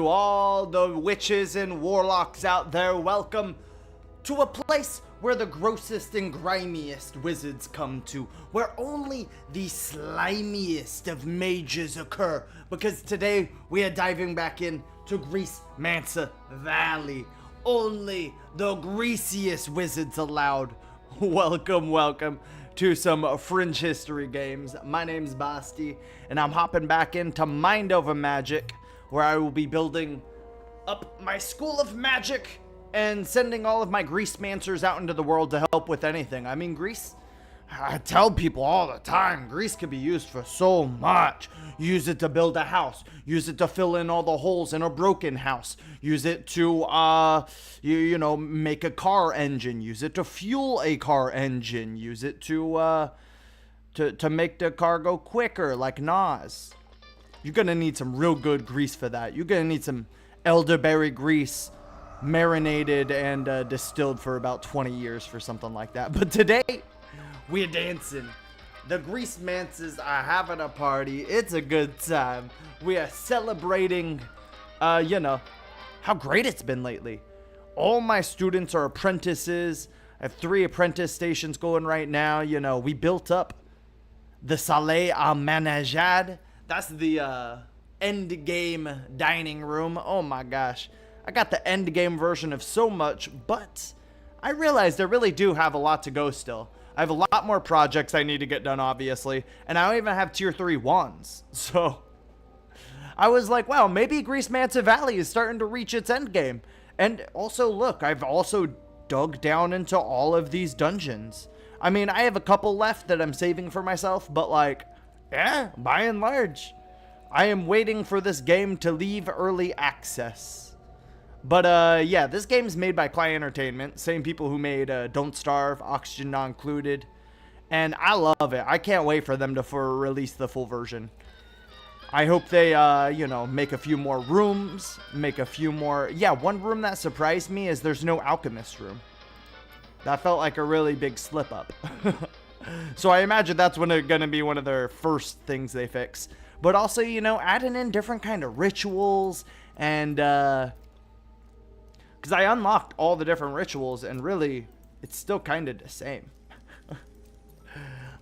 all the witches and warlocks out there. Welcome to a place where the grossest and grimiest wizards come to, where only the slimiest of mages occur, because today we are diving back in to GreaseMancer Valley. Only the greasiest wizards allowed. Welcome to some Fringe History games. My name's Basti, and I'm hopping back into Mind Over Magic, where I will be building up my school of magic and sending all of my GreaseMancers out into the world to help with anything. I mean, grease, I tell people all the time, grease can be used for so much. Use it to build a house. Use it to fill in all the holes in a broken house. Use it to, make a car engine. Use it to fuel a car engine. Use it to make the car go quicker, like Nas. You're gonna need some real good grease for that. You're gonna need some elderberry grease marinated and distilled for about 20 years for something like that. But today, we're dancing. The GreaseMancers are having a party. It's a good time. We are celebrating, how great it's been lately. All my students are apprentices. I have 3 apprentice stations going right now. You know, we built up the Salle à Manger. That's the end game dining room. Oh my gosh. I got the end game version of so much, but I realized I really do have a lot to go still. I have a lot more projects I need to get done, obviously, and I don't even have tier 3 wands. So I was like, wow, maybe GreaseMancer Valley is starting to reach its end game. And also, look, I've also dug down into all of these dungeons. I mean, I have a couple left that I'm saving for myself, but like, yeah, by and large, I am waiting for this game to leave early access. But, yeah, this game's made by Clay Entertainment. Same people who made Don't Starve, Oxygen Not Included. And I love it. I can't wait for them to release the full version. I hope they, make a few more rooms. Make a few more... Yeah, one room that surprised me is there's no alchemist room. That felt like a really big slip up. So I imagine that's going to be one of their first things they fix. But also, adding in different kind of rituals and... Because I unlocked all the different rituals, and really, it's still kind of the same.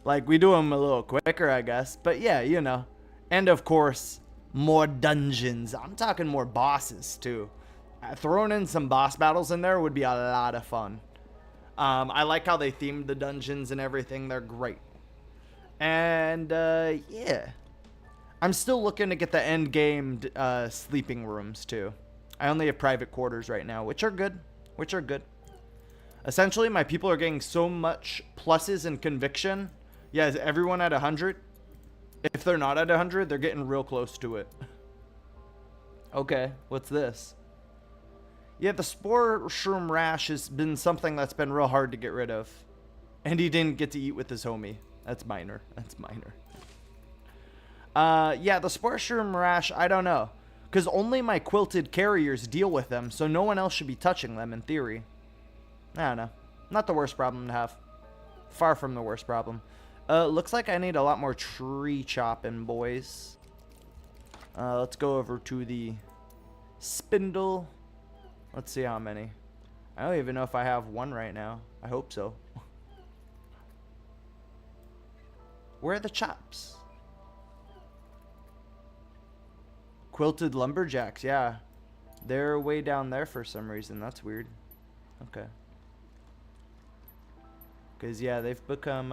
Like, we do them a little quicker, I guess. But yeah, And of course, more dungeons. I'm talking more bosses, too. Throwing in some boss battles in there would be a lot of fun. I like how they themed the dungeons and everything. They're great. And, yeah. I'm still looking to get the end game sleeping rooms, too. I only have private quarters right now, which are good. Essentially, my people are getting so much pluses and conviction. Yeah, is everyone at 100? If they're not at 100, they're getting real close to it. Okay, what's this? Yeah, the spore shroom rash has been something that's been real hard to get rid of. And he didn't get to eat with his homie. That's minor. Yeah, the spore shroom rash, I don't know. Because only my quilted carriers deal with them, so no one else should be touching them in theory. I don't know. Not the worst problem to have. Far from the worst problem. Looks like I need a lot more tree chopping, boys. Let's go over to the spindle. Let's see how many. I don't even know if I have one right now. I hope so. Where are the chops? Quilted lumberjacks, yeah. They're way down there for some reason. That's weird. Okay. Because, yeah, they've become,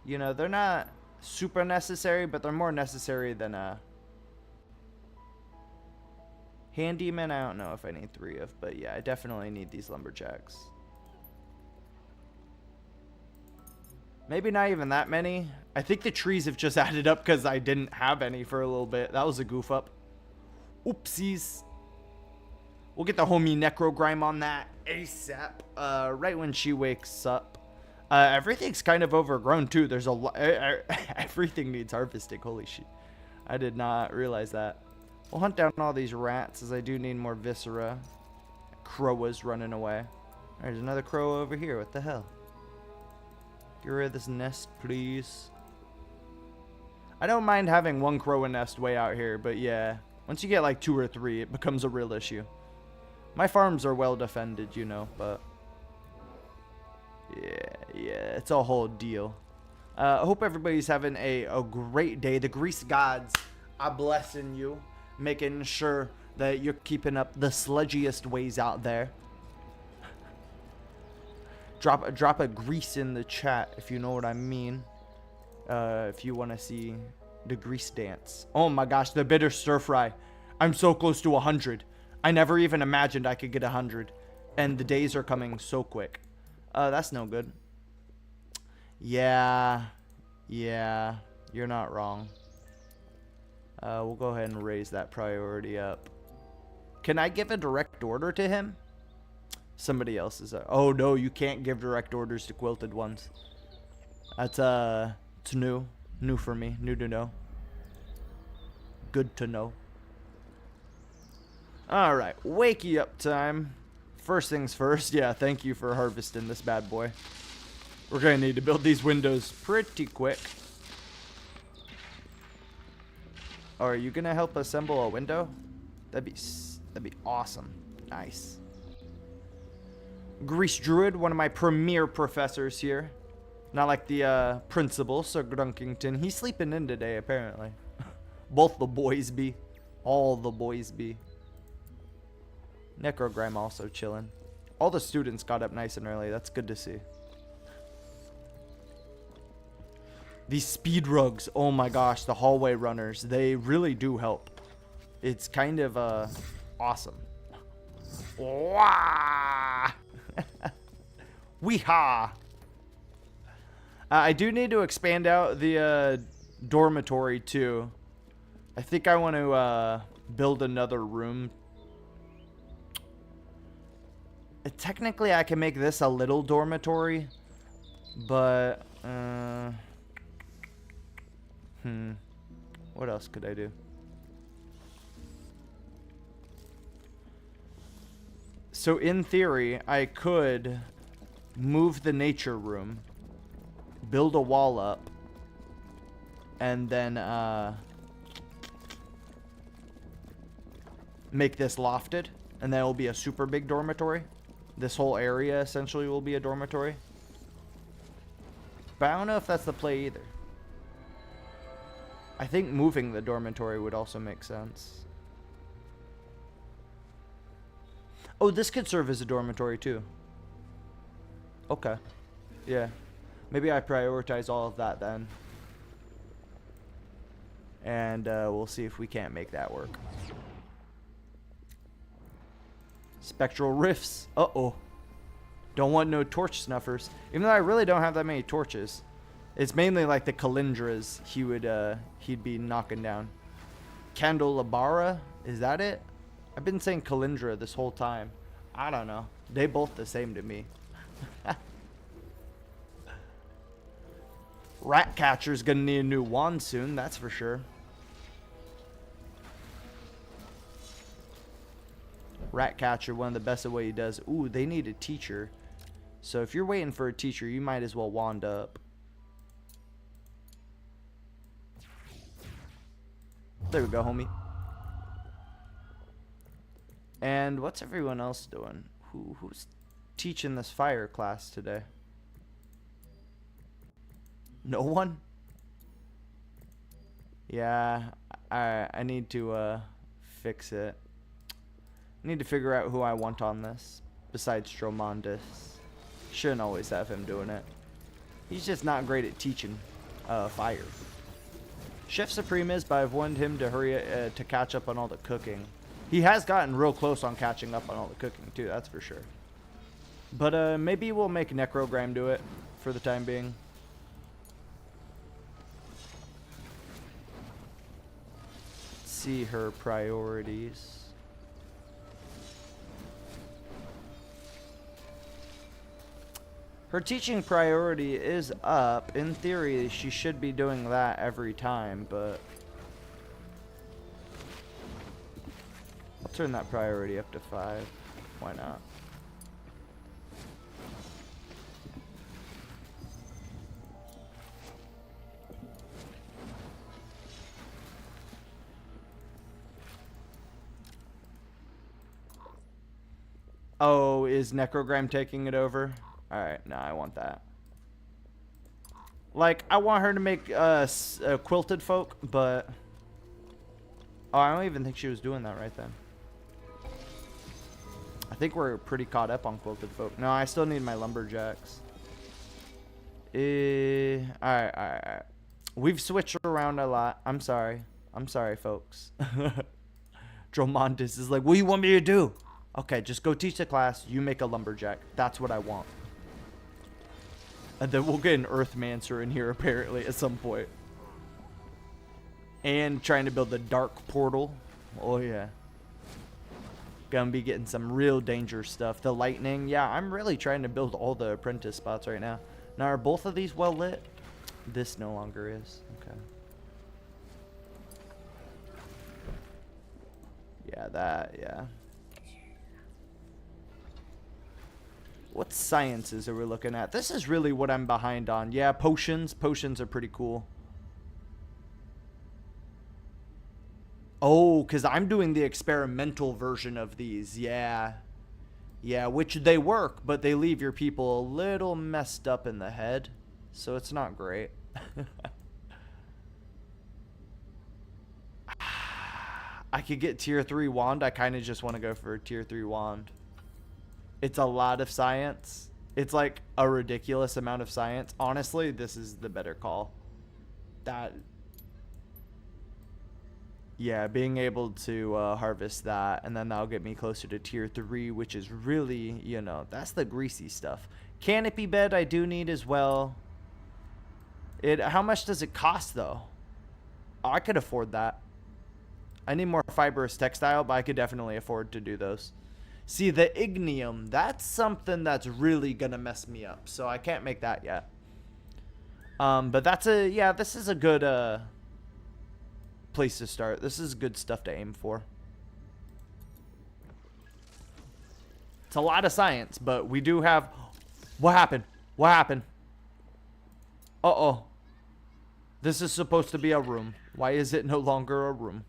they're not super necessary, but they're more necessary than, handyman. I don't know if I need 3 of, but yeah, I definitely need these lumberjacks. Maybe not even that many. I think the trees have just added up because I didn't have any for a little bit. That was a goof up. Oopsies. We'll get the homie Necrogrime on that ASAP. Right when she wakes up. Everything's kind of overgrown too. There's a lot. Everything needs harvesting. Holy shit. I did not realize that. We'll hunt down all these rats as I do need more viscera. Crow was running away. There's another crow over here. What the hell? Get rid of this nest, please. I don't mind having one crow nest way out here, but yeah. Once you get like 2 or 3, it becomes a real issue. My farms are well defended, you know, but yeah, it's a whole deal. I hope everybody's having a great day. The grease gods are blessing you, making sure that you're keeping up the sludgiest ways out there. Drop a grease in the chat if you know what I mean. If you want to see the grease dance. Oh my gosh, the bitter stir fry. I'm so close to 100. I never even imagined I could get 100. And the days are coming so quick. That's no good. Yeah, you're not wrong. We'll go ahead and raise that priority up. Can I give a direct order to him? Somebody else is. Oh no, you can't give direct orders to quilted ones. That's it's new for me, new to know. Good to know. All right, wakey up time. First things first. Yeah, thank you for harvesting this bad boy. We're gonna need to build these windows pretty quick. Oh, are you gonna help assemble a window? That'd be awesome. Nice. Grease Druid, one of my premier professors here. Not like the principal, Sir Grunkington. He's sleeping in today, apparently. Both the boys be. All the boys be. Necrogram also chilling. All the students got up nice and early. That's good to see. These speed rugs, oh my gosh, the hallway runners, they really do help. It's kind of awesome. Wah! Weehaw! I do need to expand out the dormitory too. I think I want to build another room. Technically, I can make this a little dormitory, but what else could I do? So in theory, I could move the nature room, build a wall up, and then make this lofted, and then it'll be a super big dormitory. This whole area essentially will be a dormitory. But I don't know if that's the play either. I think moving the dormitory would also make sense. Oh, this could serve as a dormitory too. Okay. Yeah. Maybe I prioritize all of that then. And we'll see if we can't make that work. Spectral rifts. Uh-oh. Don't want no torch snuffers. Even though I really don't have that many torches. It's mainly like the Calindras he'd be knocking down. Candelabra? Is that it? I've been saying Calindra this whole time. I don't know. They both the same to me. Ratcatcher's gonna need a new wand soon, that's for sure. Ratcatcher, one of the best of what he does. Ooh, they need a teacher. So if you're waiting for a teacher, you might as well wand up. There we go, homie. And what's everyone else doing? Who's teaching this fire class today? No one? Yeah, I need to fix it. I need to figure out who I want on this besides Stromondus. Shouldn't always have him doing it. He's just not great at teaching fire. Chef Supreme is, but I've wanted him to hurry to catch up on all the cooking. He has gotten real close on catching up on all the cooking too, that's for sure. But maybe we'll make Necrogram do it for the time being. Let's see her priorities. Her teaching priority is up. In theory, she should be doing that every time, but I'll turn that priority up to 5. Why not? Oh, is Necrogram taking it over? Alright, no, I want that. Like, I want her to make quilted folk, but... Oh, I don't even think she was doing that right then. I think we're pretty caught up on quilted folk. No, I still need my lumberjacks. Alright. We've switched around a lot. I'm sorry. I'm sorry, folks. Dromondis is like, what do you want me to do? Okay, just go teach the class. You make a lumberjack. That's what I want. And then we'll get an Earthmancer in here, apparently, at some point. And trying to build the dark portal. Oh, yeah. Gonna be getting some real danger stuff. The lightning. Yeah, I'm really trying to build all the apprentice spots right now. Now, are both of these well lit? This no longer is. Okay. Yeah, that, yeah. What sciences are we looking at? This is really what I'm behind on. Yeah, potions. Potions are pretty cool. Oh, because I'm doing the experimental version of these. Yeah. Yeah, which they work, but they leave your people a little messed up in the head. So it's not great. I could get tier 3 wand. I kind of just want to go for a tier 3 wand. It's a lot of science. It's like a ridiculous amount of science. Honestly, this is the better call. That... Yeah, being able to harvest that, and then that'll get me closer to tier 3, which is really, you know, that's the greasy stuff. Canopy bed I do need as well. How much does it cost, though? Oh, I could afford that. I need more fibrous textile, but I could definitely afford to do those. See, the ignium, that's something that's really going to mess me up, so I can't make that yet. But that's a, yeah, this is a good place to start. This is good stuff to aim for. It's a lot of science, but we do have... What happened? What happened? Uh-oh. This is supposed to be a room. Why is it no longer a room?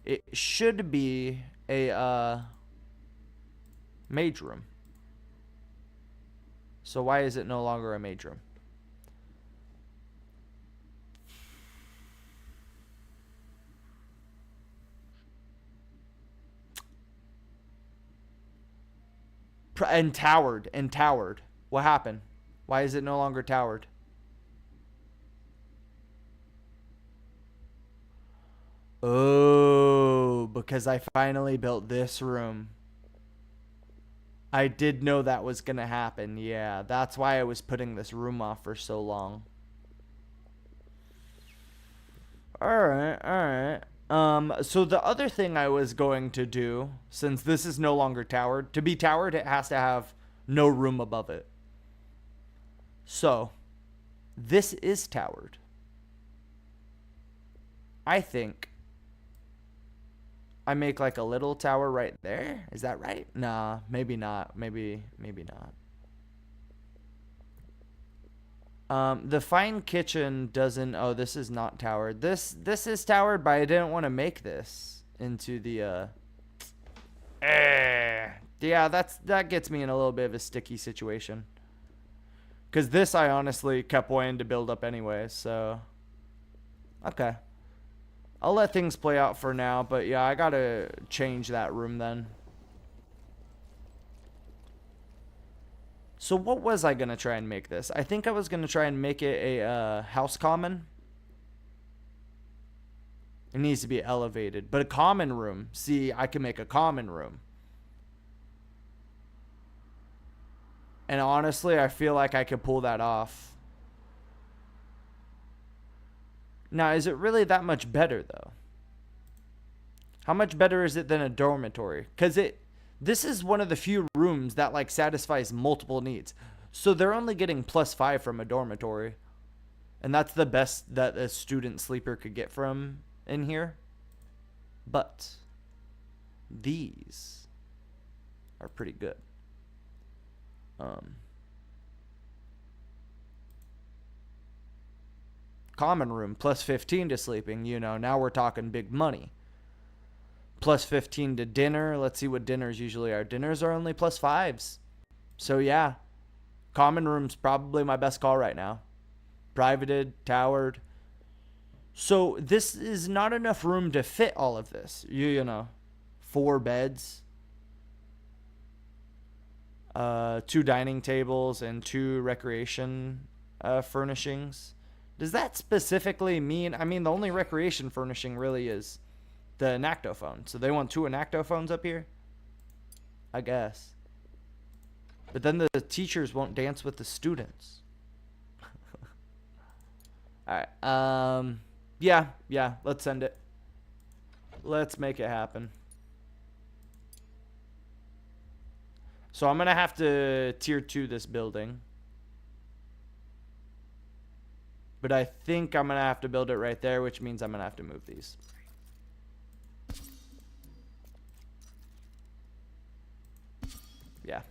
It should be a mage room. So why is it no longer a mage room? And towered. And towered. What happened? Why is it no longer towered? Oh, because I finally built this room. I did know that was going to happen. Yeah, that's why I was putting this room off for so long. Alright, alright. So the other thing I was going to do, since this is no longer towered, to be towered, it has to have no room above it. So, this is towered. I think I make like a little tower right there. Is that right? Nah, maybe not. Maybe not. The fine kitchen doesn't... Oh, this is not towered. This is towered, but I didn't want to make this into the... Yeah, that gets me in a little bit of a sticky situation. Because this I honestly kept wanting to build up anyway, so... Okay. I'll let things play out for now, but yeah, I gotta change that room then. So what was I going to try and make this? I think I was going to try and make it a house common. It needs to be elevated. But a common room. See, I can make a common room. And honestly, I feel like I could pull that off. Now, is it really that much better, though? How much better is it than a dormitory? Because this is one of the few rooms that like satisfies multiple needs. So they're only getting +5 from a dormitory. And that's the best that a student sleeper could get from in here. But these are pretty good. Common room +15 to sleeping, you know, now we're talking big money. Plus 15 to dinner. Let's see what dinners usually are. Dinners are only plus 5s. So yeah, common room's probably my best call right now. Privated, towered. So this is not enough room to fit all of this. You know, 4 beds, 2 dining tables, and 2 recreation furnishings. Does that specifically mean, I mean, the only recreation furnishing really is the Enactophone. So they want 2 Enactophones up here? I guess. But then the teachers won't dance with the students. Alright. Yeah. Let's send it. Let's make it happen. So I'm going to have to tier 2 this building. But I think I'm going to have to build it right there, which means I'm going to have to move these. Yeah.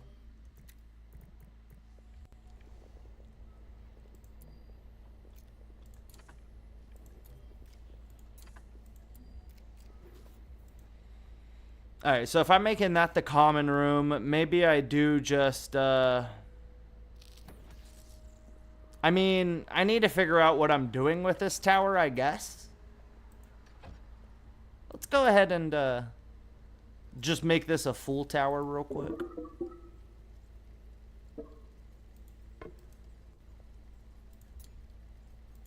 Alright, so if I'm making that the common room, maybe I do just, I mean, I need to figure out what I'm doing with this tower, I guess. Let's go ahead and, just make this a full tower real quick.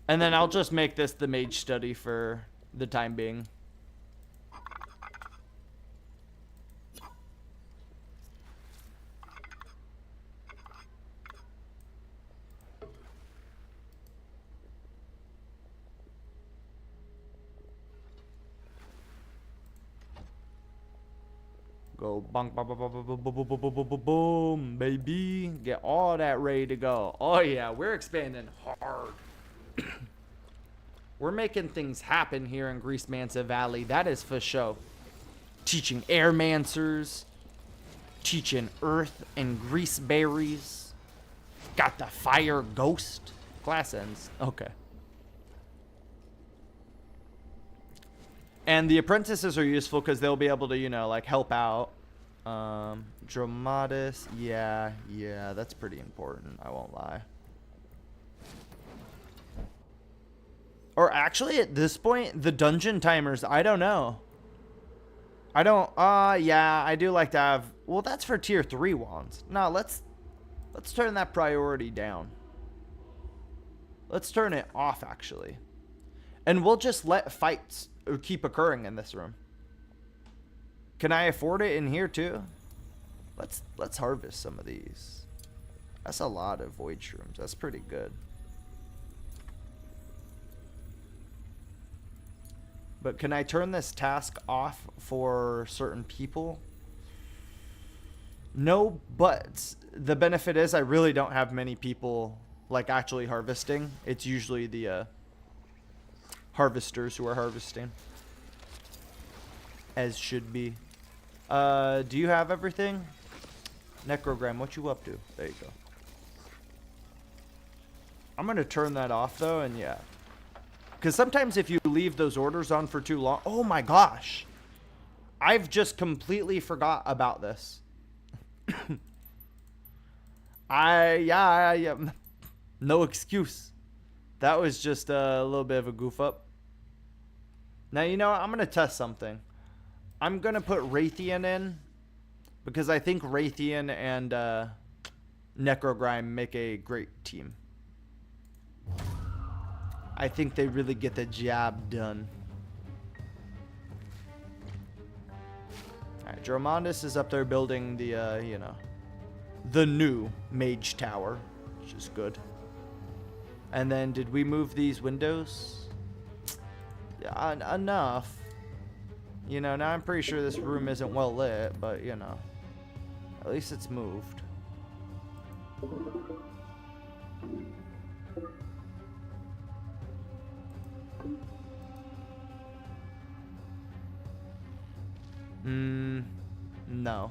And then I'll just make this the mage study for the time being. Go bonk, bonk, bonk, bonk, bonk, bonk, bonk, bonk, bonk, boom, baby. Get all that ready to go. Oh yeah, we're expanding hard. We're making things happen here in GreaseMancer Valley. That is for sure. Teaching airmancers. Teaching earth and grease berries. Got the fire ghost. Class ends. Okay. And the apprentices are useful because they'll be able to, you know, like help out. Dramatis. Yeah, that's pretty important. I won't lie. Or actually, at this point, the dungeon timers, I don't know. Yeah, I do like to have, well, that's for tier 3 wands. No, let's turn that priority down. Let's turn it off, actually. And we'll just let fights keep occurring in this room. Can I afford it in here too? Let's harvest some of these. That's a lot of void shrooms. That's pretty good. But can I turn this task off for certain people? No, but the benefit is I really don't have many people like actually harvesting. It's usually the harvesters who are harvesting. As should be. Do you have everything? Necrogram, what you up to? There you go. I'm going to turn that off though, and yeah. Because sometimes if you leave those orders on for too long... Oh my gosh! I've just completely forgot about this. Yeah. No excuse. That was just a little bit of a goof up. Now, you know what? I'm going to test something. I'm going to put Raytheon in. Because I think Raytheon and Necrogrime make a great team. I think they really get the job done. Alright, Dromondis is up there building the, you know, the new Mage Tower, which is good. And then, did we move these windows? Yeah, enough. You know, now I'm pretty sure this room isn't well lit, but, you know, at least it's moved. No.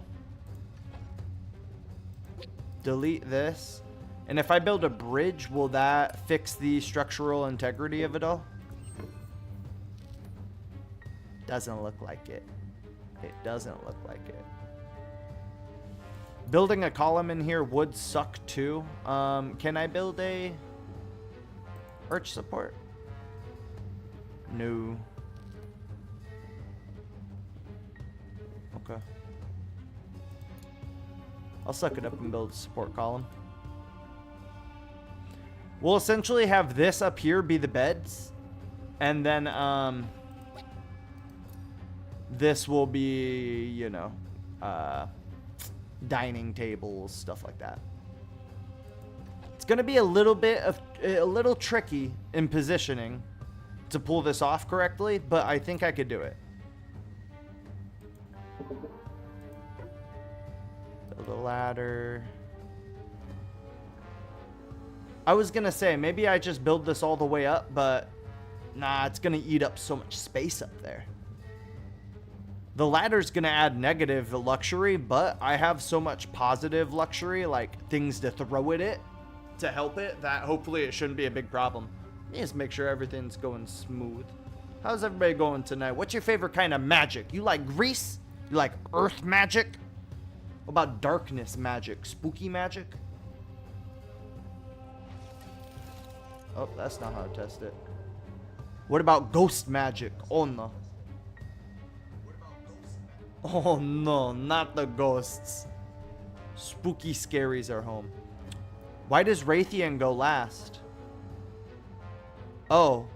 Delete this. And if I build a bridge, will that fix the structural integrity of it all? Doesn't look like it. It doesn't look like it. Building a column in here would suck too. Can I build a arch support? No. Okay. I'll suck it up and build a support column. We'll essentially have this up here be the beds. And then, this will be, you know, dining tables, stuff like that. It's going to be a little tricky in positioning to pull this off correctly, but I think I could do it. Build a ladder. I was going to say, maybe I just build this all the way up, but nah, it's going to eat up so much space up there. The ladder's going to add negative luxury, but I have so much positive luxury, like things to throw at it to help it, that hopefully it shouldn't be a big problem. Just make sure everything's going smooth. How's everybody going tonight? What's your favorite kind of magic? You like grease? You like earth magic? What about darkness magic? Spooky magic? Oh, that's not how to test it. What about ghost magic? Oh no. Oh no, not the ghosts. Spooky scaries are home. Why does Raytheon go last? Oh,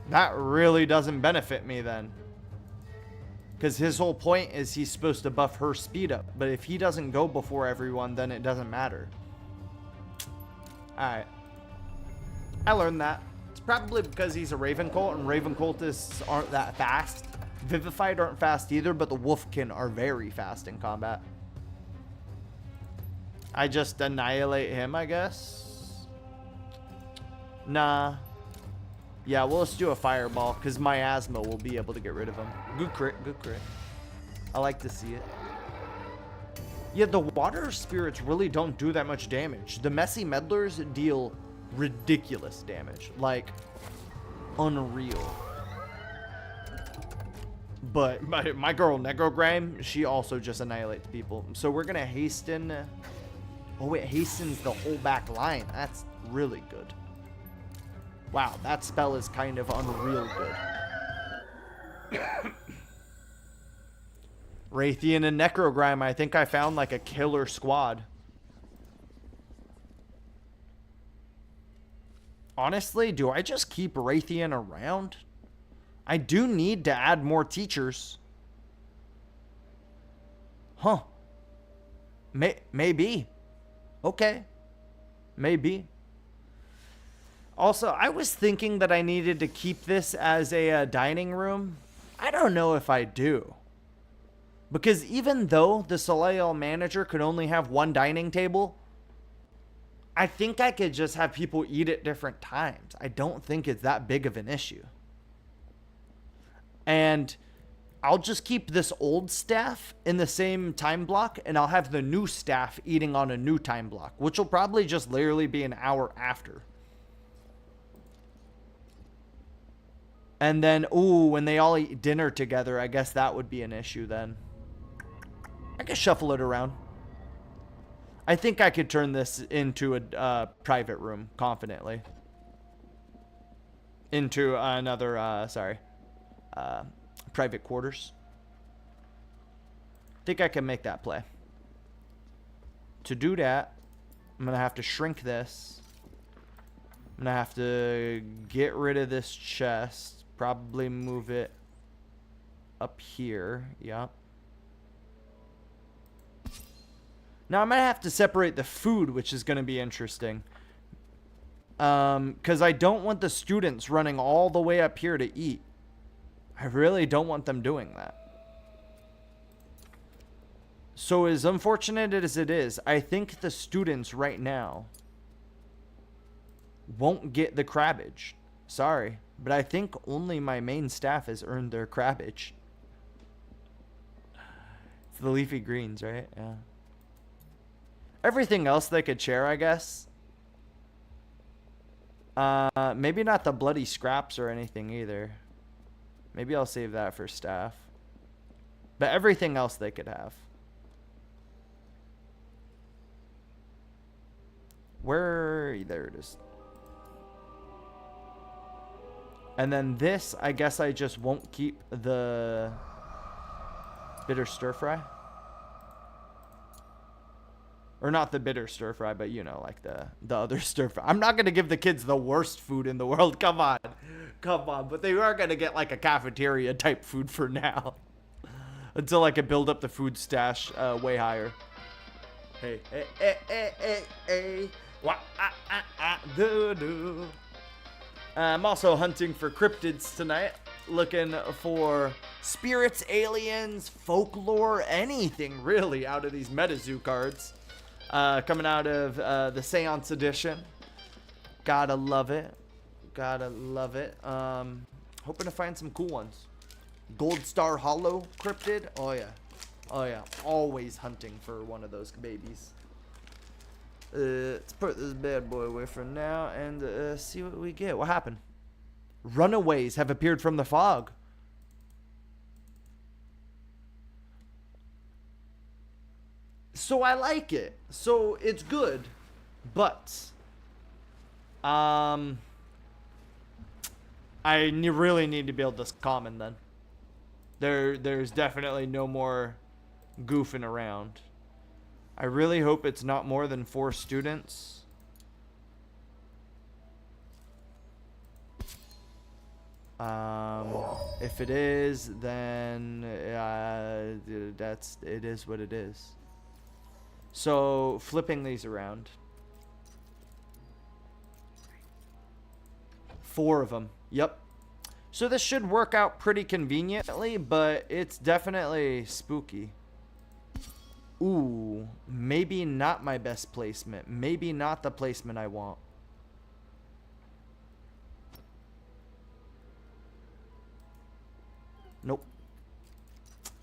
that really doesn't benefit me then. Because his whole point is he's supposed to buff her speed up. But if he doesn't go before everyone, then it doesn't matter. Alright. I learned that. It's probably because he's a Raven Colt, and Raven Cultists aren't that fast. Vivified aren't fast either, but the Wolfkin are very fast in combat. I just annihilate him, I guess. Nah. Yeah, well, let's do a fireball, because Miasma will be able to get rid of him. Good crit, good crit. I like to see it. Yeah, the water spirits really don't do that much damage. The messy meddlers deal ridiculous damage. Like, unreal. But my girl Necrogrime, she also just annihilates people. So we're going to hasten. Oh, it hastens the whole back line. That's really good. Wow, that spell is kind of unreal good. Raytheon and Necrogrime, I think I found like a killer squad. Honestly, do I just keep Raytheon around? I do need to add more teachers. Huh. Maybe. Okay. Maybe. Also, I was thinking that I needed to keep this as a dining room. I don't know if I do. Because even though the Soleil manager could only have one dining table, I think I could just have people eat at different times. I don't think it's that big of an issue. And I'll just keep this old staff in the same time block, and I'll have the new staff eating on a new time block, which will probably just literally be an hour after. And then, ooh, when they all eat dinner together, I guess that would be an issue then. I could shuffle it around. I think I could turn this into a private room confidently. Into another, private quarters. I think I can make that play. To do that, I'm going to have to shrink this. I'm going to have to get rid of this chest. Probably move it up here. Yep. Now I'm going to have to separate the food, which is going to be interesting. Because I don't want the students running all the way up here to eat. I really don't want them doing that. So as unfortunate as it is, I think the students right now won't get the crabbage. Sorry, but I think only my main staff has earned their crabbage. It's the leafy greens, right? Yeah. Everything else they could share, I guess. Maybe not the bloody scraps or anything either. Maybe I'll save that for staff. But everything else they could have. Where? There it is. And then this, I guess I just won't keep the bitter stir fry. Or not the bitter stir fry, but you know, like the other stir fry. I'm not going to give the kids the worst food in the world. Come on. Come on. But they are going to get like a cafeteria type food for now. Until I can build up the food stash way higher. Hey, hey, hey, hey, hey, hey. Wah, ah, ah, ah, doo, doo. I'm also hunting for cryptids tonight. Looking for spirits, aliens, folklore, anything really out of these MetaZoo cards. Coming out of the Seance Edition. Gotta love it. Gotta love it. Hoping to find some cool ones. Gold Star Hollow cryptid. Oh yeah. Oh yeah. Always hunting for one of those babies. Let's put this bad boy away for now and see what we get. What happened? Runaways have appeared from the fog. So I like it. So it's good. But I really need to build this common then. There's definitely no more goofing around. I really hope it's not more than 4 students. If it is, then it is what it is. So flipping these around. 4 of them. Yep. So this should work out pretty conveniently, but it's definitely spooky. Ooh, maybe not my best placement. Maybe not the placement I want. Nope.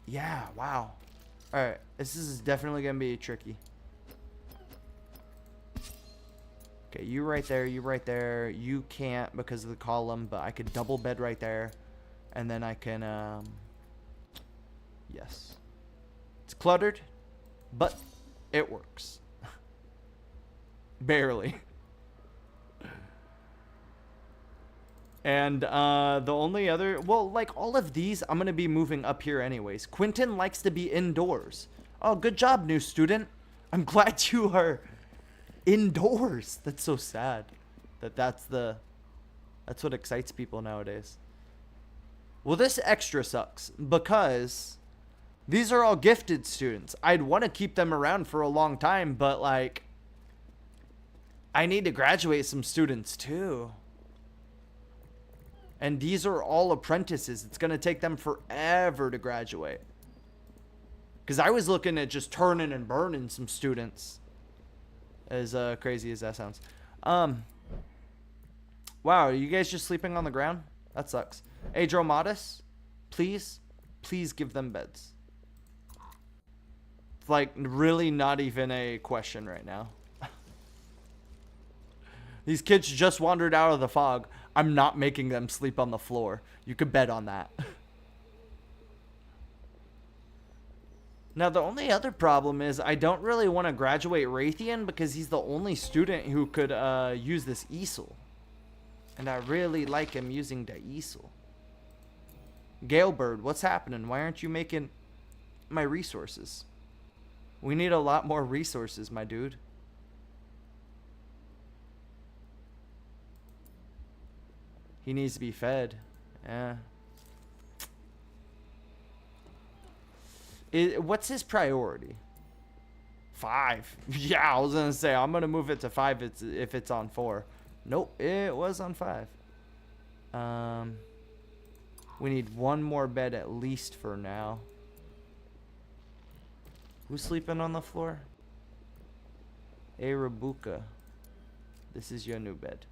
Yeah, wow. Alright, this is definitely going to be tricky. Okay, you right there, you right there. You can't because of the column, but I could double bed right there. And then I can, yes. It's cluttered, but it works. Barely. And the only other, well, like all of these, I'm going to be moving up here anyways. Quentin likes to be indoors. Oh, good job, new student. I'm glad you are indoors. That's so sad. That's what excites people nowadays. Well, this extra sucks because these are all gifted students. I'd want to keep them around for a long time, but like I need to graduate some students too. And these are all apprentices. It's going to take them forever to graduate. Because I was looking at just turning and burning some students. As crazy as that sounds. Wow, are you guys just sleeping on the ground? That sucks. Hey, Dromatis, please give them beds. It's like really not even a question right now. These kids just wandered out of the fog. I'm not making them sleep on the floor. You could bet on that. Now, the only other problem is I don't really want to graduate Raytheon because he's the only student who could use this easel. And I really like him using the easel. Galebird, what's happening? Why aren't you making my resources? We need a lot more resources, my dude. He needs to be fed. Yeah. What's his priority? 5. Yeah, I was gonna say I'm gonna move it to 5 if it's on 4. Nope, it was on 5. We need one more bed at least for now. Who's sleeping on the floor? Arabuka. This is your new bed.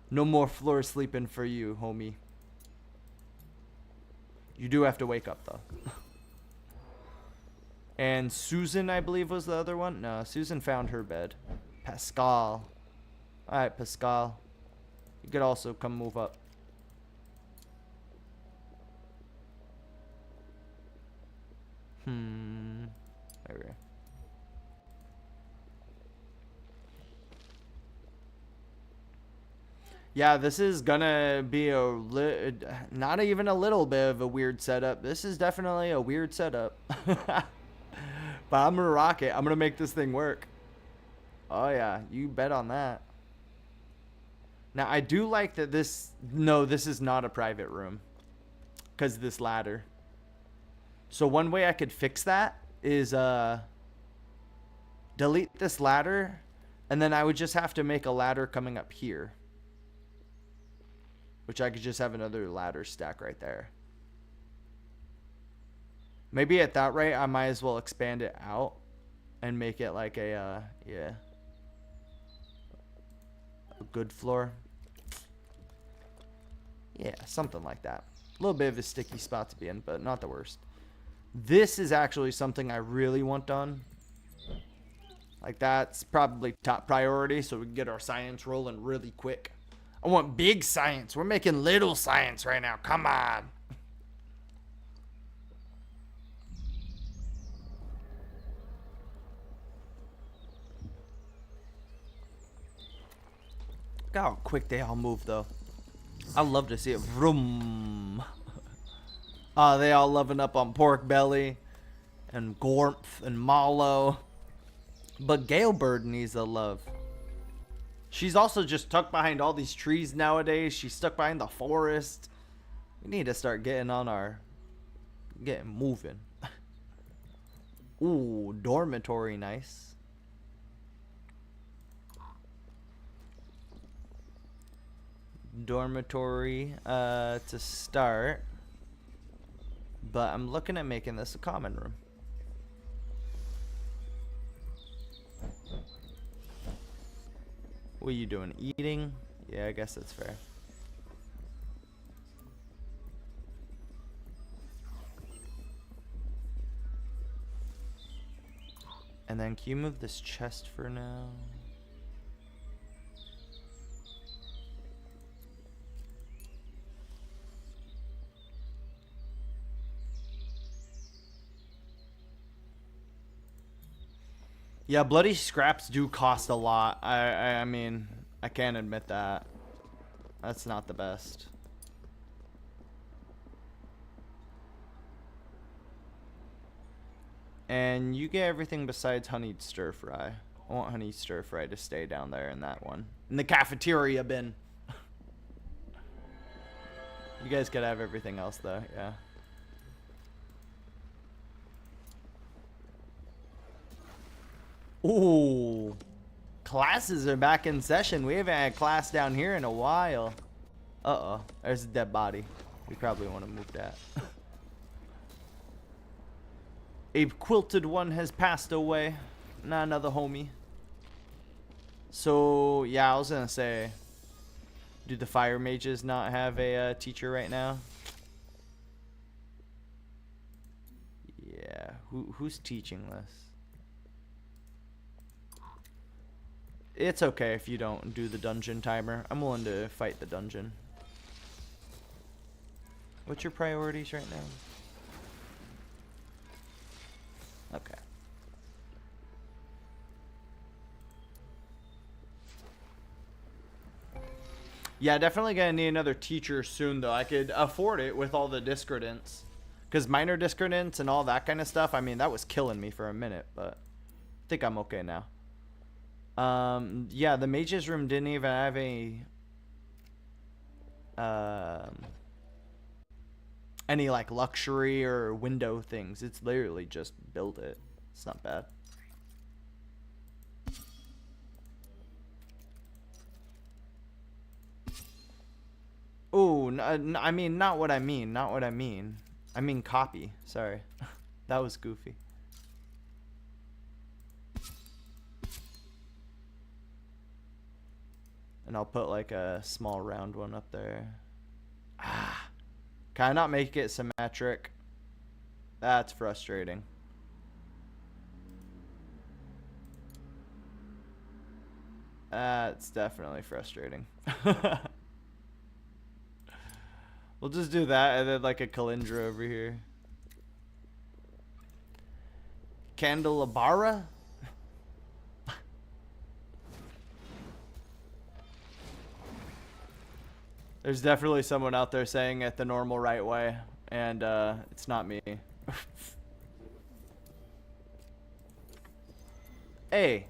No more floor sleeping for you, homie. You do have to wake up, though. And Susan, I believe, was the other one. No, Susan found her bed. Pascal. Alright, Pascal. You could also come move up. There we go. Yeah, this is gonna be not even a little bit of a weird setup. This is definitely a weird setup. But I'm gonna rock it. I'm gonna make this thing work. Oh yeah, you bet on that. Now I do like that this, no, this is not a private room. Because of this ladder. So one way I could fix that is delete this ladder. And then I would just have to make a ladder coming up here. Which I could just have another ladder stack right there. Maybe at that rate, I might as well expand it out. And make it like a, yeah. A good floor. Yeah, something like that. A little bit of a sticky spot to be in, but not the worst. This is actually something I really want done. Like, that's probably top priority, so we can get our science rolling really quick. I want big science. We're making little science right now. Come on. Look how quick they all move, though. I love to see it. Vroom. They all loving up on Pork Belly and Gormph and Mallow. But Galebird needs the love. She's also just tucked behind all these trees nowadays. She's stuck behind the forest. We need to start getting moving. Ooh, dormitory, nice. Dormitory to start. But I'm looking at making this a common room. What are you doing? Eating? Yeah, I guess that's fair. And then can you move this chest for now? Yeah, bloody scraps do cost a lot. I mean, I can't admit that. That's not the best. And you get everything besides honeyed stir fry. I want honey stir fry to stay down there in that one. In the cafeteria bin. You guys gotta have everything else though, yeah. Ooh. Classes are back in session. We haven't had class down here in a while. Uh-oh. There's a dead body. We probably want to move that. A quilted one has passed away. Not another homie. So, yeah, I was going to say, do the fire mages not have a teacher right now? Yeah. Who's teaching this? It's okay if you don't do the dungeon timer. I'm willing to fight the dungeon. What's your priorities right now? Okay. Yeah, definitely gonna need another teacher soon though. I could afford it with all the discordants. Because minor discordants and all that kind of stuff, I mean, that was killing me for a minute, but I think I'm okay now. Yeah, the mage's room didn't even have any like luxury or window things. It's literally just build it. It's not bad. Oh, I mean, not what I mean. Not what I mean. I mean copy. Sorry. That was goofy. And I'll put like a small round one up there. Ah. Can I not make it symmetric? That's frustrating. That's definitely frustrating. We'll just do that and then like a Calindra over here. Candelabra? There's definitely someone out there saying it the normal right way, and it's not me. Hey,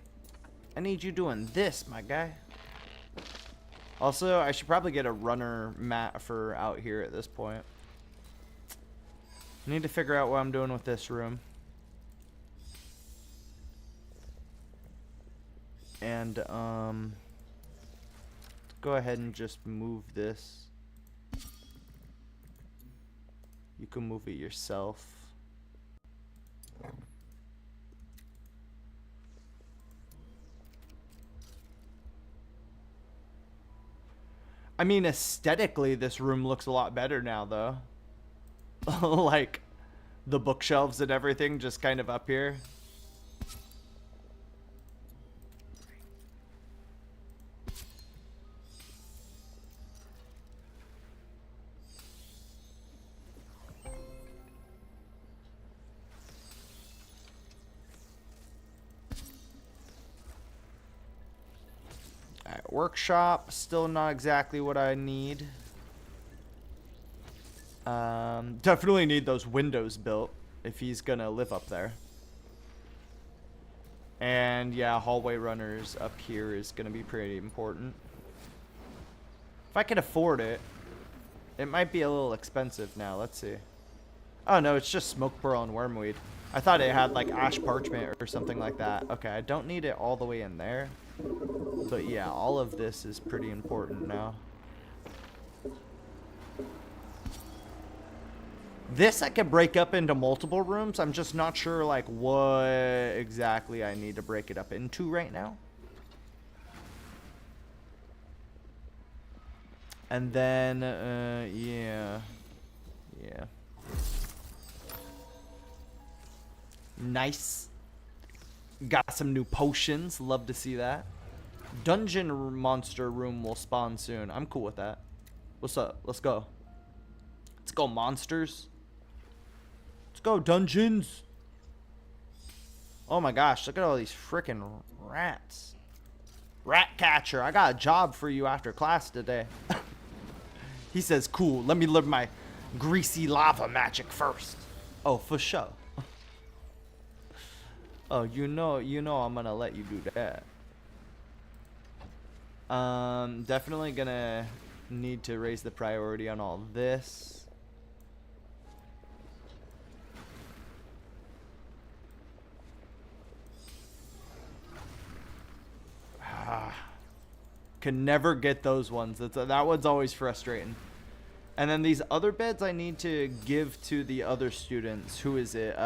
I need you doing this, my guy. Also, I should probably get a runner mat for out here at this point. I need to figure out what I'm doing with this room. And, go ahead and just move this. You can move it yourself. I mean, aesthetically, this room looks a lot better now, though. Like, the bookshelves and everything just kind of up here. Alright, workshop, still not exactly what I need. Definitely need those windows built if he's gonna live up there. And yeah, hallway runners up here is gonna be pretty important. If I can afford it. It might be a little expensive now, let's see. Oh no, it's just smoke pearl and wormweed. I thought it had like ash parchment or something like that. Okay, I don't need it all the way in there. But yeah, all of this is pretty important now. This I can break up into multiple rooms. I'm just not sure like what exactly I need to break it up into right now. And then, yeah. Nice. Got some new potions. Love to see that. Dungeon monster room will spawn soon. I'm cool with that. What's up? Let's go. Let's go, monsters. Let's go, dungeons. Oh my gosh, look at all these freaking rats. Rat catcher, I got a job for you after class today. He says, cool, let me learn my greasy lava magic first. Oh, for sure. Oh, you know I'm gonna let you do that. Definitely gonna need to raise the priority on all this. Can never get those ones. That one's always frustrating. And then these other beds I need to give to the other students. Who is it?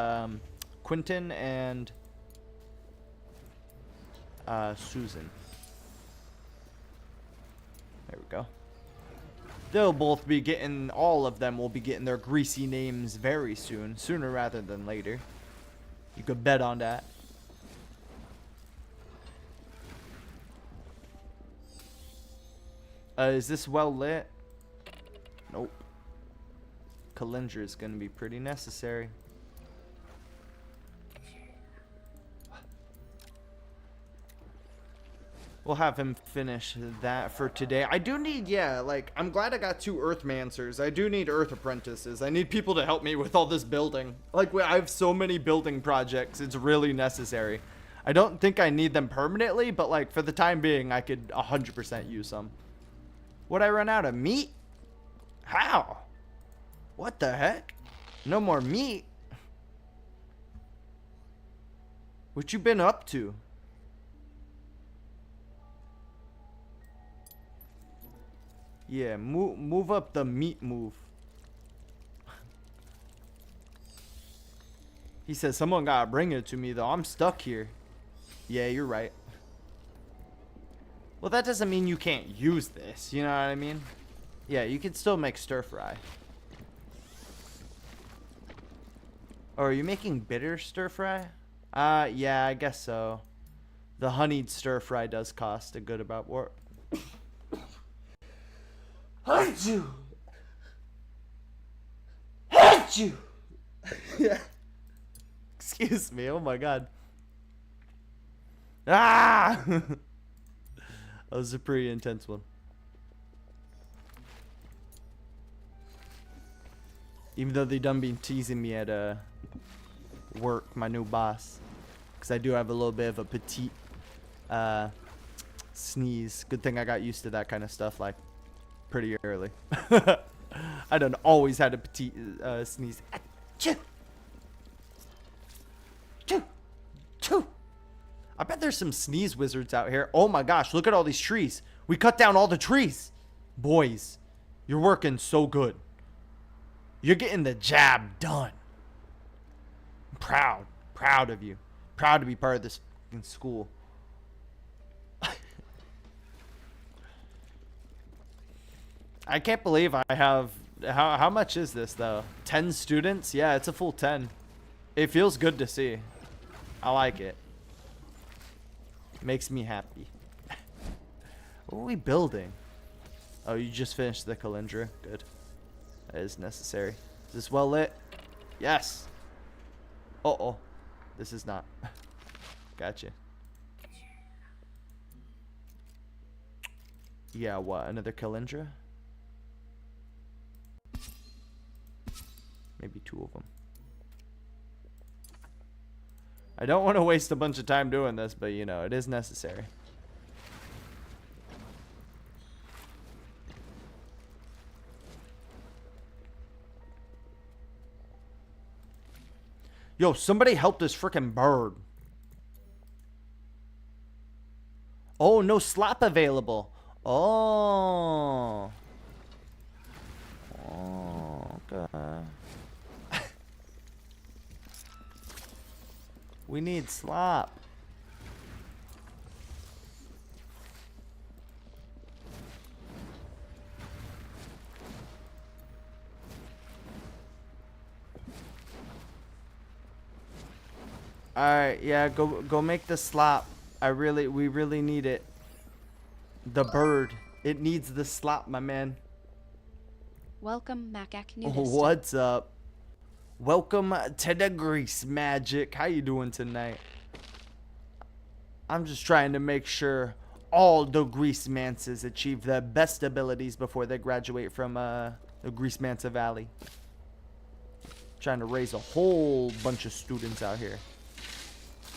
Quentin and Susan. There we go. They'll both be getting, all of them will be getting their greasy names very soon. Sooner rather than later. You could bet on that. Is this well lit? Nope. Calendar is going to be pretty necessary. We'll have him finish that for today. I do need, yeah, like, I'm glad I got 2 Earthmancers. I do need Earth Apprentices. I need people to help me with all this building. Like, I have so many building projects. It's really necessary. I don't think I need them permanently, but, like, for the time being, I could 100% use them. Would I run out of meat? How? What the heck? No more meat? What you been up to? Yeah, move up the meat move. He says, someone gotta bring it to me though. I'm stuck here. Yeah, you're right. Well, that doesn't mean you can't use this. You know what I mean? Yeah, you can still make stir fry. Or are you making bitter stir fry? Yeah, I guess so. The honeyed stir fry does cost a good about what? Hate you! Hate you! Yeah. Excuse me. Oh my god. Ah! That was a pretty intense one. Even though they done been teasing me at work, my new boss, because I do have a little bit of a petite sneeze. Good thing I got used to that kind of stuff like pretty early. I done always had a petite sneeze. Achoo! Choo! Choo! I bet there's some sneeze wizards out here. Oh my gosh, look at all these trees. We cut down all the trees. Boys, you're working so good. You're getting the job done. I'm proud of you. Proud to be part of this fucking school. I can't believe I have, how much is this though? 10 students? Yeah, it's a full 10. It feels good to see. I like it. Makes me happy. What are we building? Oh, you just finished the Calendra. Good. That is necessary. Is this well lit? Yes. Uh-oh. This is not. Gotcha. Yeah, what? Another Calendra? Maybe 2 of them. I don't want to waste a bunch of time doing this, but you know, it is necessary. Yo, somebody help this freaking bird. Oh, no slop available. Oh. Oh, okay. We need slop. All right, yeah, go make the slop. We really need it. The bird, it needs the slop, my man. Welcome, Macaque Nudist. What's up? Welcome to the Grease Magic. How you doing tonight? I'm just trying to make sure all the GreaseMancers achieve their best abilities before they graduate from the GreaseMancer Valley. Trying to raise a whole bunch of students out here.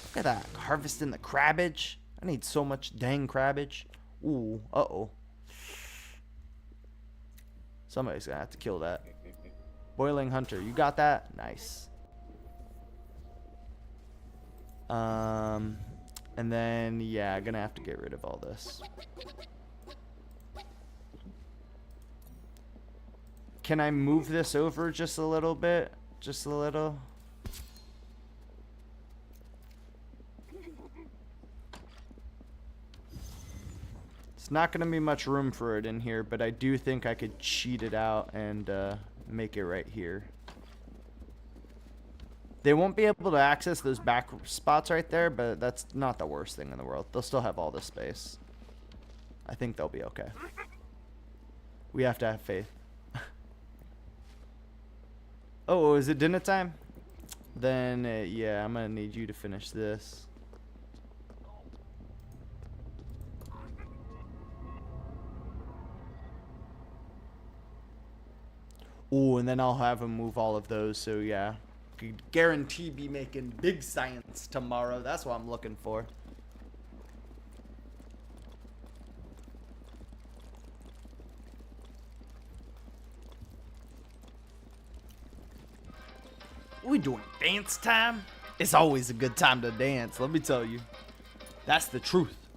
Look at that, harvesting the crabbage. I need so much dang crabbage. Ooh, uh-oh. Somebody's gonna have to kill that. Boiling Hunter, you got that? Nice. And then, yeah, gonna have to get rid of all this. Can I move this over just a little bit? Just a little? It's not gonna be much room for it in here, but I do think I could cheat it out and, make it right here. They won't be able to access those back spots right there, but that's not the worst thing in the world. They'll still have all the space. I think they'll be okay. We have to have faith. Oh, is it dinner time? Then, yeah, I'm gonna need you to finish this. Ooh, and then I'll have him move all of those, so yeah. Could guarantee be making big science tomorrow. That's what I'm looking for. We doing dance time? It's always a good time to dance, let me tell you. That's the truth.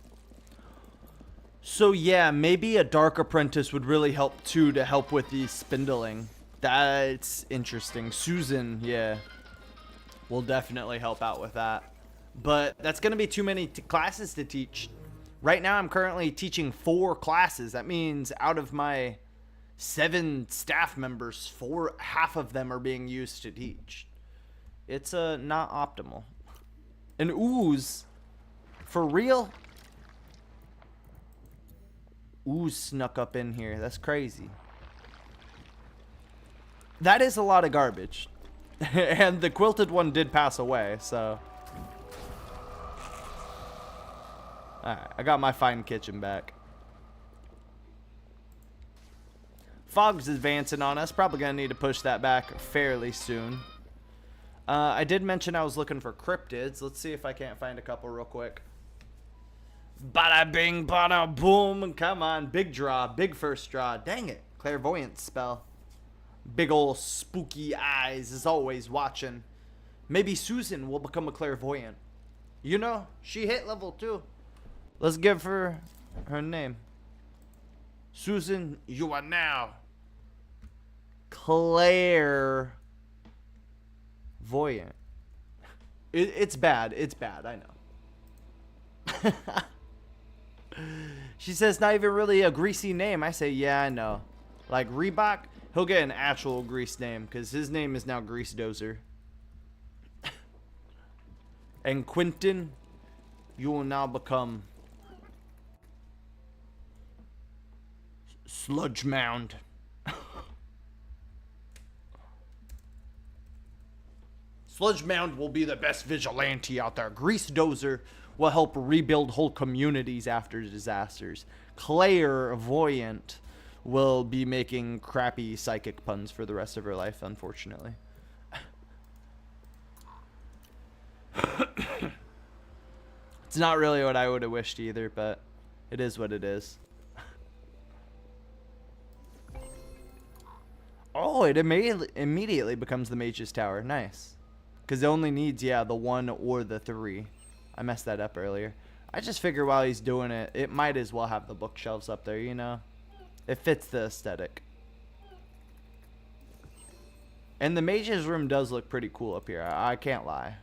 So yeah, maybe a Dark Apprentice would really help too, to help with the spindling. That's interesting. Susan, yeah, will definitely help out with that. But that's going to be too many classes to teach. Right now, I'm currently teaching 4 classes. That means out of my 7 staff members, half of them are being used to teach. It's not optimal. An ooze? For real? Ooze snuck up in here. That's crazy. That is a lot of garbage. And the quilted one did pass away, so. Alright, I got my fine kitchen back. Fog's advancing on us. Probably gonna need to push that back fairly soon. I did mention I was looking for cryptids. Let's see if I can't find a couple real quick. Bada bing, bada boom. Come on, big draw, big first draw. Dang it, clairvoyance spell. Big ol' spooky eyes is always watching. Maybe Susan will become a clairvoyant. You know, she hit level 2. Let's give her her name. Susan, you are now clairvoyant. It's bad. It's bad. I know. She says not even really a greasy name. I say, yeah, I know. Like Reebok, he'll get an actual grease name because his name is now Grease Dozer. And Quentin, you will now become Sludge Mound. Sludge Mound will be the best vigilante out there. Grease Dozer will help rebuild whole communities after disasters. Clairvoyant will be making crappy psychic puns for the rest of her life, unfortunately. It's not really what I would have wished either, but it is what it is. Oh, it immediately becomes the Mage's Tower. Nice. Because it only needs, yeah, the 1 or the 3. I messed that up earlier. I just figure while he's doing it, it might as well have the bookshelves up there, you know? It fits the aesthetic. And the Mage's Room does look pretty cool up here. I can't lie.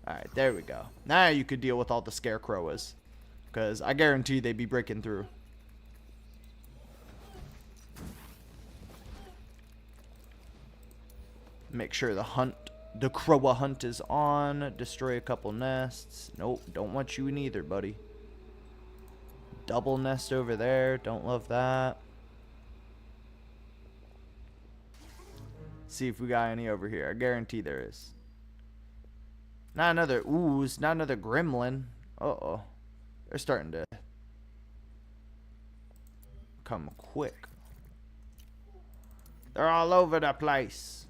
Alright, there we go. Now you could deal with all the scarecrows. Because I guarantee they'd be breaking through. Make sure the Crowa hunt is on. Destroy a couple nests. Nope, don't want you neither, buddy. Double nest over there. Don't love that. See if we got any over here. I guarantee there is. Not another ooze. Not another gremlin. Uh-oh. They're starting to come quick. They're all over the place.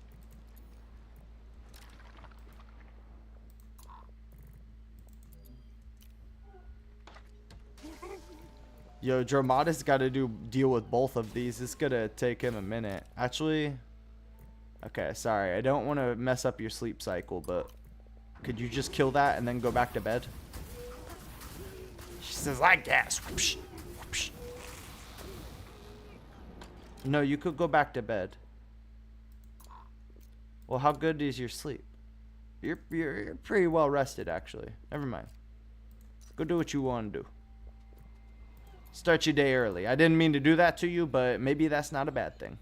Yo, Dromada's got to deal with both of these. It's going to take him a minute. Actually, okay, sorry. I don't want to mess up your sleep cycle, but could you just kill that and then go back to bed? She says, I guess. Whoopsh, whoopsh. No, you could go back to bed. Well, how good is your sleep? You're pretty well rested, actually. Never mind. Go do what you want to do. Start your day early. I didn't mean to do that to you, but maybe that's not a bad thing.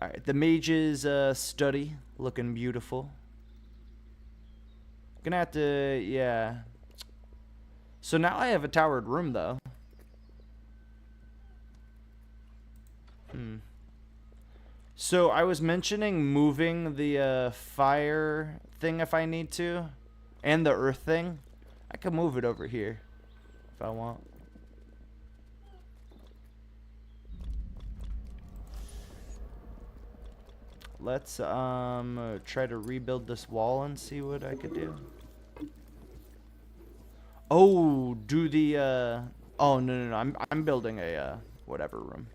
Alright, the mage's study. Looking beautiful. Gonna have to, yeah. So now I have a towered room, though. So I was mentioning moving the fire thing if I need to. And the earth thing. I can move it over here. If I want. Let's try to rebuild this wall and see what I could do. Oh, do the oh no, I'm building a whatever room.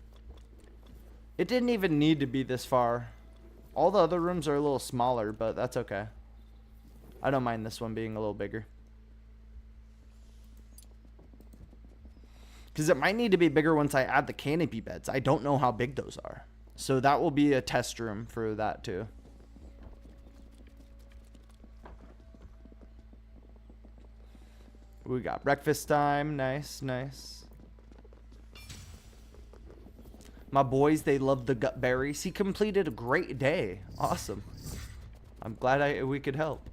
It didn't even need to be this far. All the other rooms are a little smaller, but that's okay. I don't mind this one being a little bigger. Because it might need to be bigger once I add the canopy beds. I don't know how big those are. So that will be a test room for that too. We got breakfast time. Nice, nice. My boys, they love the gut berries. He completed a great day. Awesome. I'm glad we could help.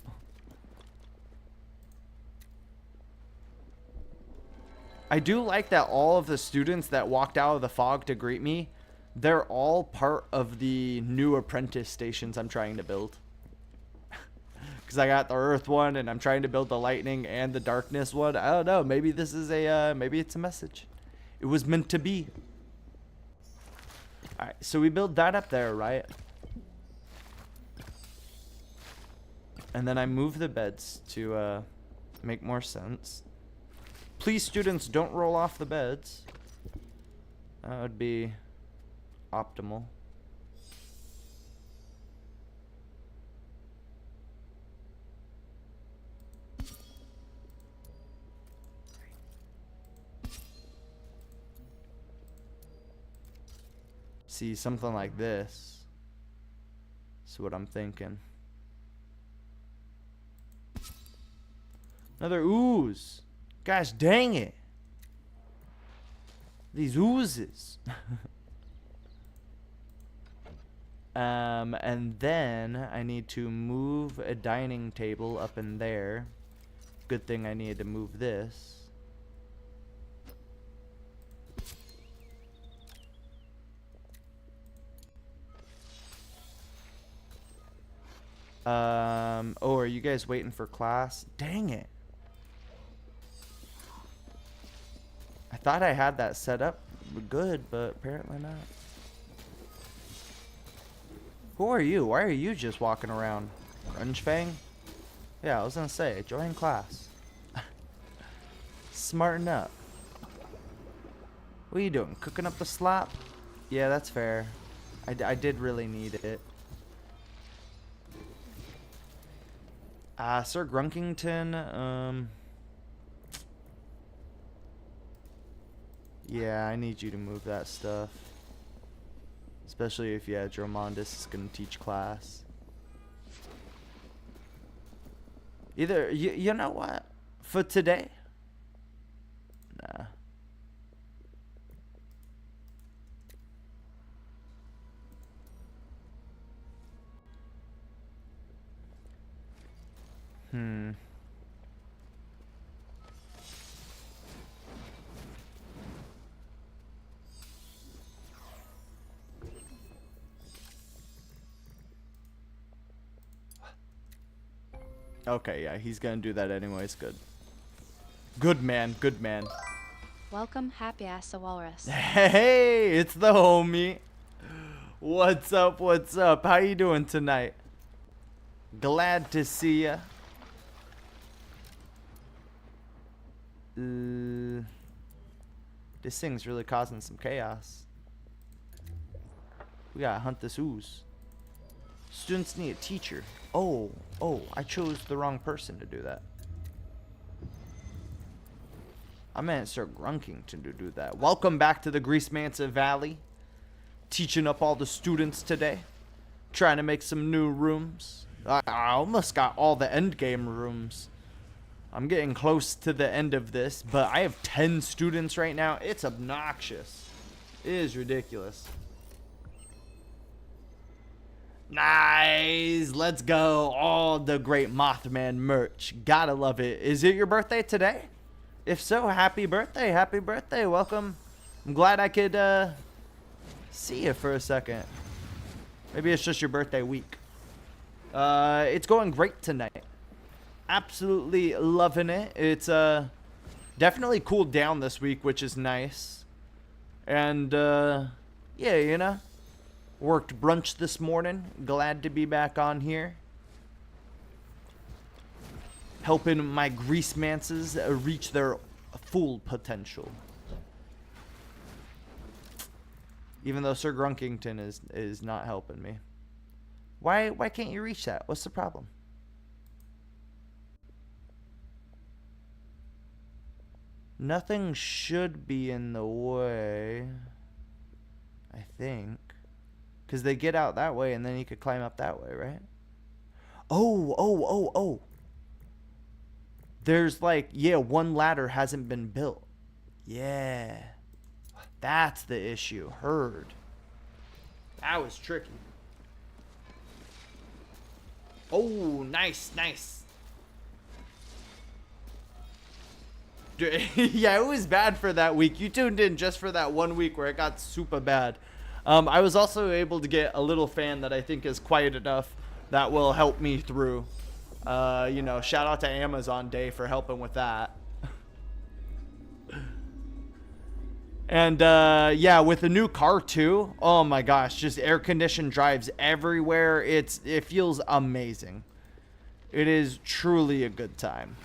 I do like that all of the students that walked out of the fog to greet me, they're all part of the new apprentice stations I'm trying to build. Because I got the earth one, and I'm trying to build the lightning and the darkness one. I don't know. Maybe this is a, maybe it's a message. It was meant to be. Alright, so we build that up there, right? And then I move the beds to make more sense. Please, students, don't roll off the beds. That would be optimal. See, something like this. That's what I'm thinking. Another ooze. Gosh dang it. These oozes. And then I need to move a dining table up in there. Good thing I needed to move this. Oh, are you guys waiting for class? Dang it. I thought I had that set up good, but apparently not. Who are you? Why are you just walking around? Grunge Fang? Yeah, I was gonna say, join class. Smarten up. What are you doing? Cooking up the slop? Yeah, that's fair. I did really need it. Sir Grunkington, yeah, I need you to move that stuff. Especially if, yeah, Dromondus is going to teach class. Either, you know what? For today? Nah. Okay, yeah, he's gonna do that anyways. Good. Good man, good man. Welcome, happy ass the walrus. Hey, it's the homie. What's up, what's up? How you doing tonight? Glad to see ya. This thing's really causing some chaos. We gotta hunt this ooze. Students need a teacher. Oh, I chose the wrong person to do that. I meant Sir Grunkington to do that. Welcome back to the GreaseMancer Valley. Teaching up all the students today. Trying to make some new rooms. I almost got all the endgame rooms. I'm getting close to the end of this, but I have 10 students right now. It's obnoxious. It is ridiculous. Nice. Let's go. All the great Mothman merch. Gotta love it. Is it your birthday today? If so, happy birthday. Happy birthday. Welcome. I'm glad I could see you for a second. Maybe it's just your birthday week. It's going great tonight. Absolutely loving it. It's definitely cooled down this week, which is nice. And yeah, you know, worked brunch this morning. Glad to be back on here. Helping my GreaseMancers reach their full potential. Even though Sir Grunkington is not helping me. Why can't you reach that? What's the problem? Nothing should be in the way, I think. Because they get out that way and then you could climb up that way, right? Oh. There's like, yeah, one ladder hasn't been built. Yeah. That's the issue. Heard. That was tricky. Oh, nice. Yeah, it was bad for that week. You tuned in just for that 1 week where it got super bad. I was also able to get a little fan that I think is quiet enough that will help me through. You know, shout out to Amazon Day for helping with that. And yeah, with the new car too. Oh my gosh, just air conditioned drives everywhere. It feels amazing. It is truly a good time.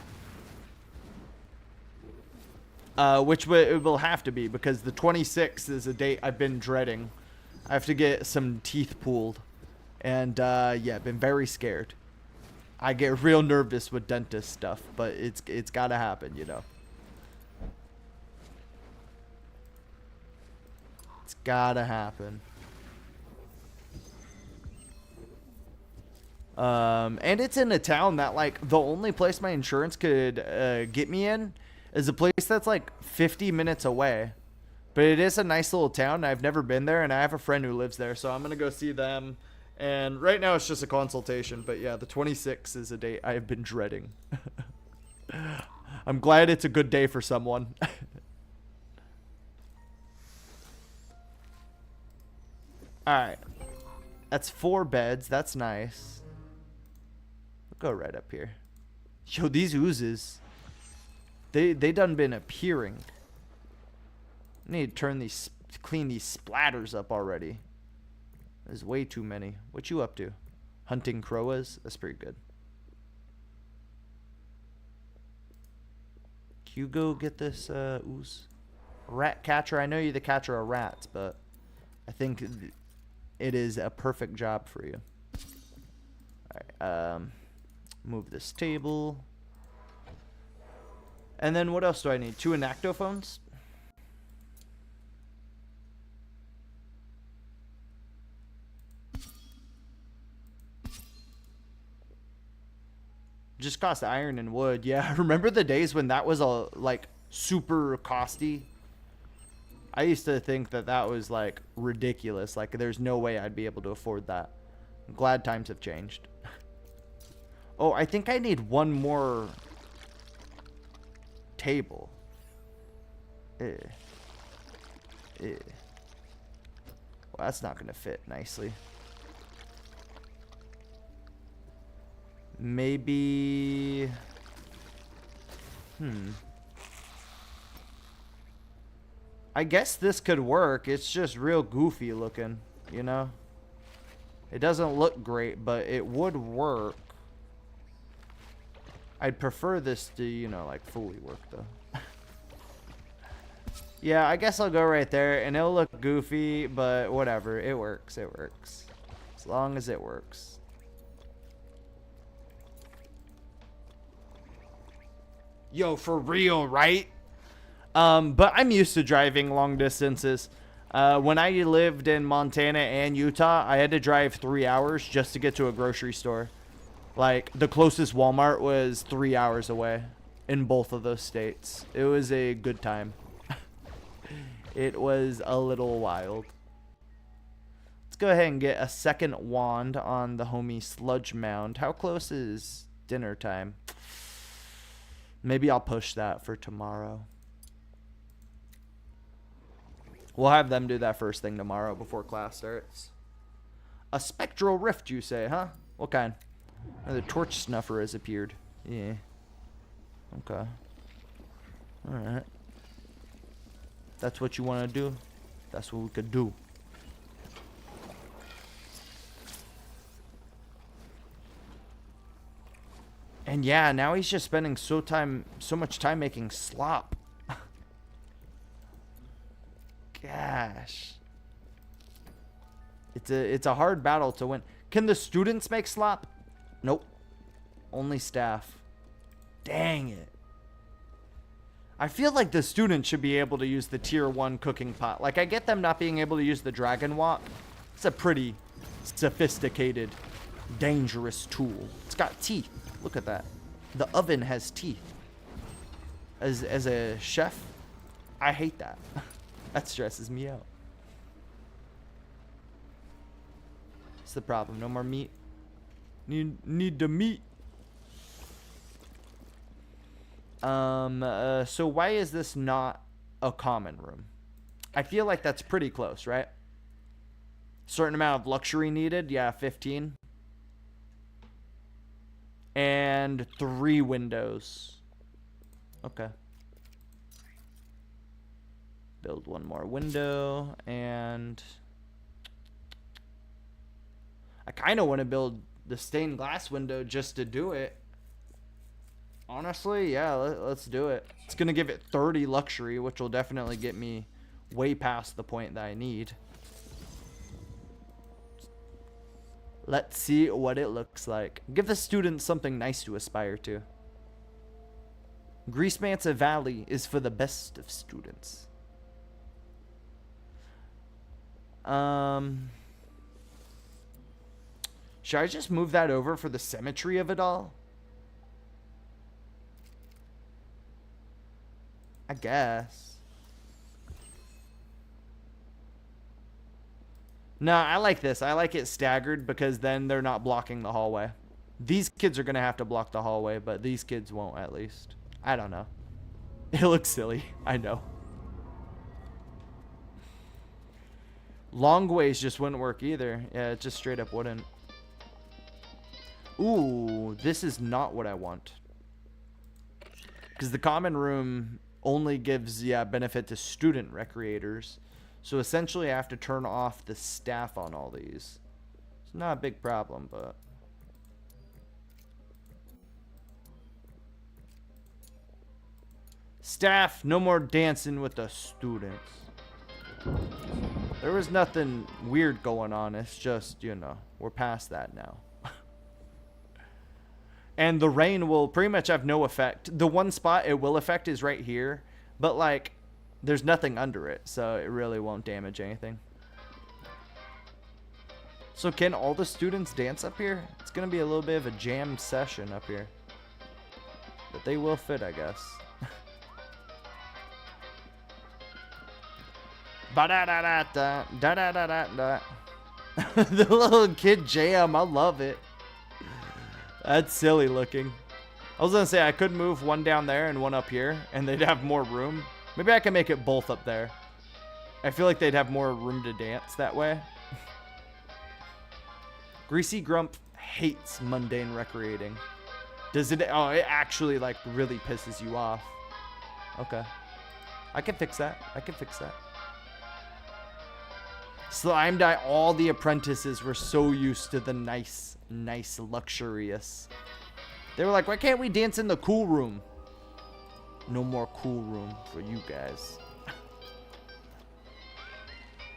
Which it will have to be because the 26th is a date I've been dreading. I have to get some teeth pulled. And yeah, I've been very scared. I get real nervous with dentist stuff, but it's got to happen, you know. It's got to happen. And it's in a town that, like, the only place my insurance could get me in is a place that's like 50 minutes away. But it is a nice little town. I've never been there, and I have a friend who lives there, so I'm going to go see them. And right now it's just a consultation. But yeah, the 26th is a date I have been dreading. I'm glad it's a good day for someone. Alright. That's 4 beds. That's nice. We'll go right up here. Yo, these oozes. They done been appearing. I need to turn these, clean these splatters up already. There's way too many. What you up to? Hunting crowas? That's pretty good. Can you go get this ooze? Rat catcher. I know you're the catcher of rats, but I think it is a perfect job for you. Alright, move this table. And then what else do I need? 2 enactophones? Just cost iron and wood. Yeah, remember the days when that was a like super costly? I used to think that that was like ridiculous. Like there's no way I'd be able to afford that. I'm glad times have changed. Oh, I think I need one more table. Well, that's not gonna fit nicely. Maybe. I guess this could work. It's just real goofy looking, you know? It doesn't look great, but it would work. I'd prefer this to, you know, like fully work though. Yeah, I guess I'll go right there and it'll look goofy, but whatever. It works. It works. As long as it works. Yo, for real, right? But I'm used to driving long distances. When I lived in Montana and Utah, I had to drive 3 hours just to get to a grocery store. Like, the closest Walmart was 3 hours away in both of those states. It was a good time. It was a little wild. Let's go ahead and get a second wand on the homie Sludge Mound. How close is dinner time? Maybe I'll push that for tomorrow. We'll have them do that first thing tomorrow before class starts. A spectral rift, you say, huh? What kind? Oh, the torch snuffer has appeared. Yeah. Okay. Alright. That's what you want to do? That's what we could do. And yeah, now he's just spending so much time making slop. Gosh. It's a hard battle to win. Can the students make slop? Nope. Only staff. Dang it. I feel like the students should be able to use the tier 1 cooking pot. Like, I get them not being able to use the dragon wok. It's a pretty sophisticated, dangerous tool. It's got teeth. Look at that. The oven has teeth. As a chef, I hate that. That stresses me out. What's the problem? No more meat? Need the meat. So why is this not a common room? I feel like that's pretty close, right? Certain amount of luxury needed. Yeah, 15. And 3 windows. Okay. Build 1 more window. And I kind of want to build the stained glass window just to do it. Honestly, yeah, let's do it. It's going to give it 30 luxury, which will definitely get me way past the point that I need. Let's see what it looks like. Give the students something nice to aspire to. GreaseMancer Valley is for the best of students. Should I just move that over for the symmetry of it all? I guess. No, I like this. I like it staggered because then they're not blocking the hallway. These kids are going to have to block the hallway, but these kids won't at least. I don't know. It looks silly. I know. Long ways just wouldn't work either. Yeah, it just straight up wouldn't. Ooh, this is not what I want. Because the common room only gives, yeah, benefit to student recreators. So essentially I have to turn off the staff on all these. It's not a big problem, but... Staff, no more dancing with the students. There was nothing weird going on. It's just, you know, we're past that now. And the rain will pretty much have no effect. The one spot it will affect is right here. But, like, there's nothing under it. So it really won't damage anything. So can all the students dance up here? It's going to be a little bit of a jam session up here. But they will fit, I guess. Ba-da-da-da-da. Da-da-da-da-da. The little kid jam. I love it. That's silly looking. I was gonna say I could move one down there and one up here, and they'd have more room. Maybe I can make it both up there. I feel like they'd have more room to dance that way. Greasy Grump hates mundane recreating. Does it? Oh, it actually like really pisses you off. Okay. I can fix that. I can fix that. Slime Die, all the apprentices were so used to the nice, luxurious. They were like, why can't we dance in the cool room? No more cool room for you guys.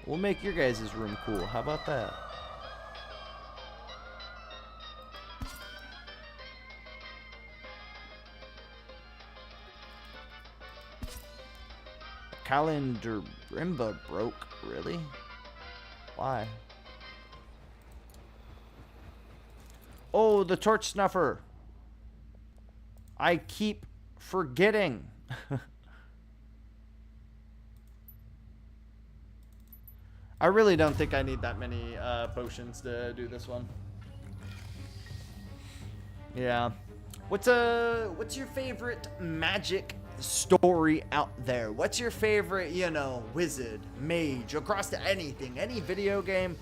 We'll make your guys' room cool. How about that? Calendar Rimba broke. Really? Why? Oh, the torch snuffer. I keep forgetting. I really don't think I need that many potions to do this one. Yeah. What's your favorite magic story out there? What's your favorite, you know, wizard, mage, across to anything, any video game,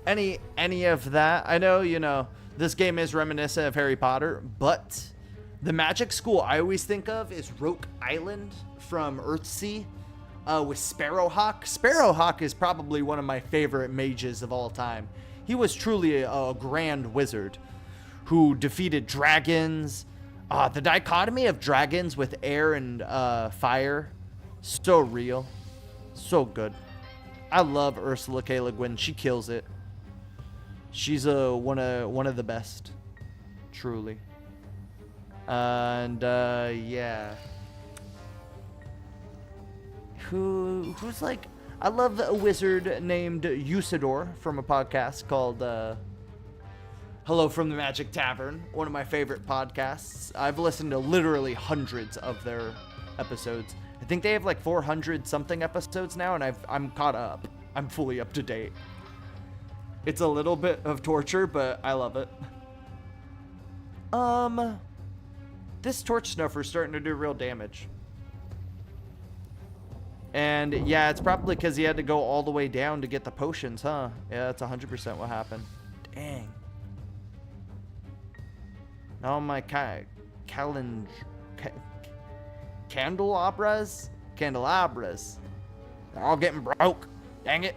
any of that? I know, you know, this game is reminiscent of Harry Potter, but the magic school I always think of is Roke Island from Earthsea with Sparrowhawk. Sparrowhawk is probably one of my favorite mages of all time. He was truly a grand wizard who defeated dragons. The dichotomy of dragons with air and fire, so real, so good. I love Ursula K. Le Guin. She kills it. She's one of the best, truly. And yeah, who's like, I love a wizard named Usador from a podcast called Hello from the Magic Tavern, one of my favorite podcasts. I've listened to literally hundreds of their episodes. I think they have like 400 something episodes now, and I'm caught up. I'm fully up to date. It's a little bit of torture, but I love it. this torch snuffer's starting to do real damage. And yeah, it's probably because he had to go all the way down to get the potions, huh? Yeah, that's 100% what happened. Dang. Now my candelabras? Candelabras. They're all getting broke. Dang it.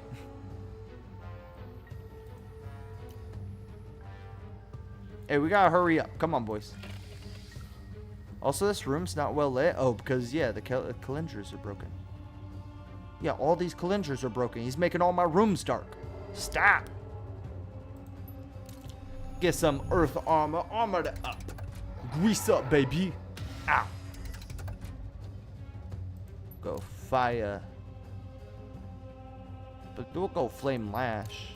Hey, we gotta hurry up. Come on, boys. Also, this room's not well lit. Oh, because, yeah, the calendars are broken. Yeah, all these calendars are broken. He's making all my rooms dark. Stop. Get some earth armor. Armored up. Grease up, baby. Ow. Go fire. But we'll go flame lash.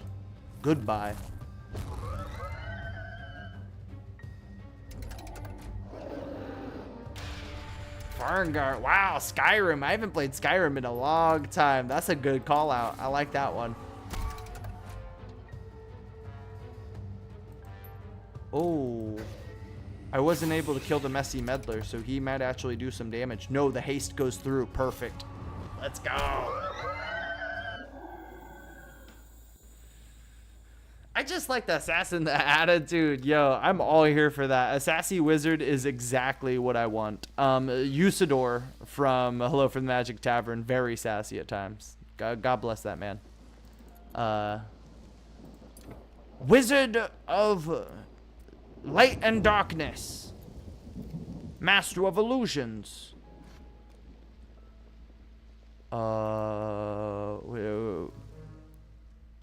Goodbye. Farngard. Wow, Skyrim. I haven't played Skyrim in a long time. That's a good call out. I like that one. Oh. I wasn't able to kill the messy meddler, so he might actually do some damage. No, the haste goes through. Perfect. Let's go. I just like the assassin, the attitude. Yo, I'm all here for that. A sassy wizard is exactly what I want. Usador from Hello from the Magic Tavern, very sassy at times. God bless that man. Wizard of Light and Darkness. Master of Illusions.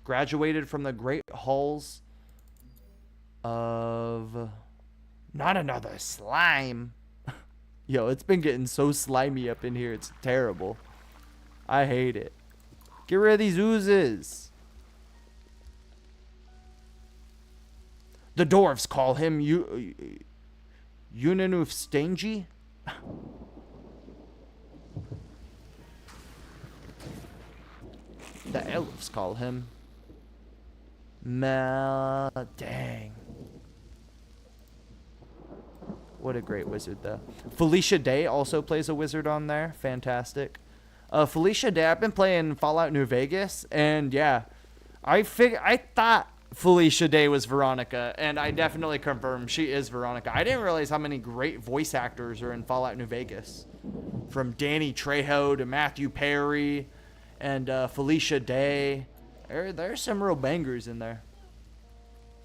Graduated from the great halls of... Not another slime. Yo, it's been getting so slimy up in here. It's terrible. I hate it. Get rid of these oozes. The dwarves call him Unanuf Stangy. The elves call him Dang. What a great wizard, though. Felicia Day also plays a wizard on there. Fantastic. Felicia Day, I've been playing Fallout New Vegas, and yeah, I thought Felicia Day was Veronica, and I definitely confirmed she is Veronica. I didn't realize how many great voice actors are in Fallout New Vegas. From Danny Trejo to Matthew Perry and Felicia Day. There's some real bangers in there.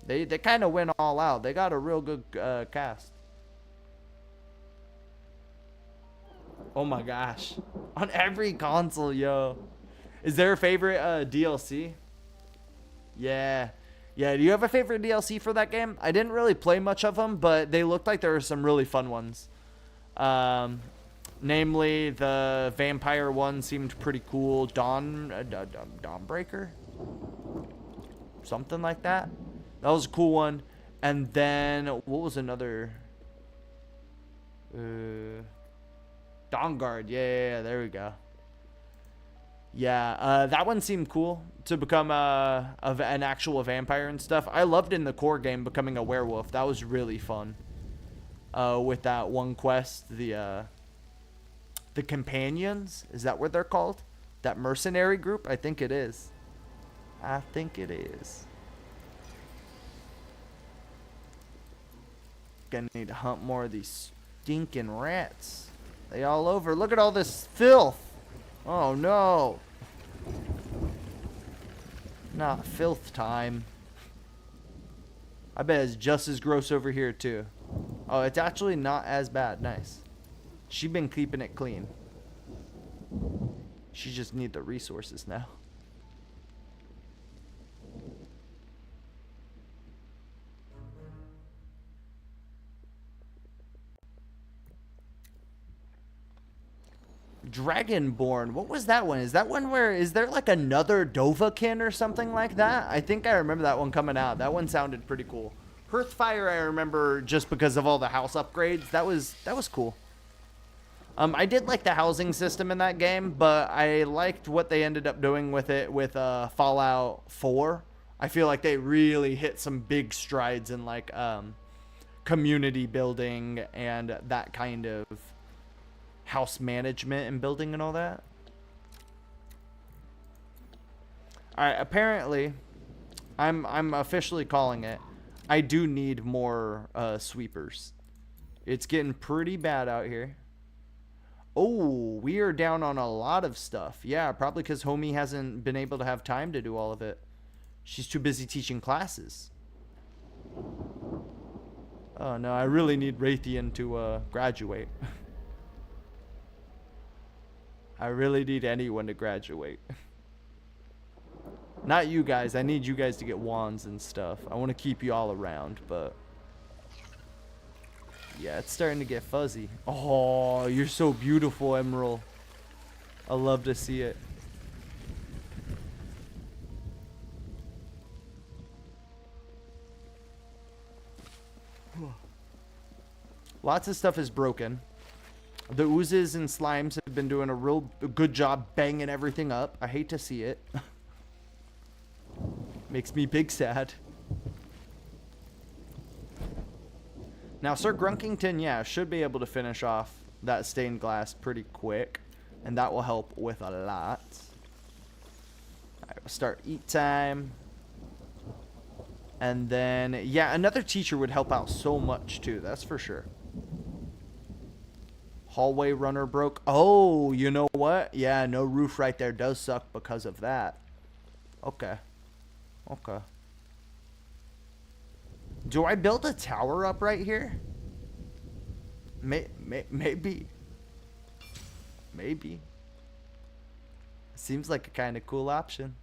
They kind of went all out. They got a real good cast. Oh my gosh. On every console, yo. Is there a favorite DLC? Yeah. Yeah, do you have a favorite DLC for that game? I didn't really play much of them, but they looked like there were some really fun ones. Namely, the vampire one seemed pretty cool. Dawnbreaker? Something like that. That was a cool one. And then, what was another? Dawnguard. Yeah, there we go. Yeah, that one seemed cool to become an actual vampire and stuff. I loved in the core game becoming a werewolf. That was really fun. With that one quest, the companions, is that what they're called? That mercenary group? I think it is. I think it is. Gonna need to hunt more of these stinking rats. They all over. Look at all this filth. Oh no. Not filth time. I bet it's just as gross over here too. Oh, it's actually not as bad. Nice. She been keeping it clean. She just need the resources now. Dragonborn. What was that one? Is that one where, is there like another Dovahkiin or something like that? I think I remember that one coming out. That one sounded pretty cool. Hearthfire I remember just because of all the house upgrades. That was cool. I did like the housing system in that game, but I liked what they ended up doing with it with Fallout 4. I feel like they really hit some big strides in like community building and that kind of house management and building and all that. All right, apparently I'm officially calling it. I do need more sweepers. It's getting pretty bad out here. Oh, we are down on a lot of stuff. Yeah, probably because Homie hasn't been able to have time to do all of it. She's too busy teaching classes. Oh no, I really need Raytheon to graduate. I really need anyone to graduate. Not you guys. I need you guys to get wands and stuff. I want to keep you all around, but yeah, it's starting to get fuzzy. Oh, you're so beautiful, Emerald. I love to see it. Lots of stuff is broken. The oozes and slimes have been doing a real good job banging everything up. I hate to see it. Makes me big sad. Now, Sir Grunkington, yeah, should be able to finish off that stained glass pretty quick. And that will help with a lot. Alright, we'll start eat time. And then, yeah, another teacher would help out so much too. That's for sure. Hallway runner broke. Oh, you know what? Yeah, no roof right there does suck because of that. Okay. Okay. Do I build a tower up right here? Maybe. Maybe. Seems like a kind of cool option.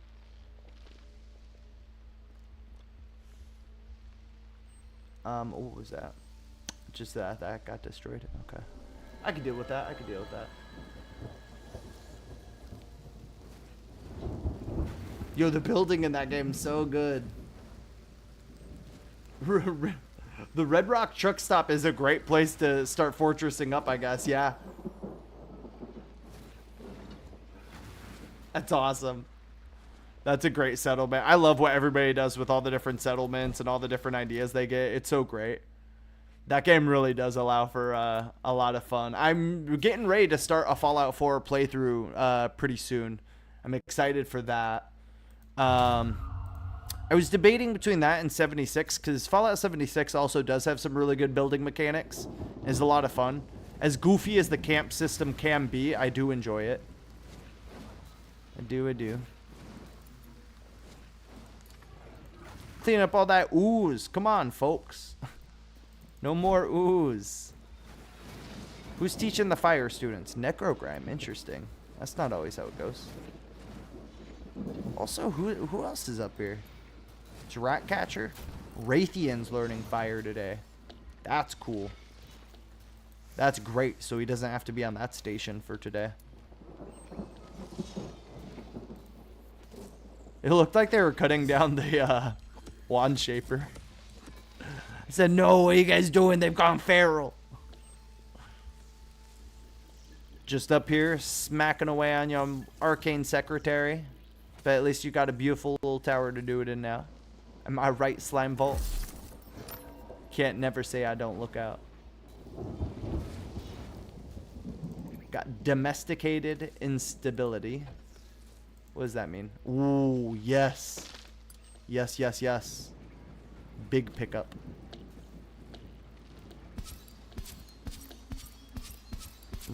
What was that? Just that got destroyed. Okay. I can deal with that. I can deal with that. Yo, the building in that game is so good. The Red Rock truck stop is a great place to start fortressing up, I guess. Yeah. That's awesome. That's a great settlement. I love what everybody does with all the different settlements and all the different ideas they get. It's so great. That game really does allow for a lot of fun. I'm getting ready to start a Fallout 4 playthrough pretty soon. I'm excited for that. I was debating between that and 76 because Fallout 76 also does have some really good building mechanics. It's a lot of fun. As goofy as the camp system can be, I do enjoy it. I do. Clean up all that ooze. Come on, folks. No more ooze. Who's teaching the fire students? Necrogram. Interesting. That's not always how it goes. Also, who else is up here? It's Ratcatcher. Raytheon's learning fire today. That's cool. That's great, so he doesn't have to be on that station for today. It looked like they were cutting down the wand shaper. I said, no, what are you guys doing? They've gone feral. Just up here, smacking away on your arcane secretary. But at least you got a beautiful little tower to do it in now. Am I right, Slime Vault? Can't never say I don't look out. Got domesticated instability. What does that mean? Ooh, yes. Yes. Big pickup.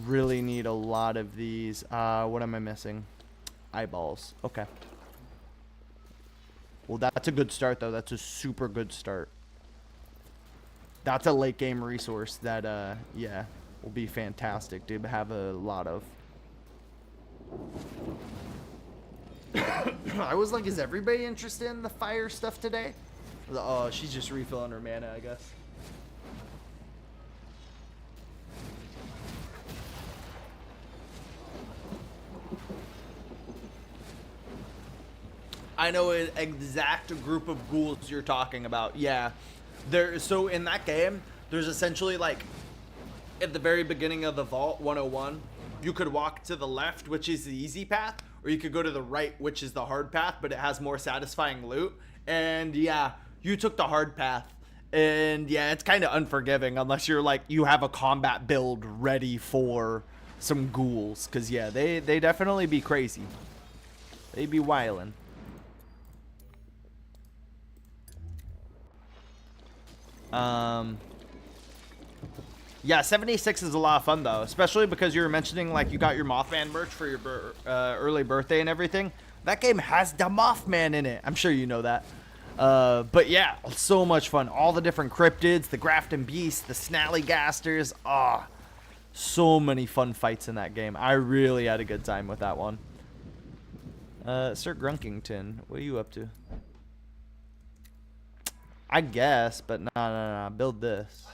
Really need a lot of these. What am I missing? Eyeballs. Okay. Well, that's a good start, though. That's a super good start. That's a late game resource that, yeah, will be fantastic to have a lot of. I was like, is everybody interested in the fire stuff today? Oh, she's just refilling her mana, I guess. I know an exact group of ghouls you're talking about. Yeah. So in that game, there's essentially like at the very beginning of the Vault 101, you could walk to the left, which is the easy path, or you could go to the right, which is the hard path, but it has more satisfying loot. And yeah, you took the hard path. And yeah, it's kind of unforgiving unless you're like, you have a combat build ready for some ghouls. Because yeah, they definitely be crazy. They be wildin'. Yeah, 76 is a lot of fun though, especially because you were mentioning like you got your Mothman merch for your early birthday and everything. That game has the Mothman in it. I'm sure you know that. But yeah, so much fun. All the different cryptids, the Grafton Beasts, the Snallygasters. Ah, so many fun fights in that game. I really had a good time with that one. Sir Grunkington, what are you up to? I guess, but no. Build this.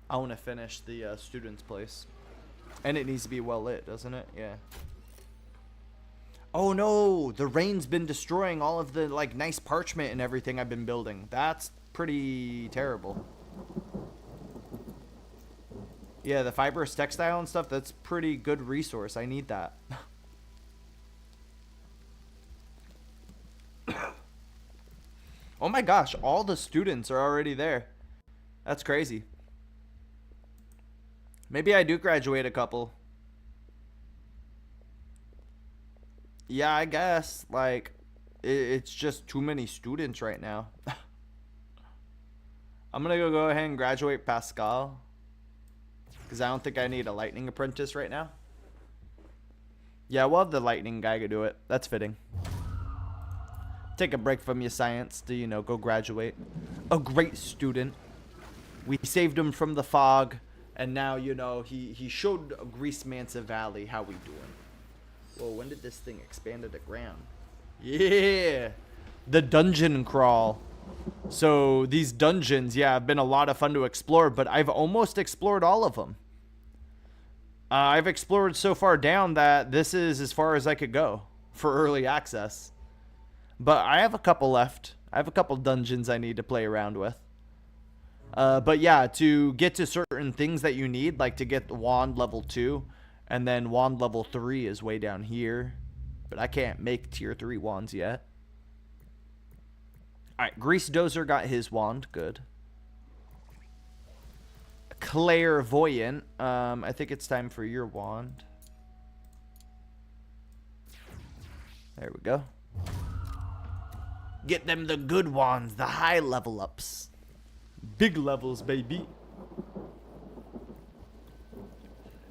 I want to finish the student's place. And it needs to be well lit, doesn't it? Yeah. Oh no, the rain's been destroying all of the like nice parchment and everything I've been building. That's pretty terrible. Yeah, the fibrous textile and stuff, that's pretty good resource. I need that. Oh my gosh, all the students are already there. That's crazy. Maybe I do graduate a couple. Yeah, I guess. Like, it's just too many students right now. I'm gonna go ahead and graduate Pascal. Because I don't think I need a lightning apprentice right now. Yeah, we'll have the lightning guy go do it. That's fitting. Take a break from your science to, you know, go graduate. A great student. We saved him from the fog. And now, you know, he showed GreaseMancer Valley how we doing. Whoa, when did this thing expand to the ground? Yeah! The dungeon crawl. So, these dungeons, yeah, have been a lot of fun to explore, but I've almost explored all of them. I've explored so far down that this is as far as I could go for early access. But I have a couple left. I have a couple dungeons I need to play around with. But yeah, to get to certain things that you need, like to get the wand level 2, and then wand level 3 is way down here. But I can't make tier 3 wands yet. Alright, Grease Dozer got his wand. Good. Clairvoyant. I think it's time for your wand. There we go. Get them the good wands, the high level ups. Big levels, baby.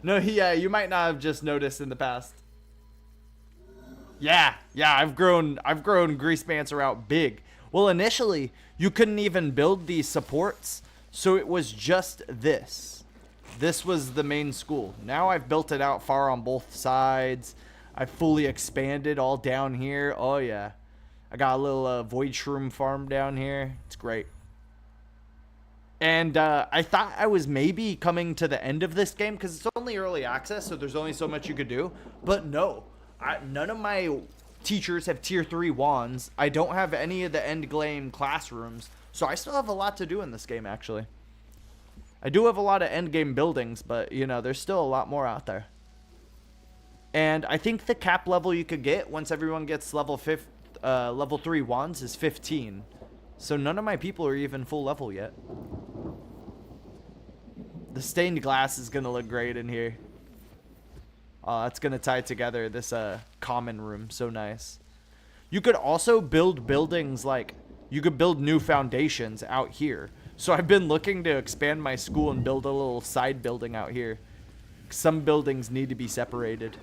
No, yeah, you might not have just noticed in the past. Yeah, I've grown GreaseMancer out big. Well, initially, you couldn't even build these supports, so it was just this. This was the main school. Now I've built it out far on both sides. I've fully expanded all down here. Oh, yeah. I got a little void shroom farm down here. It's great. And I thought I was maybe coming to the end of this game because it's only early access, so there's only so much you could do. But no, none of my teachers have tier 3 wands. I don't have any of the end game classrooms, so I still have a lot to do in this game, actually. I do have a lot of end game buildings, but, you know, there's still a lot more out there. And I think the cap level you could get once everyone gets level 3 wands is 15. So none of my people are even full level yet. The stained glass is going to look great in here. Oh, that's going to tie together this common room. So nice. You could also build buildings like... You could build new foundations out here. So I've been looking to expand my school and build a little side building out here. Some buildings need to be separated.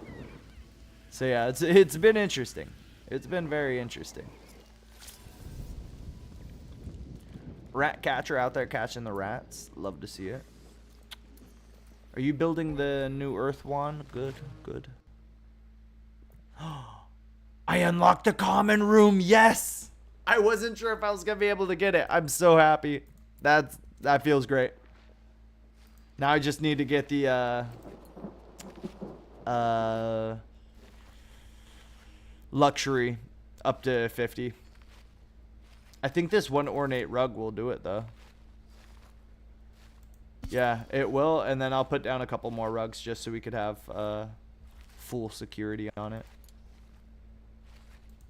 So yeah, it's been interesting. It's been very interesting. Rat catcher out there catching the rats. Love to see it. Are you building the new earth wand? Good, good. I unlocked the common room. Yes! I wasn't sure if I was going to be able to get it. I'm so happy. That feels great. Now I just need to get the luxury up to 50. I think this one ornate rug will do it, though. Yeah, it will, and then I'll put down a couple more rugs just so we could have full security on it.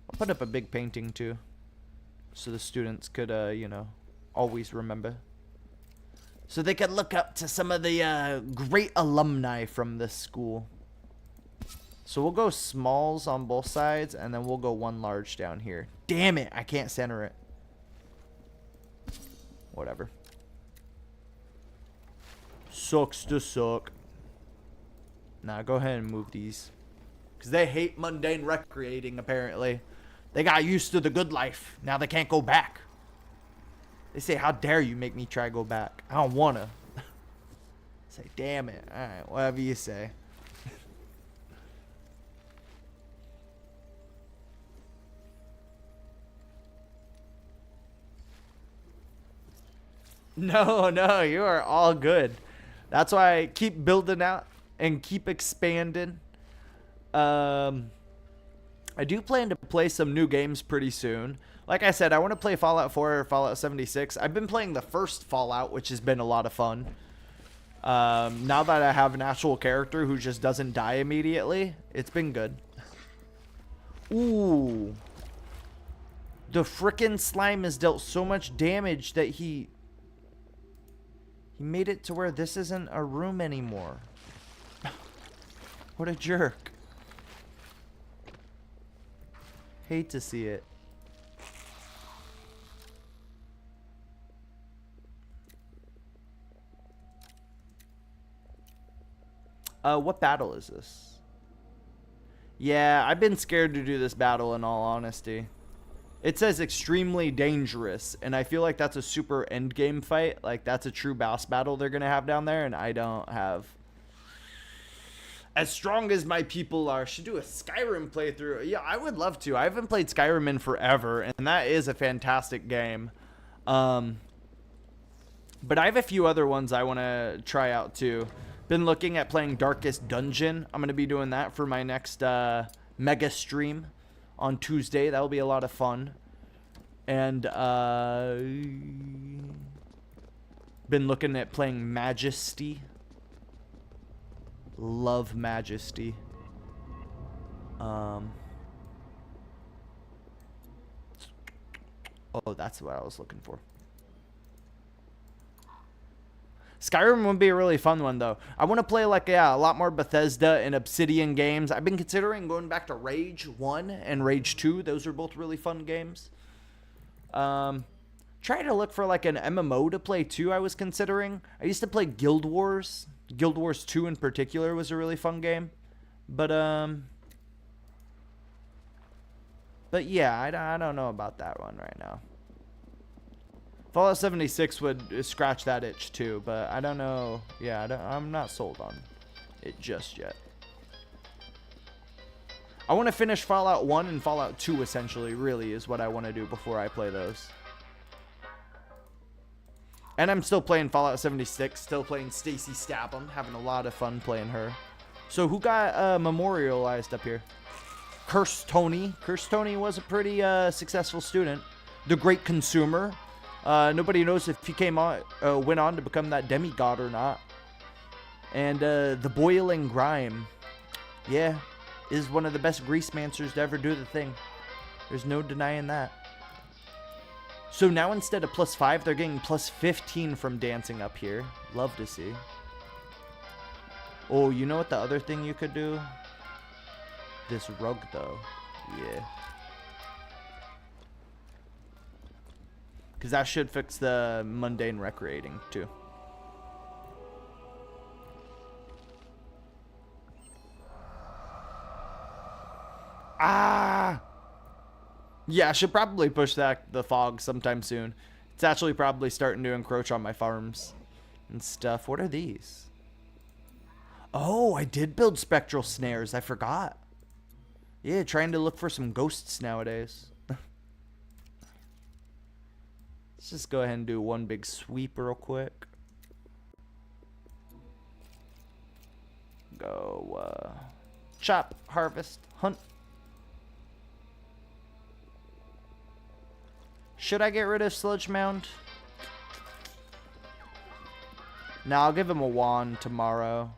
I'll put up a big painting, too, so the students could, you know, always remember. So they could look up to some of the great alumni from this school. So we'll go smalls on both sides, and then we'll go one large down here. Damn it, I can't center it. Whatever. Sucks to suck. Nah, go ahead and move these. Because they hate mundane recreating, apparently. They got used to the good life. Now they can't go back. They say, how dare you make me try to go back? I don't want to. Say, damn it. Alright, whatever you say. No, no, you are all good. That's why I keep building out and keep expanding. I do plan to play some new games pretty soon. Like I said, I want to play Fallout 4 or Fallout 76. I've been playing the first Fallout, which has been a lot of fun. Now that I have an actual character who just doesn't die immediately, it's been good. Ooh. The frickin' slime has dealt so much damage that he made it to where this isn't a room anymore. What a jerk. Hate to see it. What battle is this? Yeah, I've been scared to do this battle in all honesty. It says extremely dangerous, and I feel like that's a super endgame fight. Like, that's a true boss battle they're going to have down there, and I don't have... As strong as my people are, should do a Skyrim playthrough. Yeah, I would love to. I haven't played Skyrim in forever, and that is a fantastic game. But I have a few other ones I want to try out, too. Been looking at playing Darkest Dungeon. I'm going to be doing that for my next mega stream on Tuesday. That'll be a lot of fun. And been looking at playing Majesty. Love Majesty. Oh, that's what I was looking for. Skyrim would be a really fun one, though. I want to play, like, yeah, a lot more Bethesda and Obsidian games. I've been considering going back to Rage 1 and Rage 2. Those are both really fun games. Trying to look for, like, an MMO to play, too, I was considering. I used to play Guild Wars. Guild Wars 2 in particular was a really fun game. But yeah, I don't know about that one right now. Fallout 76 would scratch that itch too, but I don't know. Yeah, I'm not sold on it just yet. I want to finish Fallout 1 and Fallout 2 essentially, really, is what I want to do before I play those. And I'm still playing Fallout 76, still playing Stacy Statham, having a lot of fun playing her. So who got memorialized up here? Curse Tony. Curse Tony was a pretty successful student. The Great Consumer. Nobody knows if he went on to become that demigod or not. And the Boiling Grime, yeah, is one of the best GreaseMancers to ever do the thing. There's no denying that. So now instead of +5, they're getting +15 from dancing up here. Love to see. Oh, you know what the other thing you could do? This rug, though. Yeah. Because that should fix the mundane recreating, too. Ah! Yeah, I should probably push the fog sometime soon. It's actually probably starting to encroach on my farms and stuff. What are these? Oh, I did build spectral snares. I forgot. Yeah, trying to look for some ghosts nowadays. Let's just go ahead and do one big sweep real quick. Go, chop, harvest, hunt. Should I get rid of Sludge Mound? No, I'll give him a wand tomorrow.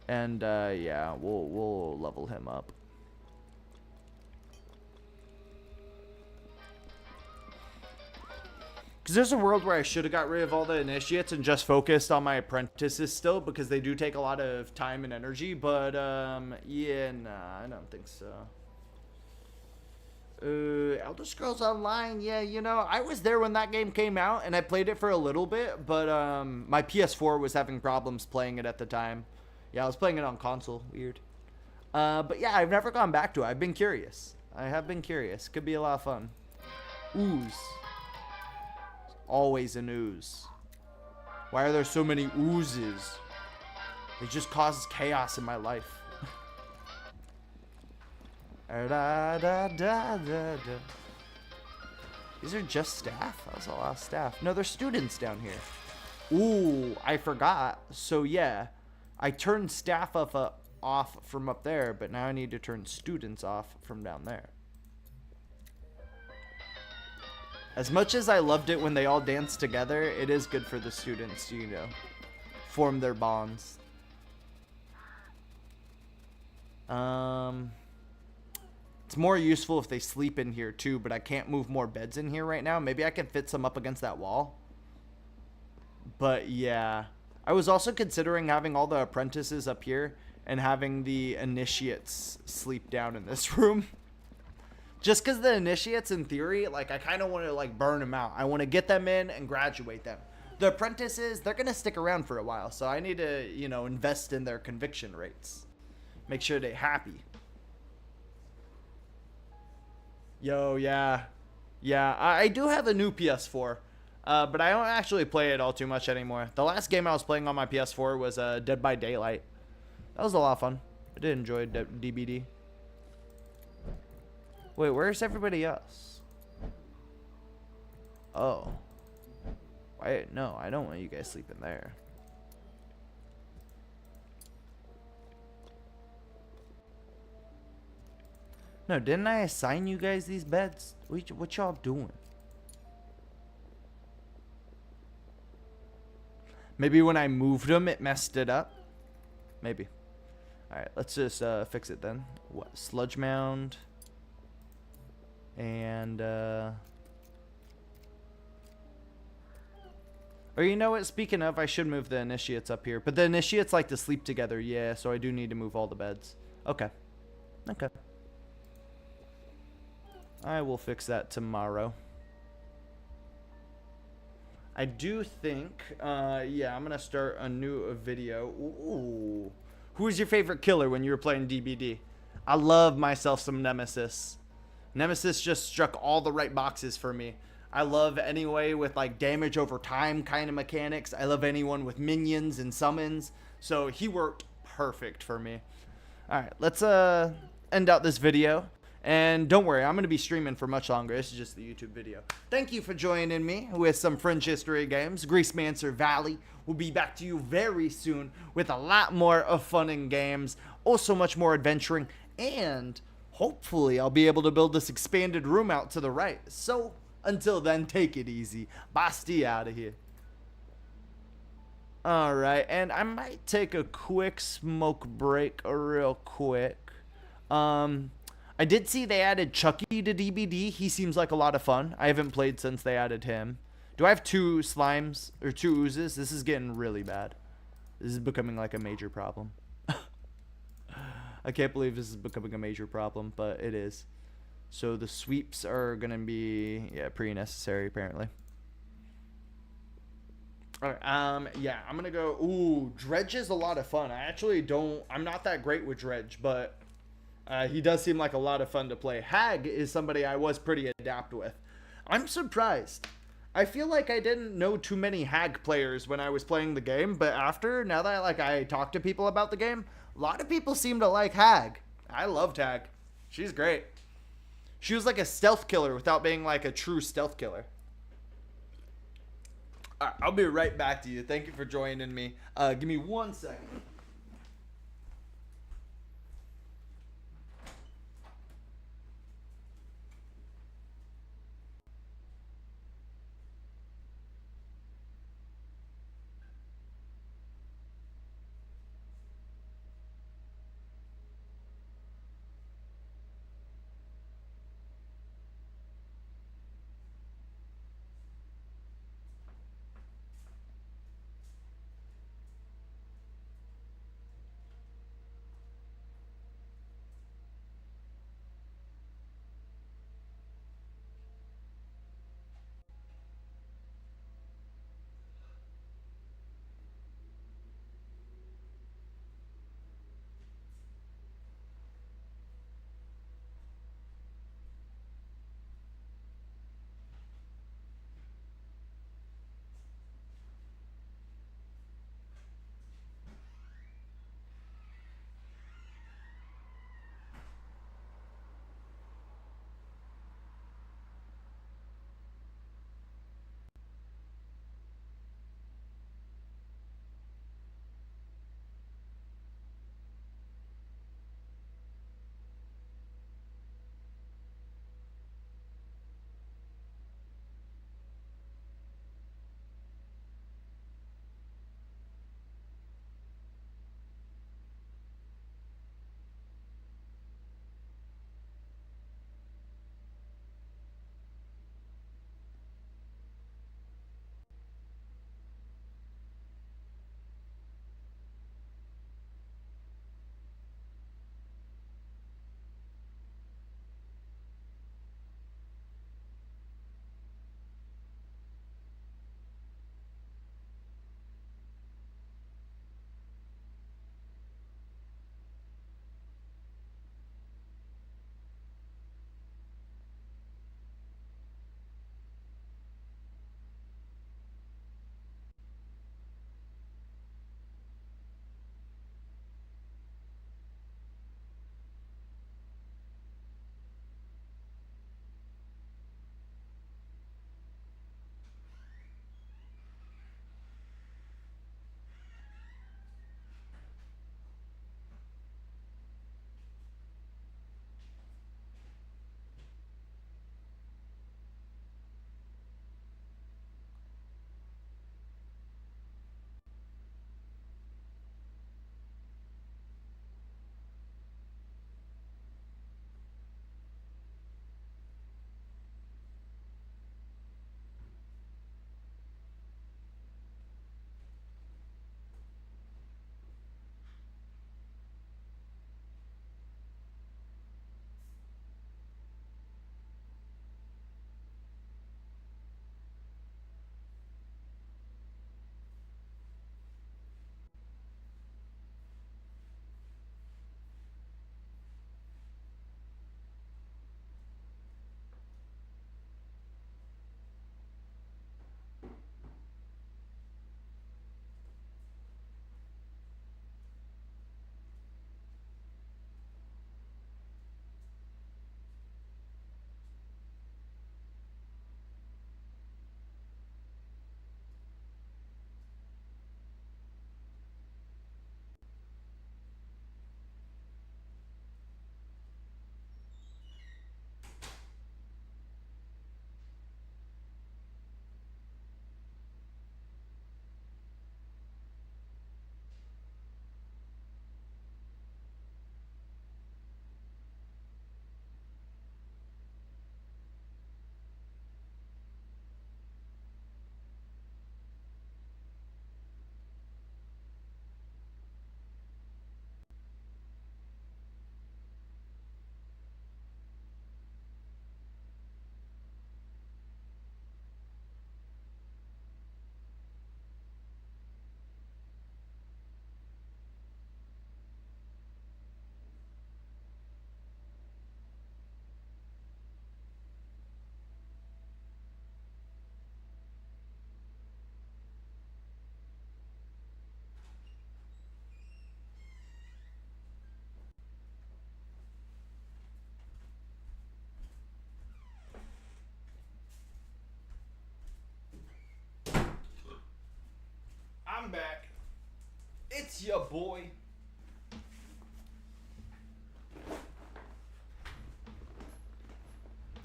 And, yeah, we'll level him up. Because there's a world where I should have got rid of all the initiates and just focused on my apprentices still, because they do take a lot of time and energy. But, yeah, nah, I don't think so. Elder Scrolls Online, yeah, you know, I was there when that game came out, and I played it for a little bit, but, my PS4 was having problems playing it at the time. Yeah, I was playing it on console. Weird. But yeah, I've never gone back to it. I've been curious. I have been curious. Could be a lot of fun. Ooze. Always an ooze. Why are there so many oozes? It just causes chaos in my life. These are just staff? That was a lot of staff. No, they're students down here. Ooh, I forgot. So yeah, I turned staff off from up there, but now I need to turn students off from down there. As much as I loved it when they all danced together, it is good for the students to, you know, form their bonds. It's more useful if they sleep in here too, but I can't move more beds in here right now. Maybe I can fit some up against that wall. But yeah, I was also considering having all the apprentices up here and having the initiates sleep down in this room. Just because the initiates, in theory, like, I kind of want to, like, burn them out. I want to get them in and graduate them. The apprentices, they're going to stick around for a while, so I need to, you know, invest in their conviction rates. Make sure they're happy. Yo, yeah. Yeah, I do have a new PS4, but I don't actually play it all too much anymore. The last game I was playing on my PS4 was Dead by Daylight. That was a lot of fun. I did enjoy DBD. Wait, where's everybody else? Oh. Wait, no, I don't want you guys sleeping there. No, didn't I assign you guys these beds? What y'all doing? Maybe when I moved them, it messed it up. Maybe. Alright, let's just fix it then. What? Sludge mound. And, or you know what? Speaking of, I should move the initiates up here. But the initiates like to sleep together, yeah, so I do need to move all the beds. Okay. Okay. I will fix that tomorrow. I do think, yeah, I'm going to start a new video. Ooh. Who was your favorite killer when you were playing DBD? I love myself some Nemesis. Nemesis just struck all the right boxes for me. I love anyway with like damage over time kind of mechanics. I love anyone with minions and summons. So he worked perfect for me. All right, let's end out this video. And don't worry, I'm going to be streaming for much longer. This is just the YouTube video. Thank you for joining me with some Fringe History games. GreaseMancer Valley will be back to you very soon with a lot more of fun and games. Also much more adventuring. And hopefully I'll be able to build this expanded room out to the right. So until then, take it easy. Basti out of here. Alright, and I might take a quick smoke break real quick. I did see they added Chucky to DBD. He seems like a lot of fun. I haven't played since they added him. Do I have 2 slimes or 2 oozes? This is getting really bad. This is becoming like a major problem. I can't believe this is becoming a major problem, but it is. So the sweeps are going to be, yeah, pretty necessary apparently. Alright, yeah, I'm going to go, ooh, Dredge is a lot of fun. I'm not that great with Dredge, but he does seem like a lot of fun to play. Hag is somebody I was pretty adept with. I'm surprised. I feel like I didn't know too many Hag players when I was playing the game, but now that I talk to people about the game, a lot of people seem to like Hag. I loved Hag. She's great. She was like a stealth killer without being like a true stealth killer. All right, I'll be right back to you. Thank you for joining me. Give me 1 second. That's your boy.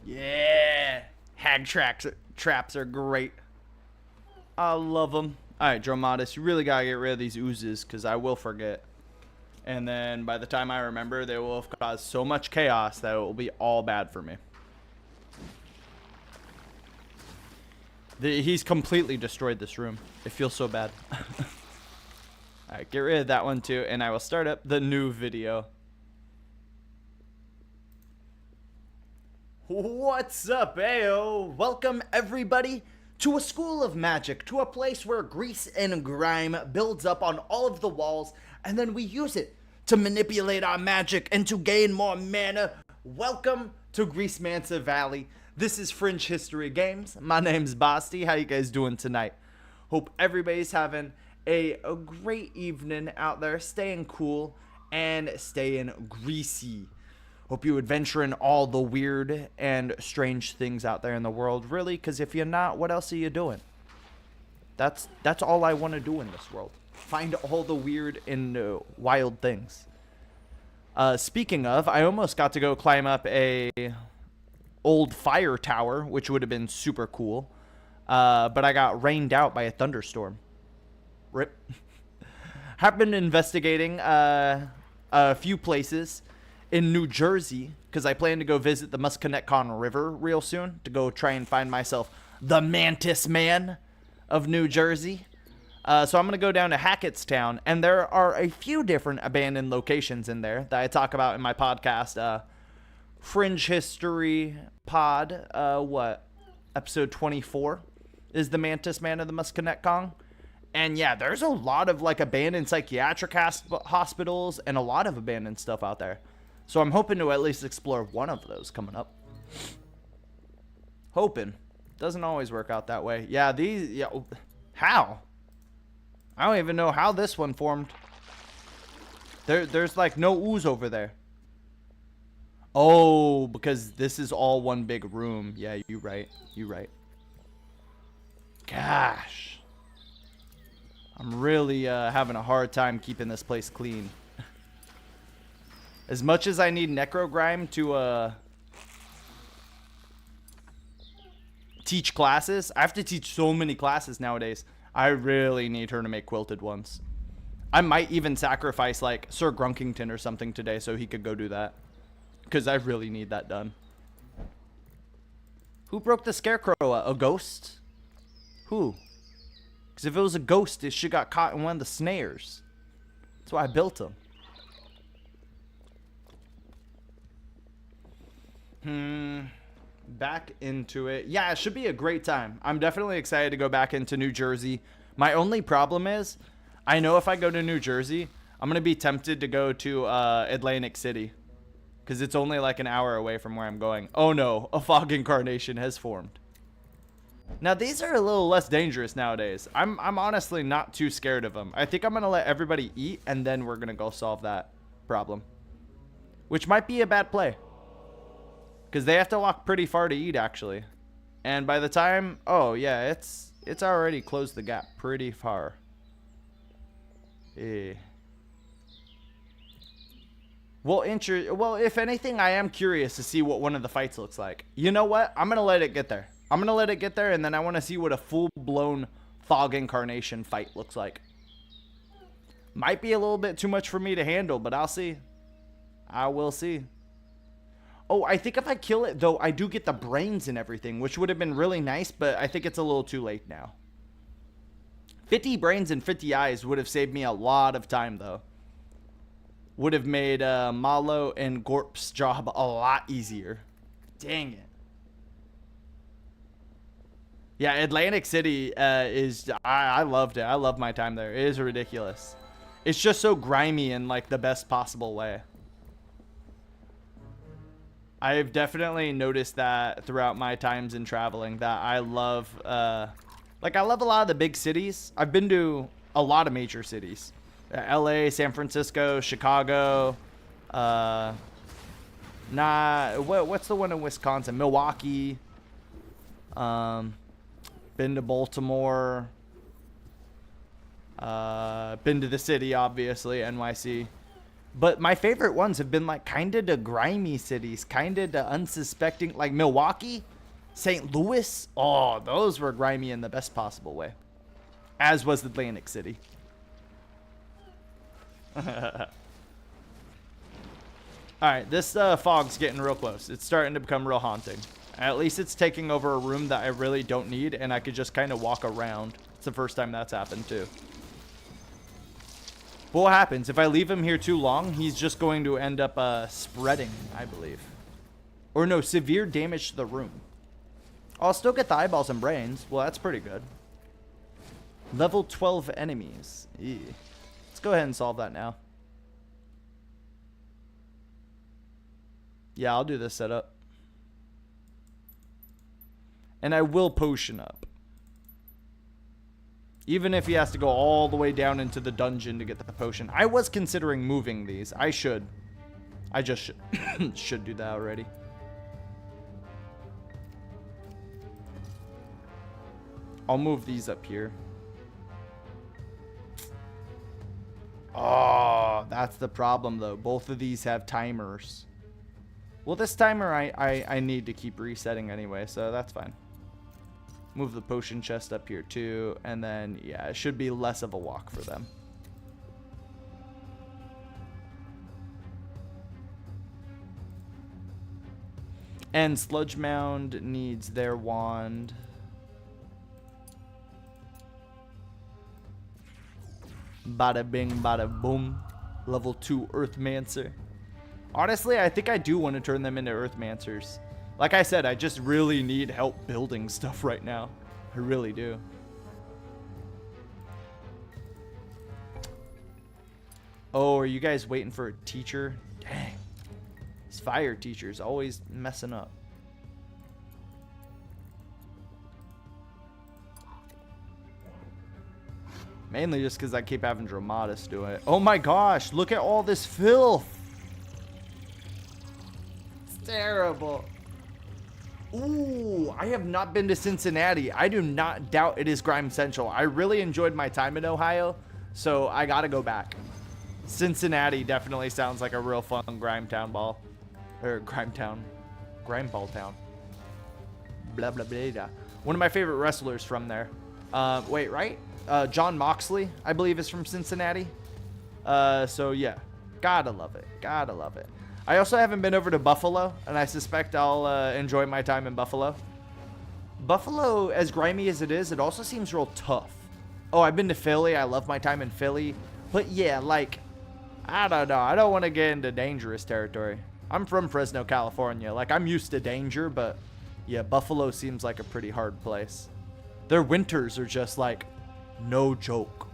Yeah. Traps are great. I love them. Alright, Dromatis, you really gotta get rid of these oozes, because I will forget. And then by the time I remember, they will have caused so much chaos that it will be all bad for me. He's completely destroyed this room. It feels so bad. Alright, get rid of that one too, and I will start up the new video. What's up, ayo? Welcome everybody to a school of magic, to a place where grease and grime builds up on all of the walls, and then we use it to manipulate our magic and to gain more mana. Welcome to GreaseMancer Valley. This is Fringe History Games. My name's Basti. How you guys doing tonight? Hope everybody's having a great evening out there, staying cool and staying greasy. Hope you adventure in all the weird and strange things out there in the world, really, because if you're not, what else are you doing? That's all I want to do in this world. Find all the weird and wild things. Speaking of, I almost got to go climb up a old fire tower, which would have been super cool, but I got rained out by a thunderstorm. Rip. Have been investigating a few places in New Jersey, because I plan to go visit the Musconetcon River real soon to go try and find myself the Mantis Man of New Jersey. So I'm going to go down to Hackettstown, and there are a few different abandoned locations in there that I talk about in my podcast, Fringe History Pod, episode 24 is the Mantis Man of the Musconetcon. And yeah, there's a lot of like abandoned psychiatric hospitals and a lot of abandoned stuff out there. So I'm hoping to at least explore one of those coming up. Hoping. Doesn't always work out that way. Yeah, how? I don't even know how this one formed. There's like no ooze over there. Oh, because this is all one big room. Yeah, you right. You right. Gosh. I'm really having a hard time keeping this place clean. As much as I need Necrogrime to teach classes, I have to teach so many classes nowadays. I really need her to make quilted ones. I might even sacrifice like Sir Grunkington or something today so he could go do that. Because I really need that done. Who broke the scarecrow? A ghost? Who? Because if it was a ghost, it should got caught in one of the snares. That's why I built him. Back into it. Yeah, it should be a great time. I'm definitely excited to go back into New Jersey. My only problem is, I know if I go to New Jersey, I'm going to be tempted to go to Atlantic City. Because it's only like an hour away from where I'm going. Oh no, a fog incarnation has formed. Now these are a little less dangerous nowadays. I'm honestly not too scared of them. I think I'm going to let everybody eat and then we're going to go solve that problem. Which might be a bad play. Because they have to walk pretty far to eat, actually. And by the time... Oh, yeah, it's already closed the gap pretty far. Well, if anything, I am curious to see what one of the fights looks like. You know what? I'm going to let it get there. I'm going to let it get there, and then I want to see what a full-blown fog incarnation fight looks like. Might be a little bit too much for me to handle, but I'll see. I will see. Oh, I think if I kill it, though, I do get the brains and everything, which would have been really nice, but I think it's a little too late now. 50 brains and 50 eyes would have saved me a lot of time, though. Would have made Malo and Gorp's job a lot easier. Dang it. Yeah, Atlantic City I loved it. I love my time there. It is ridiculous. It's just so grimy in, like, the best possible way. I've definitely noticed that throughout my times in traveling that I love, I love a lot of the big cities. I've been to a lot of major cities. LA, San Francisco, Chicago, what's the one in Wisconsin? Milwaukee. Been to Baltimore. Been to the city, obviously, NYC. But my favorite ones have been like kind of the grimy cities, kind of the unsuspecting, like Milwaukee, St. Louis. Oh, those were grimy in the best possible way. As was Atlantic City. Alright, this fog's getting real close. It's starting to become real haunting. At least it's taking over a room that I really don't need, and I could just kind of walk around. It's the first time that's happened, too. But what happens? If I leave him here too long, he's just going to end up spreading, I believe. Or no, severe damage to the room. I'll still get the eyeballs and brains. Well, that's pretty good. Level 12 enemies. Eeh. Let's go ahead and solve that now. Yeah, I'll do this setup. And I will potion up. Even if he has to go all the way down into the dungeon to get the potion. I was considering moving these. I should. I just should, should do that already. I'll move these up here. Oh, that's the problem though. Both of these have timers. Well, this timer I need to keep resetting anyway, so that's fine. Move the potion chest up here too, and then yeah, it should be less of a walk for them. And Sludge Mound needs their wand. Bada bing, bada boom. Level 2 Earthmancer. Honestly, I think I do want to turn them into Earthmancers. Like I said, I just really need help building stuff right now. I really do. Oh, are you guys waiting for a teacher? Dang. This fire teacher's always messing up. Mainly just because I keep having Dramatis do it. Oh my gosh, look at all this filth. It's terrible. Ooh, I have not been to Cincinnati. I do not doubt it is Grime Central. I really enjoyed my time in Ohio, so I gotta go back. Cincinnati definitely sounds like a real fun Grime Town ball. Or Grime Town. Grime Ball Town. Blah, blah, blah, blah. One of my favorite wrestlers from there. Wait, right? John Moxley, I believe, is from Cincinnati. So yeah, gotta love it. Gotta love it. I also haven't been over to Buffalo, and I suspect I'll enjoy my time in Buffalo. Buffalo, as grimy as it is, it also seems real tough. Oh, I've been to Philly. I love my time in Philly. But yeah, like, I don't know. I don't want to get into dangerous territory. I'm from Fresno, California. Like, I'm used to danger, but yeah, Buffalo seems like a pretty hard place. Their winters are just like, no joke.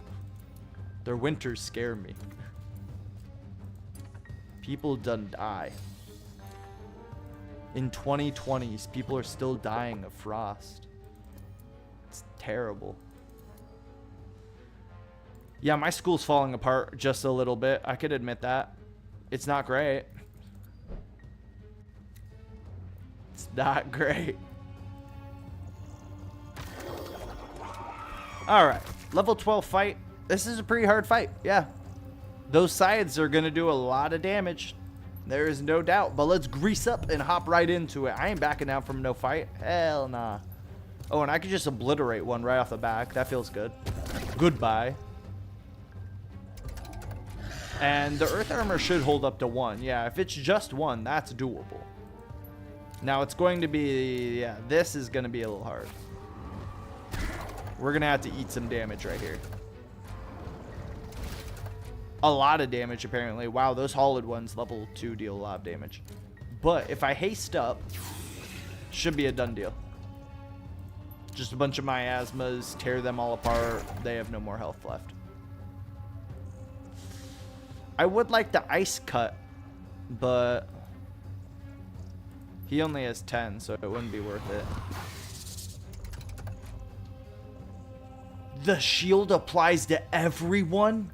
Their winters scare me. People done die. In 2020s, people are still dying of frost. It's terrible. Yeah, my school's falling apart just a little bit. I could admit that. It's not great. It's not great. Alright, level 12 fight. This is a pretty hard fight, yeah. Those sides are going to do a lot of damage. There is no doubt. But let's grease up and hop right into it. I ain't backing down from no fight. Hell nah. Oh, and I could just obliterate one right off the back. That feels good. Goodbye. And the earth armor should hold up to 1. Yeah, if it's just 1, that's doable. Now it's going to be... Yeah, this is going to be a little hard. We're going to have to eat some damage right here. A lot of damage, apparently. Wow, those hollowed ones, level 2, deal a lot of damage. But if I haste up, should be a done deal. Just a bunch of miasmas, tear them all apart. They have no more health left. I would like the ice cut, but he only has 10, so it wouldn't be worth it. The shield applies to everyone?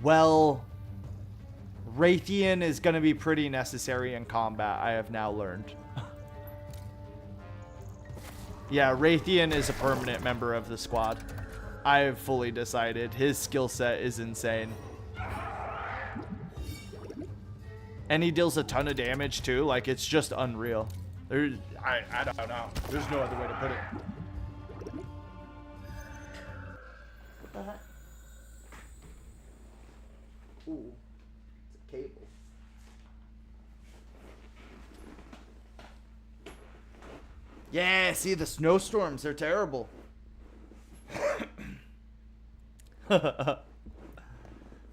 Well, Raytheon is going to be pretty necessary in combat, I have now learned. Yeah, Raytheon is a permanent member of the squad. I've fully decided his skill set is insane. And he deals a ton of damage too. Like, it's just unreal. I don't know. There's no other way to put it. What the heck? Ooh, it's a cable. Yeah, see, the snowstorms, they're terrible.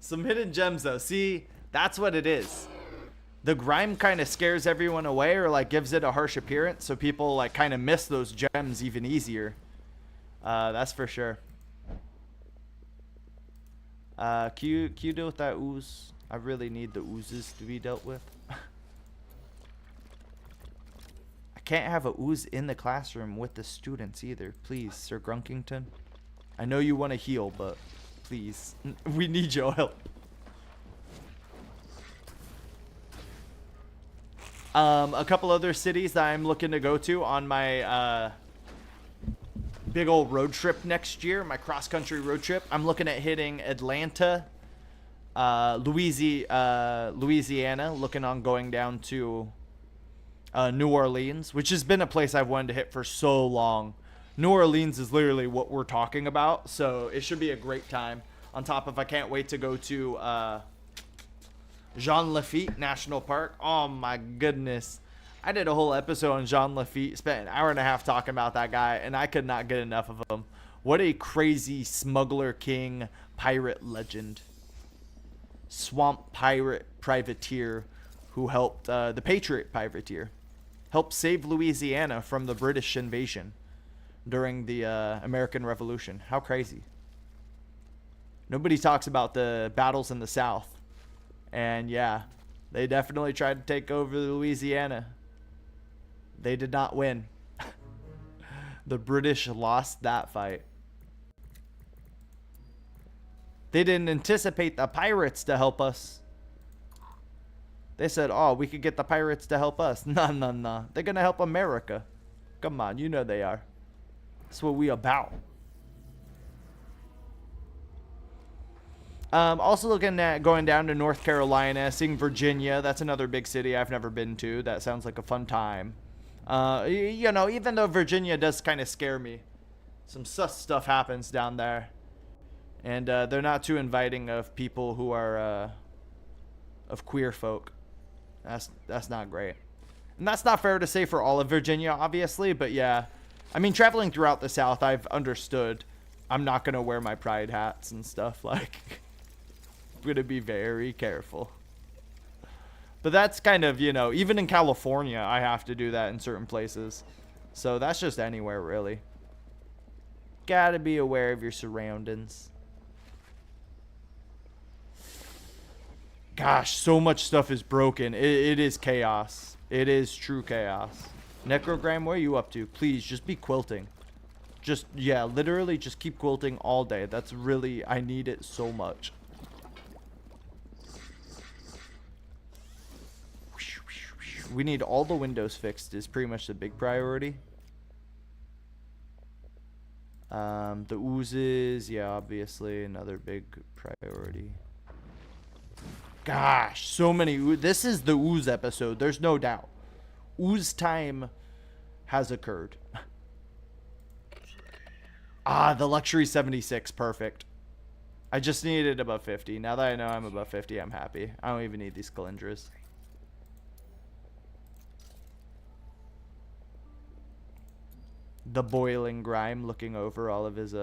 Some hidden gems though. See, that's what it is. The grime kind of scares everyone away, or like gives it a harsh appearance, so people like kind of miss those gems even easier. That's for sure. Can you deal with that ooze? I really need the oozes to be dealt with. I can't have a ooze in the classroom with the students either. Please, Sir Grunkington. I know you want to heal, but please, we need your help. A couple other cities that I'm looking to go to on my big old road trip next year, my cross-country road trip. I'm looking at hitting Atlanta, Louisiana, looking on going down to New Orleans, which has been a place I've wanted to hit for so long. New Orleans is literally what we're talking about, so it should be a great time. On top of, I can't wait to go to Jean Lafitte National Park. Oh my goodness. I did a whole episode on Jean Lafitte, spent an hour and a half talking about that guy, and I could not get enough of him. What a crazy smuggler king, pirate legend. Swamp pirate privateer who helped, the Patriot privateer, helped save Louisiana from the British invasion during the American Revolution. How crazy. Nobody talks about the battles in the South. And yeah, they definitely tried to take over Louisiana. They did not win. The British lost that fight. They didn't anticipate the pirates to help us. They said, oh, we could get the pirates to help us. No, no, no. They're going to help America. Come on, you know they are. That's what we about. Also looking at going down to North Carolina, seeing Virginia. That's another big city I've never been to. That sounds like a fun time. You know, even though Virginia does kind of scare me, some sus stuff happens down there. And they're not too inviting of people who are of queer folk. That's not great. And that's not fair to say for all of Virginia, obviously, but yeah. I mean, traveling throughout the South, I've understood I'm not going to wear my pride hats and stuff. Like, I'm going to be very careful. But that's kind of, you know, even in California, I have to do that in certain places. So that's just anywhere, really. Gotta be aware of your surroundings. Gosh, so much stuff is broken. It is chaos. It is true chaos. Necrogram, where are you up to? Please, just be quilting. Just, yeah, literally just keep quilting all day. That's really, I need it so much. We need all the windows fixed is pretty much the big priority. The oozes, yeah, obviously another big priority. Gosh, so many ooze. This is the ooze episode, there's no doubt. Ooze time has occurred. Ah, the luxury 76, perfect. I just needed above 50. Now that I know I'm above 50, I'm happy. I don't even need these calendras. The boiling grime looking over all of his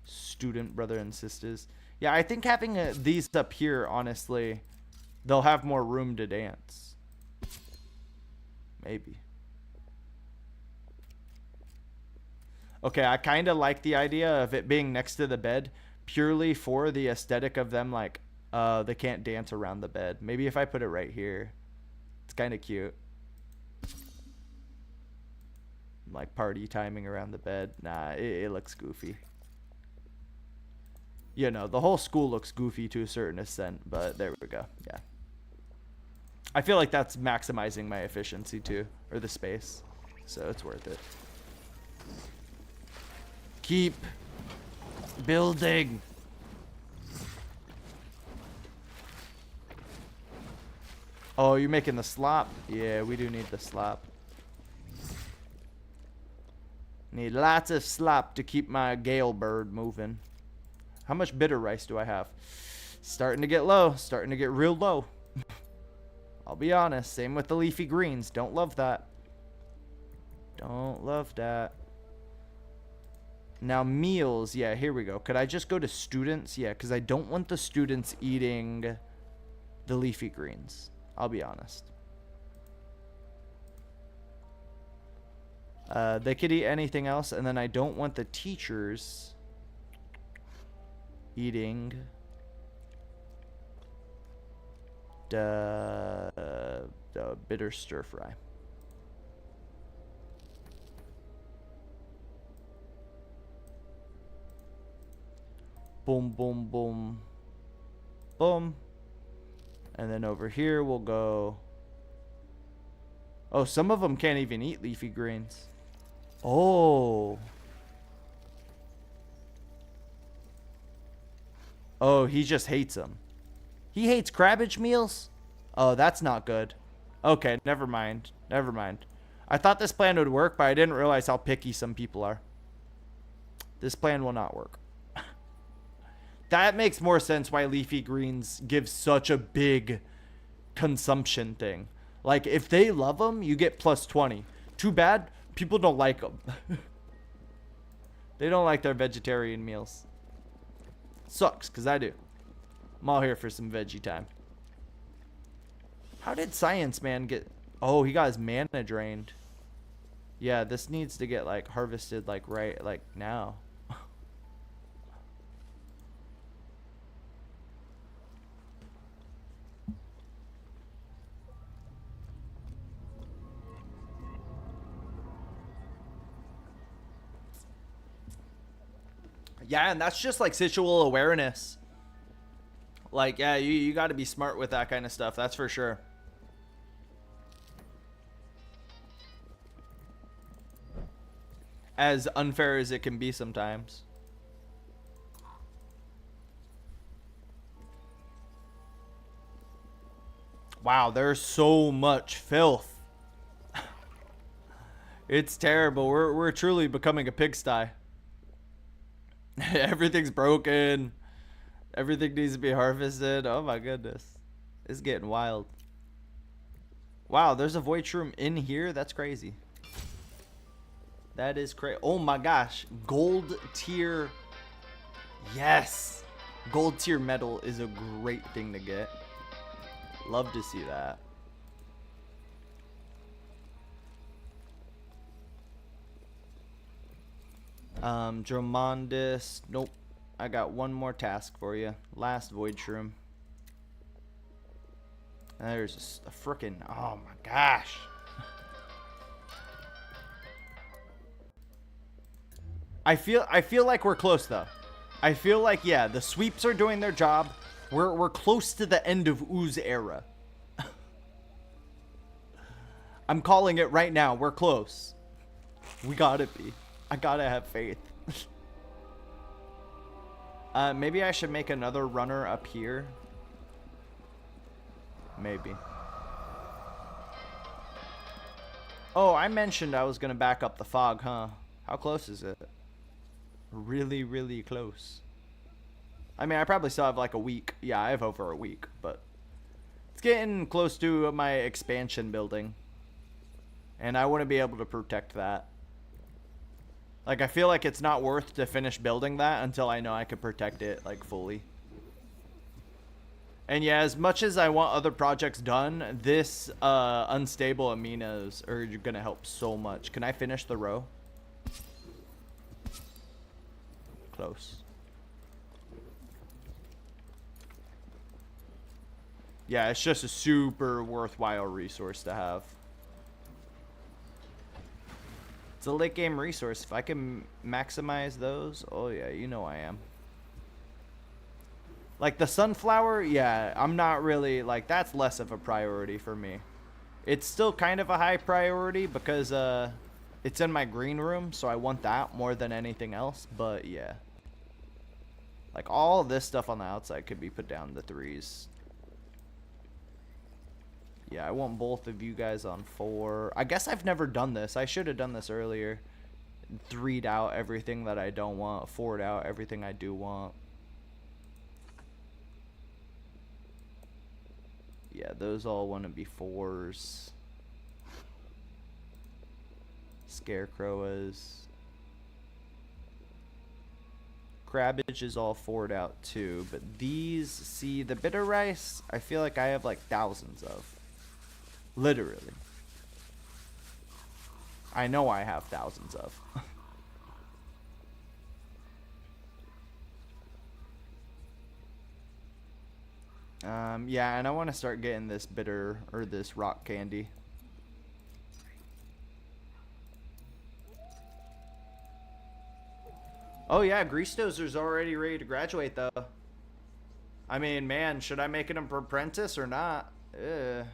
student brother and sisters. Yeah, I think having these up here, honestly, they'll have more room to dance. Maybe. Okay, I kind of like the idea of it being next to the bed purely for the aesthetic of them, like, they can't dance around the bed. Maybe if I put it right here. It's kind of cute. Like party timing around the bed. Nah, it looks goofy. You know, the whole school looks goofy to a certain extent, but there we go. Yeah. I feel like that's maximizing my efficiency too, or the space. So it's worth it. Keep Building. Oh, you're making the slop? Yeah, we do need the slop. Need lots of slop to keep my gale bird moving. How much bitter rice do I have? Starting to get low. Starting to get real low. I'll be honest. Same with the leafy greens. Don't love that. Don't love that. Now meals. Yeah, here we go. Could I just go to students? Yeah, because I don't want the students eating the leafy greens. I'll be honest. They could eat anything else, and then I don't want the teachers eating the bitter stir fry. Boom, boom, boom, boom. And then over here we'll go. Oh, some of them can't even eat leafy greens. Oh. Oh, he just hates them. He hates cabbage meals? Oh, that's not good. Okay, never mind. Never mind. I thought this plan would work, but I didn't realize how picky some people are. This plan will not work. That makes more sense why leafy greens give such a big consumption thing. Like, if they love them, you get plus 20. Too bad, people don't like them. They don't like their vegetarian meals. Sucks, because I do. I'm all here for some veggie time. How did Science Man get... Oh, he got his mana drained. Yeah, this needs to get, like, harvested, like, right, like, now. Yeah, and that's just like situational awareness. Like, yeah, you got to be smart with that kind of stuff. That's for sure. As unfair as it can be sometimes. Wow, there's so much filth. It's terrible. We're truly becoming a pigsty. Everything's broken. Everything needs to be harvested. Oh my goodness. It's getting wild. Wow, there's a void shroom in here? That's crazy. That is crazy. Oh my gosh. Gold tier. Yes. Gold tier metal is a great thing to get. Love to see that. Dromondis. Nope. I got one more task for you. Last void shroom. There's a frickin'. Oh my gosh. I feel like we're close though. I feel like, yeah, the sweeps are doing their job. We're close to the end of Ooze era. I'm calling it right now. We're close. We gotta be. I gotta have faith. Maybe I should make another runner up here. Maybe. Oh, I mentioned I was gonna back up the fog, huh? How close is it? Really, really close. I mean, I probably still have like a week. Yeah, I have over a week, but it's getting close to my expansion building. And I want to be able to protect that. Like, I feel like it's not worth to finish building that until I know I can protect it, like, fully. And yeah, as much as I want other projects done, this unstable aminos are going to help so much. Can I finish the row? Close. Yeah, it's just a super worthwhile resource to have. It's a late game resource. If I can maximize those, oh yeah, you know I am. Like the sunflower, yeah, I'm not really, like, that's less of a priority for me. It's still kind of a high priority because it's in my green room, so I want that more than anything else, but yeah. Like, all this stuff on the outside could be put down to 3s. Yeah, I want both of you guys on 4. I guess I've never done this. I should have done this earlier. 3'd out everything that I don't want. 4'd out everything I do want. Yeah, those all want to be 4s. Scarecrow is. Crabbage is all 4'd out too. But these, see, the bitter rice, I feel like I have like thousands of. Literally. I know I have thousands of. Yeah, and I want to start getting this bitter, or this rock candy. Oh yeah, Grease Dozer's already ready to graduate though. I mean, man, should I make him an apprentice or not? Ugh.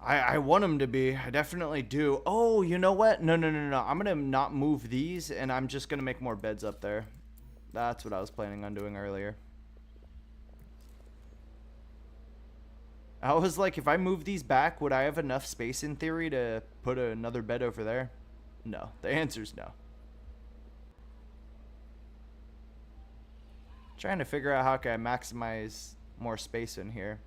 I want him to be. I definitely do. Oh, you know what? No. I'm going to not move these, and I'm just going to make more beds up there. That's what I was planning on doing earlier. I was like, if I move these back, would I have enough space in theory to put another bed over there? No. The answer's no. Trying to figure out how can I maximize more space in here.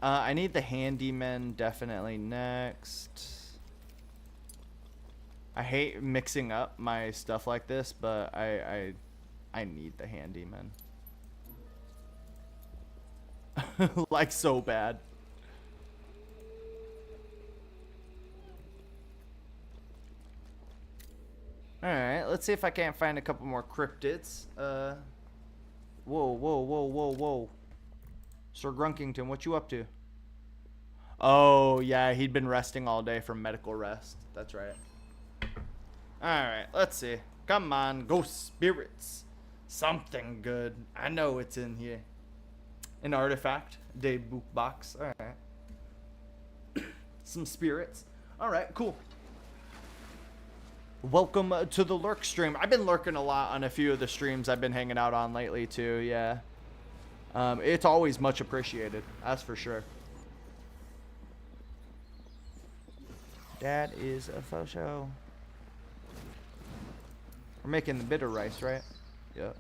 I need the handyman definitely next. I hate mixing up my stuff like this, but I need the handyman. Like so bad. Alright, let's see if I can't find a couple more cryptids. Whoa. Sir Grunkington, what you up to? Oh, yeah, he'd been resting all day from medical rest. That's right. Alright, let's see. Come on, ghost spirits. Something good. I know it's in here. An artifact. Day book box. Alright. Some spirits. Alright, cool. Welcome to the lurk stream. I've been lurking a lot on a few of the streams I've been hanging out on lately too, yeah. It's always much appreciated, that's for sure. That is a faux show. We're making the bitter rice, right? Yep.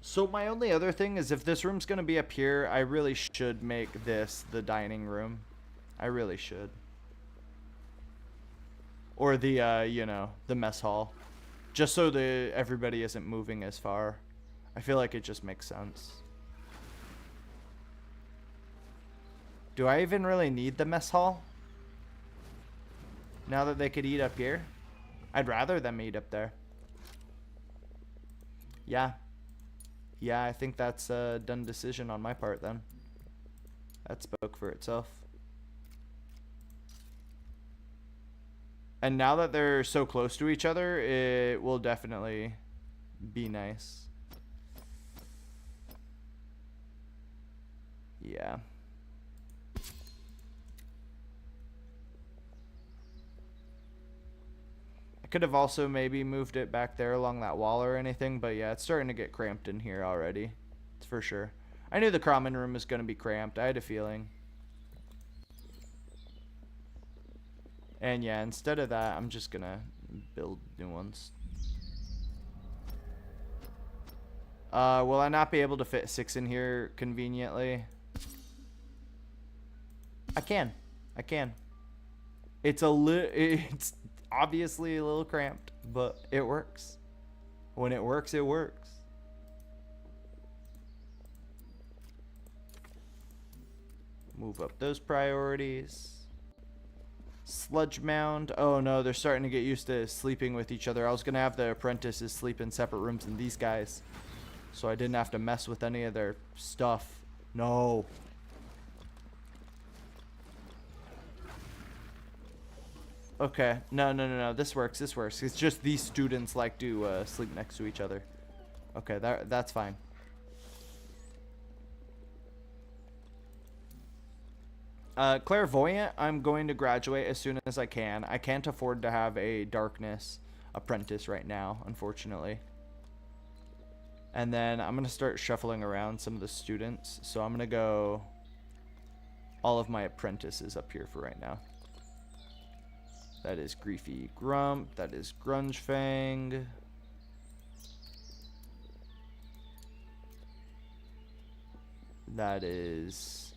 So my only other thing is if this room's gonna be up here, I really should make this the dining room. I really should. Or the, you know, the mess hall. Just so that everybody isn't moving as far. I feel like it just makes sense. Do I even really need the mess hall? Now that they could eat up here? I'd rather them eat up there. Yeah. Yeah, I think that's a done decision on my part then. That spoke for itself. And now that they're so close to each other, it will definitely be nice. Yeah. I could have also maybe moved it back there along that wall or anything, but yeah, it's starting to get cramped in here already. It's for sure. I knew the common room was going to be cramped. I had a feeling. And yeah, instead of that, I'm just gonna build new ones. Will I not be able to fit 6 in here conveniently? I can. It's obviously a little cramped, but it works. When it works, it works. Move up those priorities. Sludge mound. Oh no, they're starting to get used to sleeping with each other. I was gonna have the apprentices sleep in separate rooms than these guys, so I didn't have to mess with any of their stuff. No. Okay. No. This works. It's just these students like to sleep next to each other. Okay, that's fine. Clairvoyant, I'm going to graduate as soon as I can. I can't afford to have a darkness apprentice right now, unfortunately. And then I'm going to start shuffling around some of the students. So I'm going to go all of my apprentices up here for right now. That is Griefy Grump. That is Grunge Fang. That is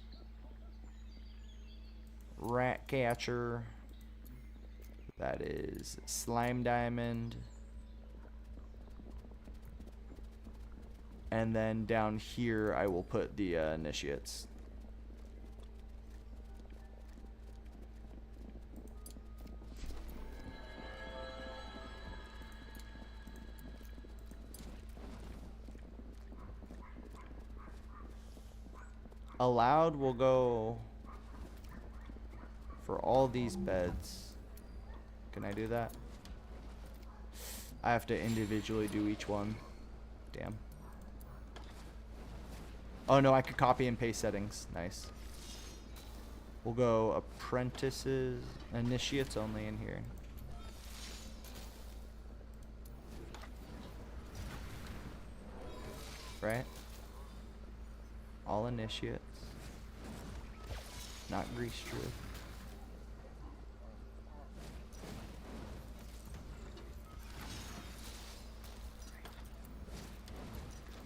Rat Catcher. That is Slime Diamond. And then down here I will put the initiates. Allowed will go for all these beds. Can I do that? I have to individually do each one. Damn. Oh no, I could copy and paste settings. Nice. We'll go apprentices, initiates only in here. Right? All initiates. Not Grease Druid.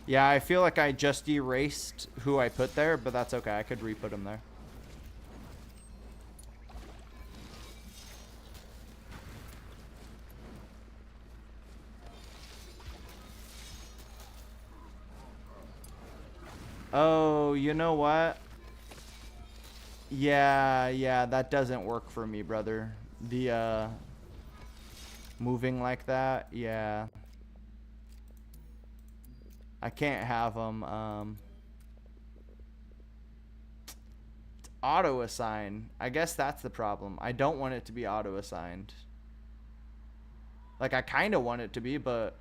Yeah, I feel like I just erased who I put there, but that's okay. I could re-put him there. Oh, you know what? Yeah, that doesn't work for me, brother. The, moving like that, yeah. I can't have them, it's auto-assign. I guess that's the problem. I don't want it to be auto-assigned. Like, I kind of want it to be, but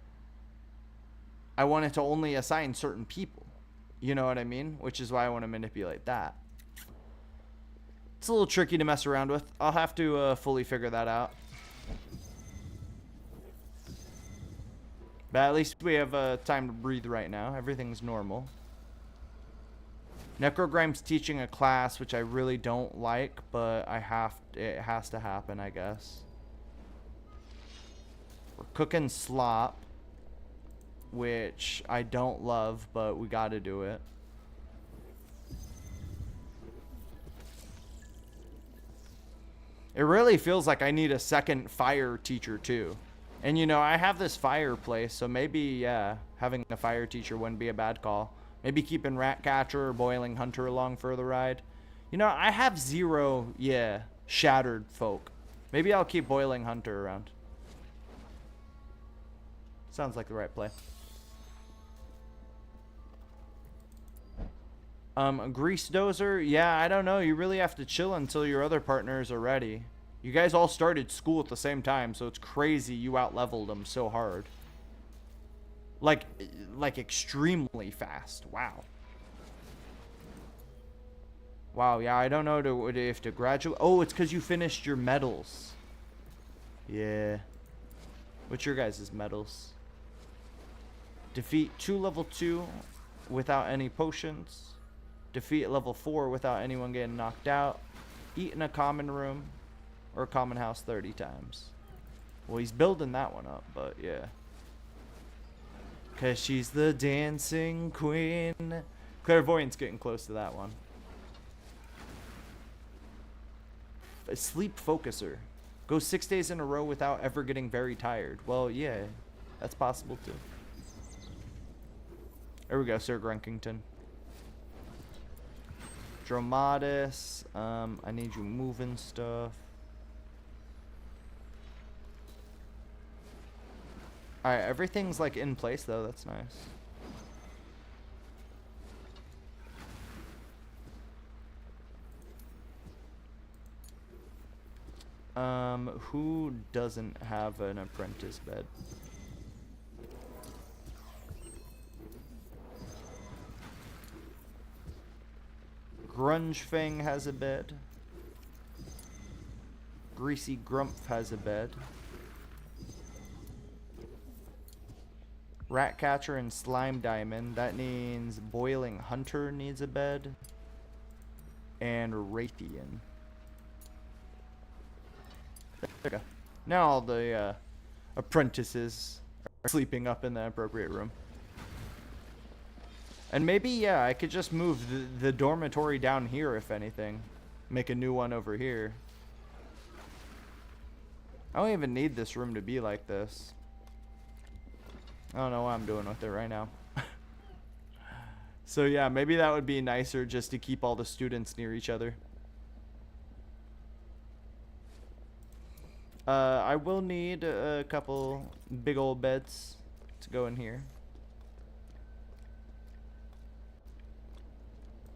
I want it to only assign certain people. You know what I mean? Which is why I want to manipulate that. It's a little tricky to mess around with. I'll have to fully figure that out. But at least we have time to breathe right now. Everything's normal. Necrogrime's teaching a class which I really don't like, but it has to happen, I guess. We're cooking slop, which I don't love, but we gotta do it. It really feels like I need a second fire teacher too. And you know, I have this fireplace, so maybe, yeah, having a fire teacher wouldn't be a bad call. Maybe keeping Ratcatcher or Boiling Hunter along for the ride. You know, I have 0, yeah, Shattered Folk. Maybe I'll keep Boiling Hunter around. Sounds like the right play. Grease Dozer, yeah, I don't know. You really have to chill until your other partners are ready. You guys all started school at the same time, so it's crazy you out-leveled them so hard. Like extremely fast. Wow. Wow, yeah, I don't know if to graduate. Oh, it's because you finished your medals. Yeah. What's your guys' medals? Defeat 2 level 2 without any potions. Defeat level 4 without anyone getting knocked out. Eat in a common room or a common house 30 times. Well, he's building that one up, but yeah. Because she's the dancing queen. Clairvoyant's getting close to that one. A sleep focuser. Go 6 days in a row without ever getting very tired. Well, yeah, that's possible too. There we go, Sir Grunkington. Dromatis, I need you moving stuff. Alright, everything's like in place though, that's nice. Who doesn't have an apprentice bed? Grunge Fang has a bed. Greasy Grumpf has a bed. Ratcatcher and Slime Diamond. That means Boiling Hunter needs a bed. And Raytheon. There we go. Now all the apprentices are sleeping up in the appropriate room. And maybe, yeah, I could just move the dormitory down here, if anything. Make a new one over here. I don't even need this room to be like this. I don't know what I'm doing with it right now. So yeah, maybe that would be nicer just to keep all the students near each other. I will need a couple big old beds to go in here.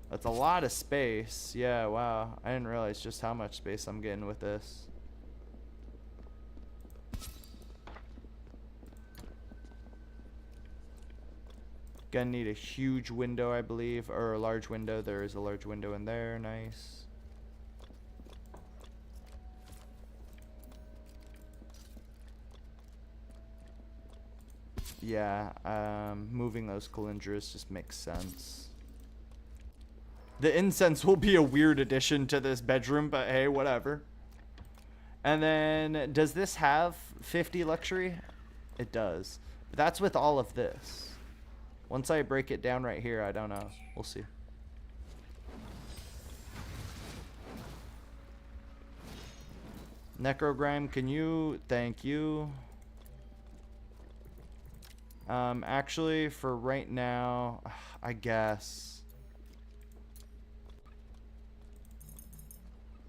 That's a lot of space. Yeah, wow. I didn't realize just how much space I'm getting with this. Gonna need a huge window, I believe, or a large window. There is a large window in there. Nice. Yeah, moving those calendras just makes sense. The incense will be a weird addition to this bedroom, but hey, whatever. And then, does this have 50 luxury? It does. But that's with all of this. Once I break it down right here, I don't know. We'll see. Necrogrime, can you? Thank you. Actually, for right now, I guess.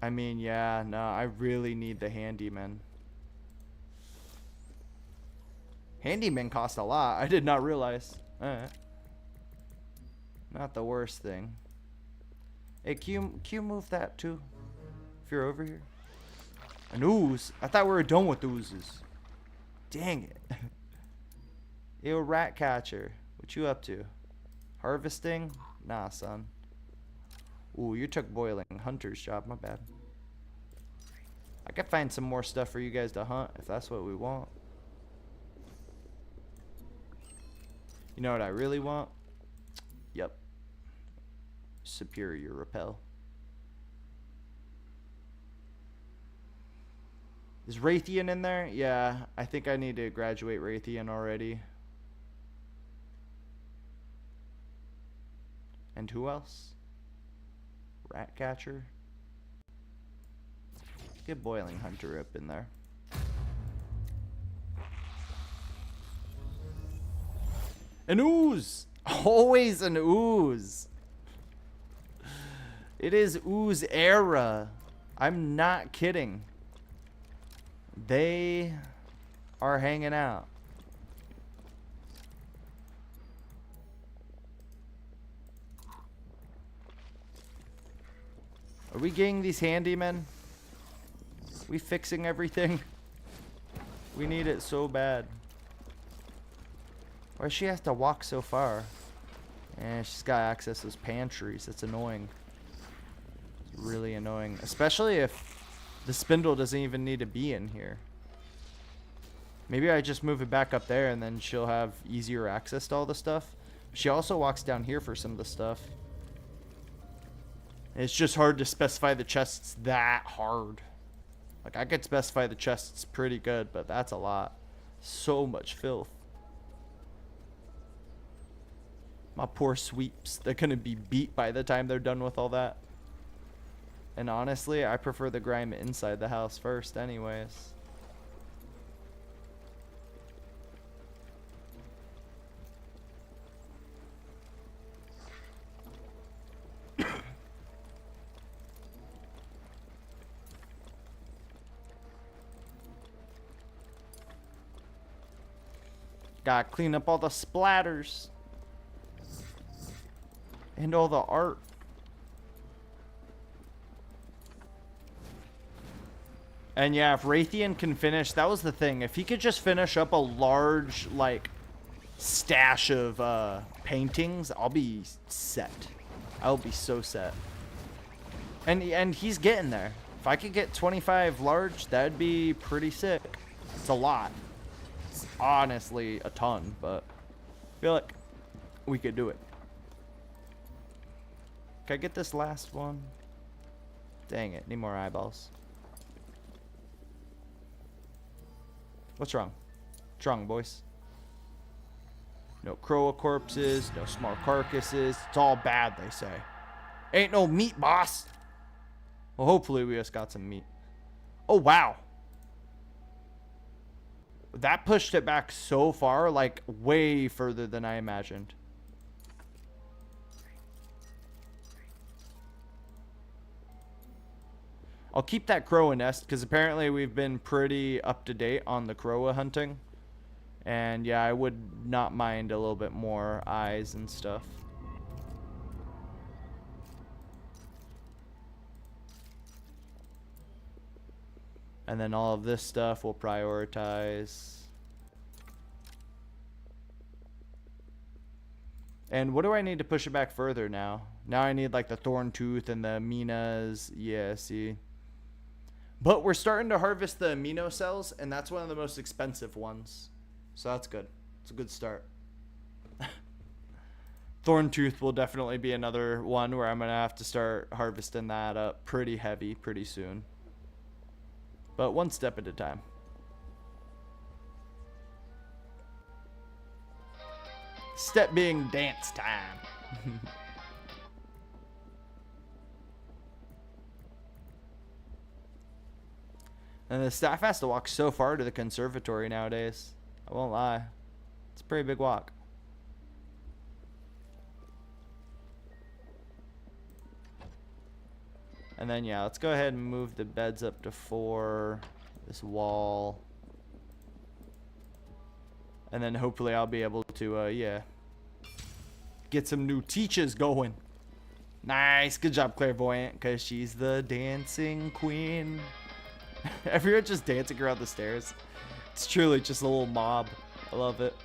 I mean, yeah, no, I really need the handyman. Handyman cost a lot. I did not realize. Not the worst thing. Hey, can you move that too? If you're over here. An ooze? I thought we were done with oozes. Dang it. Ew, rat catcher. What you up to? Harvesting? Nah, son. Ooh, you took Boiling Hunter's job. My bad. I could find some more stuff for you guys to hunt if that's what we want. You know what I really want? Yep. Superior Repel. Is Raytheon in there? Yeah, I think I need to graduate Raytheon already. And who else? Ratcatcher. Get Boiling Hunter up in there. An ooze! Always an ooze. It is ooze era. I'm not kidding. They are hanging out. Are we getting these handymen? We fixing everything? We need it so bad. Why does she have to walk so far? And she's got access to those pantries. That's annoying. It's really annoying. Especially if the spindle doesn't even need to be in here. Maybe I just move it back up there and then she'll have easier access to all the stuff. She also walks down here for some of the stuff. It's just hard to specify the chests that hard. Like, I could specify the chests pretty good, but that's a lot. So much filth. My poor sweeps. They're going to be beat by the time they're done with all that. And honestly, I prefer the grime inside the house first anyways. Gotta clean up all the splatters. And all the art. And yeah, if Raytheon can finish, that was the thing. If he could just finish up a large, like, stash of paintings, I'll be set. I'll be so set. And he's getting there. If I could get 25 large, that'd be pretty sick. It's a lot. It's honestly a ton, but I feel like we could do it. Can I get this last one? Dang it, need more eyeballs. What's wrong? What's wrong, boys? No Croa corpses, no small carcasses. It's all bad, they say. Ain't no meat, boss. Well, hopefully we just got some meat. Oh, wow. That pushed it back so far, like way further than I imagined. I'll keep that Croa nest because apparently we've been pretty up to date on the Croa hunting. And yeah, I would not mind a little bit more eyes and stuff. And then all of this stuff we'll prioritize. And what do I need to push it back further now? Now I need like the thorn tooth and the minas. Yeah, see. But we're starting to harvest the amino cells, and that's one of the most expensive ones. So that's good. It's a good start. Thorn tooth will definitely be another one where I'm going to have to start harvesting that up pretty heavy pretty soon. But one step at a time. Step being dance time. And the staff has to walk so far to the conservatory nowadays. I won't lie. It's a pretty big walk. And then, yeah, let's go ahead and move the beds up to 4. This wall. And then hopefully I'll be able to, yeah, get some new teachers going. Nice. Good job, Clairvoyant, because she's the dancing queen. Everyone just dancing around the stairs. It's truly just a little mob. I love it.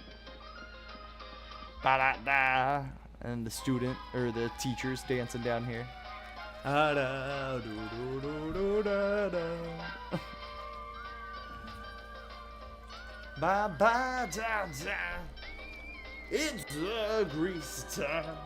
Ba-da-da. And the student, or the teachers dancing down here. Ba-da-do-do-do-da-da. Ba-ba-da-da. It's the grease time.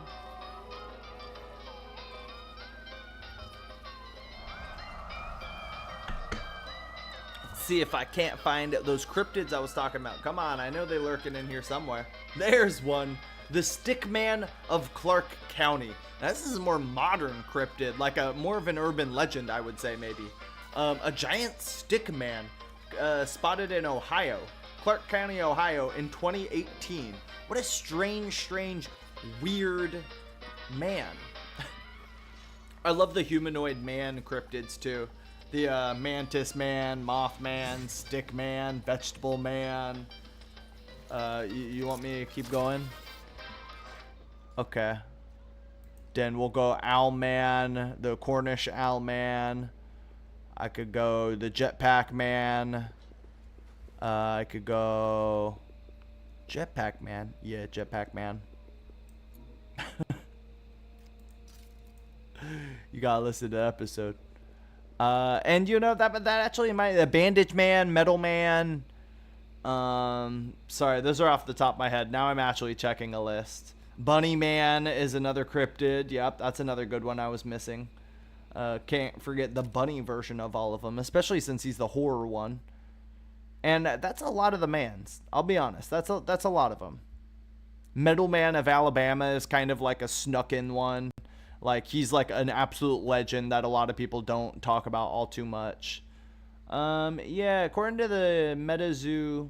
See if I can't find those cryptids I was talking about. Come on, I know they're lurking in here somewhere. There's one. The Stickman of Clark County. Now, this is a more modern cryptid, like a more of an urban legend, I would say, maybe. A giant stickman spotted in Ohio. Clark County, Ohio in 2018. What a strange, weird man. I love the humanoid man cryptids, too. The mantis man, moth man, stick man, vegetable man. You want me to keep going? Okay. Then we'll go owl man, the Cornish owl man. I could go the jetpack man. I could go jetpack man. Yeah, jetpack man. You gotta listen to the episode. And you know that actually might, the bandage man, metal man. Sorry, those are off the top of my head. Now I'm actually checking a list. Bunny man is another cryptid. Yep, that's another good one I was missing. Can't forget the bunny version of all of them, especially since he's the horror one. And that's a lot of the mans. I'll be honest. That's a lot of them. Metal Man of Alabama is kind of like a snuck-in one. Like, he's like an absolute legend that a lot of people don't talk about all too much. Yeah, according to the MetaZoo...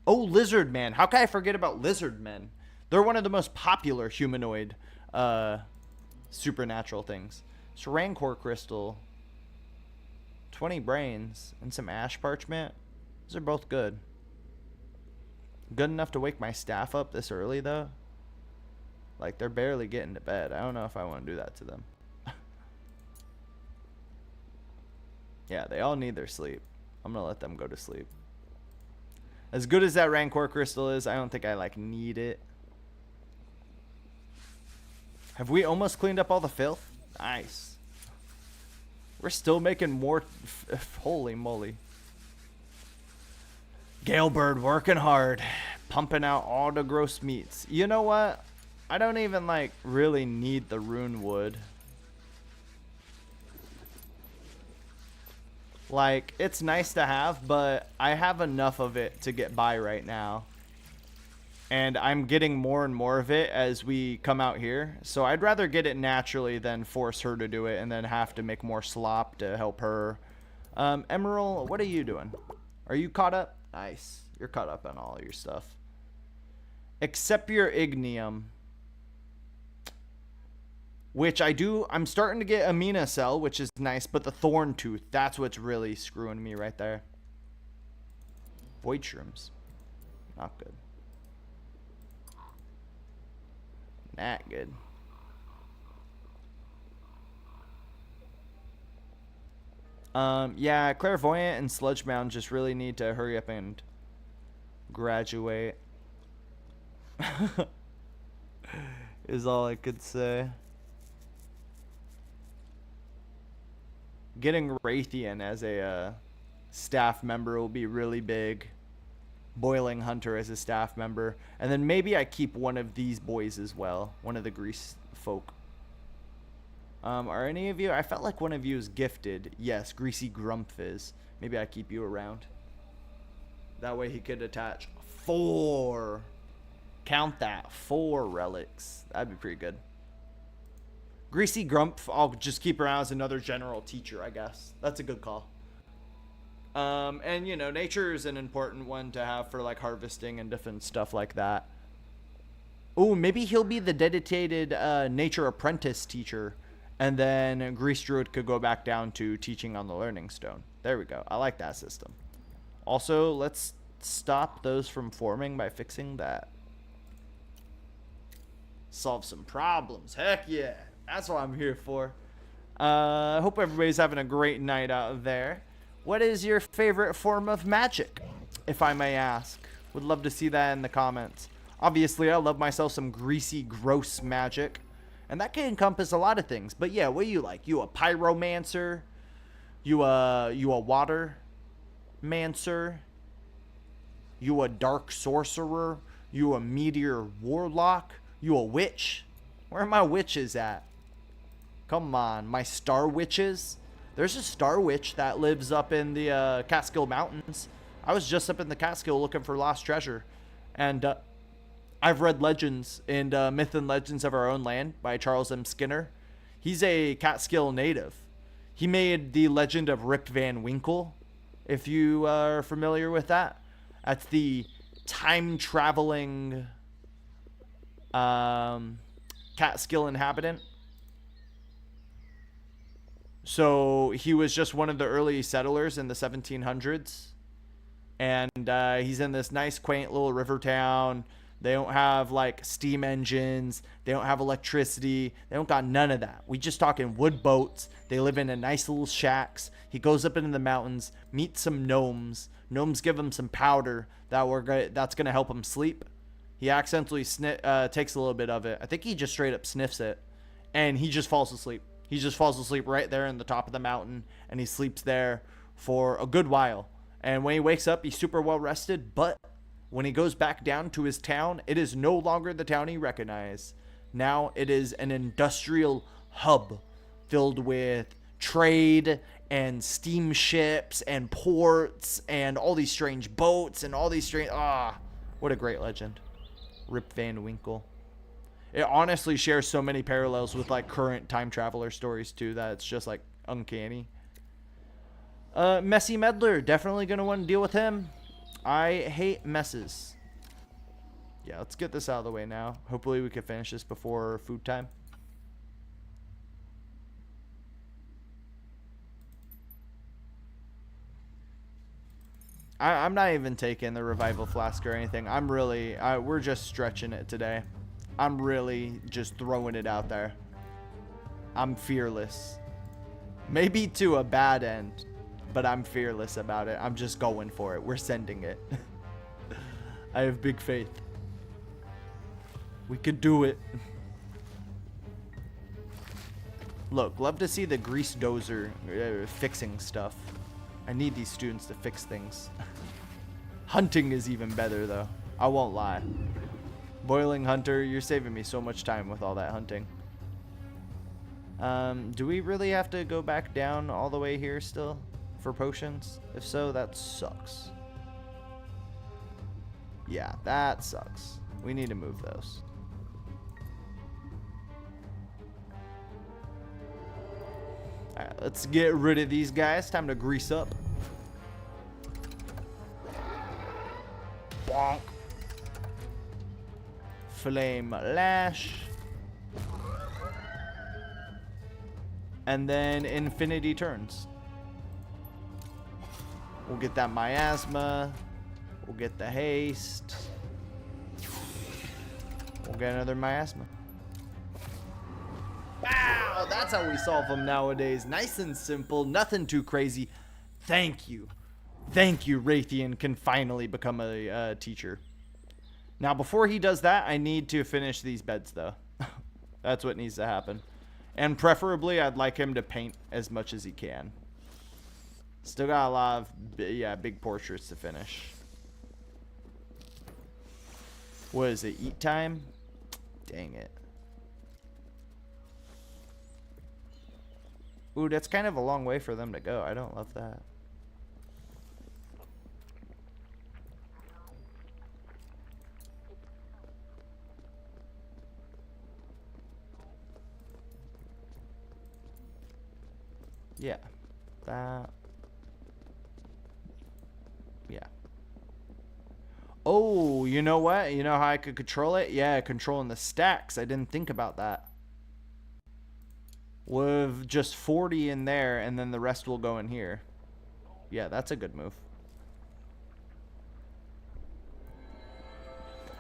Oh, Lizard Man. How can I forget about Lizard Men? They're one of the most popular humanoid supernatural things. So Rancor Crystal, 20 brains, and some ash parchment. Those are both good. Good enough to wake my staff up this early, though. Like, they're barely getting to bed. I don't know if I want to do that to them. Yeah, they all need their sleep. I'm going to let them go to sleep. As good as that Rancor Crystal is, I don't think I, like, need it. Have we almost cleaned up all the filth? Nice. We're still making more. Holy moly. Galebird working hard. Pumping out all the gross meats. You know what? I don't even, like, really need the rune wood. Like, it's nice to have, but I have enough of it to get by right now. And I'm getting more and more of it as we come out here. So I'd rather get it naturally than force her to do it and then have to make more slop to help her. Emerald, what are you doing? Are you caught up? Nice. You're caught up on all your stuff. Except your ignium. Which I'm starting to get Amina Cell, which is nice, but the Thorn Tooth, that's what's really screwing me right there. Void Shrooms. Not good. Not good. Yeah, Clairvoyant and Sludgebound just really need to hurry up and graduate. Is all I could say. Getting Raytheon as a staff member will be really big. Boiling Hunter as a staff member. And then maybe I keep one of these boys as well. One of the Grease folk. Are any of you... I felt like one of you is gifted. Yes, Greasy Grumph is. Maybe I keep you around. That way he could attach 4. Count that. 4 relics. That'd be pretty good. Greasy Grumph, I'll just keep around as another general teacher, I guess. That's a good call. And, you know, nature is an important one to have for, like, harvesting and different stuff like that. Oh, maybe he'll be the dedicated nature apprentice teacher. And then Grease Druid could go back down to teaching on the Learning Stone. There we go. I like that system. Also, let's stop those from forming by fixing that. Solve some problems. Heck yeah. That's what I'm here for. I hope everybody's having a great night out there. What is your favorite form of magic, if I may ask? Would love to see that in the comments. Obviously, I love myself some greasy, gross magic. And that can encompass a lot of things. But yeah, what do you like? You a pyromancer? You a water mancer? You a dark sorcerer? You a meteor warlock? You a witch? Where are my witches at? Come on, my star witches. There's a star witch that lives up in the Catskill Mountains. I was just up in the Catskill looking for lost treasure. And I've read Legends and Myth and Legends of Our Own Land by Charles M. Skinner. He's a Catskill native. He made the legend of Rip Van Winkle, if you are familiar with that. That's the time-traveling Catskill inhabitant. So he was just one of the early settlers in the 1700s. And he's in this nice, quaint little river town. They don't have, like, steam engines. They don't have electricity. They don't got none of that. We just talking wood boats. They live in a nice little shacks. He goes up into the mountains, meets some gnomes. Gnomes give him some powder that's going to help him sleep. He accidentally takes a little bit of it. I think he just straight up sniffs it. And he just falls asleep. He just falls asleep right there in the top of the mountain. And he sleeps there for a good while. And when he wakes up, he's super well rested. But when he goes back down to his town, it is no longer the town he recognized. Now it is an industrial hub filled with trade and steamships and ports and all these strange boats and all these strange... what a great legend. Rip Van Winkle. It honestly shares so many parallels with, like, current time traveler stories too, that it's just, like, uncanny. Messy Meddler, definitely gonna want to deal with him. I hate messes. Yeah, let's get this out of the way now. Hopefully we can finish this before food time. I'm not even taking the revival flask or anything. I'm really... we're just stretching it today. I'm really just throwing it out there. I'm fearless. Maybe to a bad end, but I'm fearless about it. I'm just going for it. We're sending it. I have big faith. We could do it. Look, love to see the grease dozer fixing stuff. I need these students to fix things. Hunting is even better, though. I won't lie. Boiling hunter, you're saving me so much time with all that hunting. Do we really have to go back down all the way here still for potions? If so, that sucks. Yeah, that sucks. We need to move those. Alright, let's get rid of these guys. Time to grease up. Bonk. Flame lash. And then infinity turns. We'll get that miasma. We'll get the haste. We'll get another miasma. Wow, that's how we solve them nowadays. Nice and simple, nothing too crazy. Thank you. Thank you, Raytheon can finally become a teacher. Now, before he does that, I need to finish these beds, though. That's what needs to happen. And preferably, I'd like him to paint as much as he can. Still got a lot of, yeah, big portraits to finish. What is it, eat time? Dang it. Ooh, that's kind of a long way for them to go. I don't love that. Yeah. That. Yeah. Oh, you know what? You know how I could control it? Yeah, controlling the stacks. I didn't think about that. With just 40 in there, and then the rest will go in here. Yeah, that's a good move.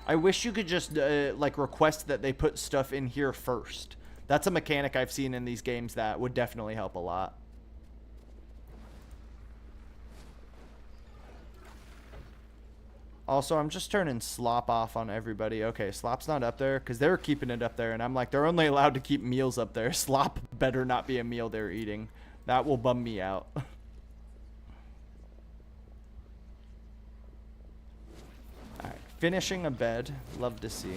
I wish you could just, like, request that they put stuff in here first. That's a mechanic I've seen in these games that would definitely help a lot. Also, I'm just turning Slop off on everybody. Okay, Slop's not up there because they're keeping it up there. And I'm like, they're only allowed to keep meals up there. Slop better not be a meal they're eating. That will bum me out. Alright, finishing a bed. Love to see.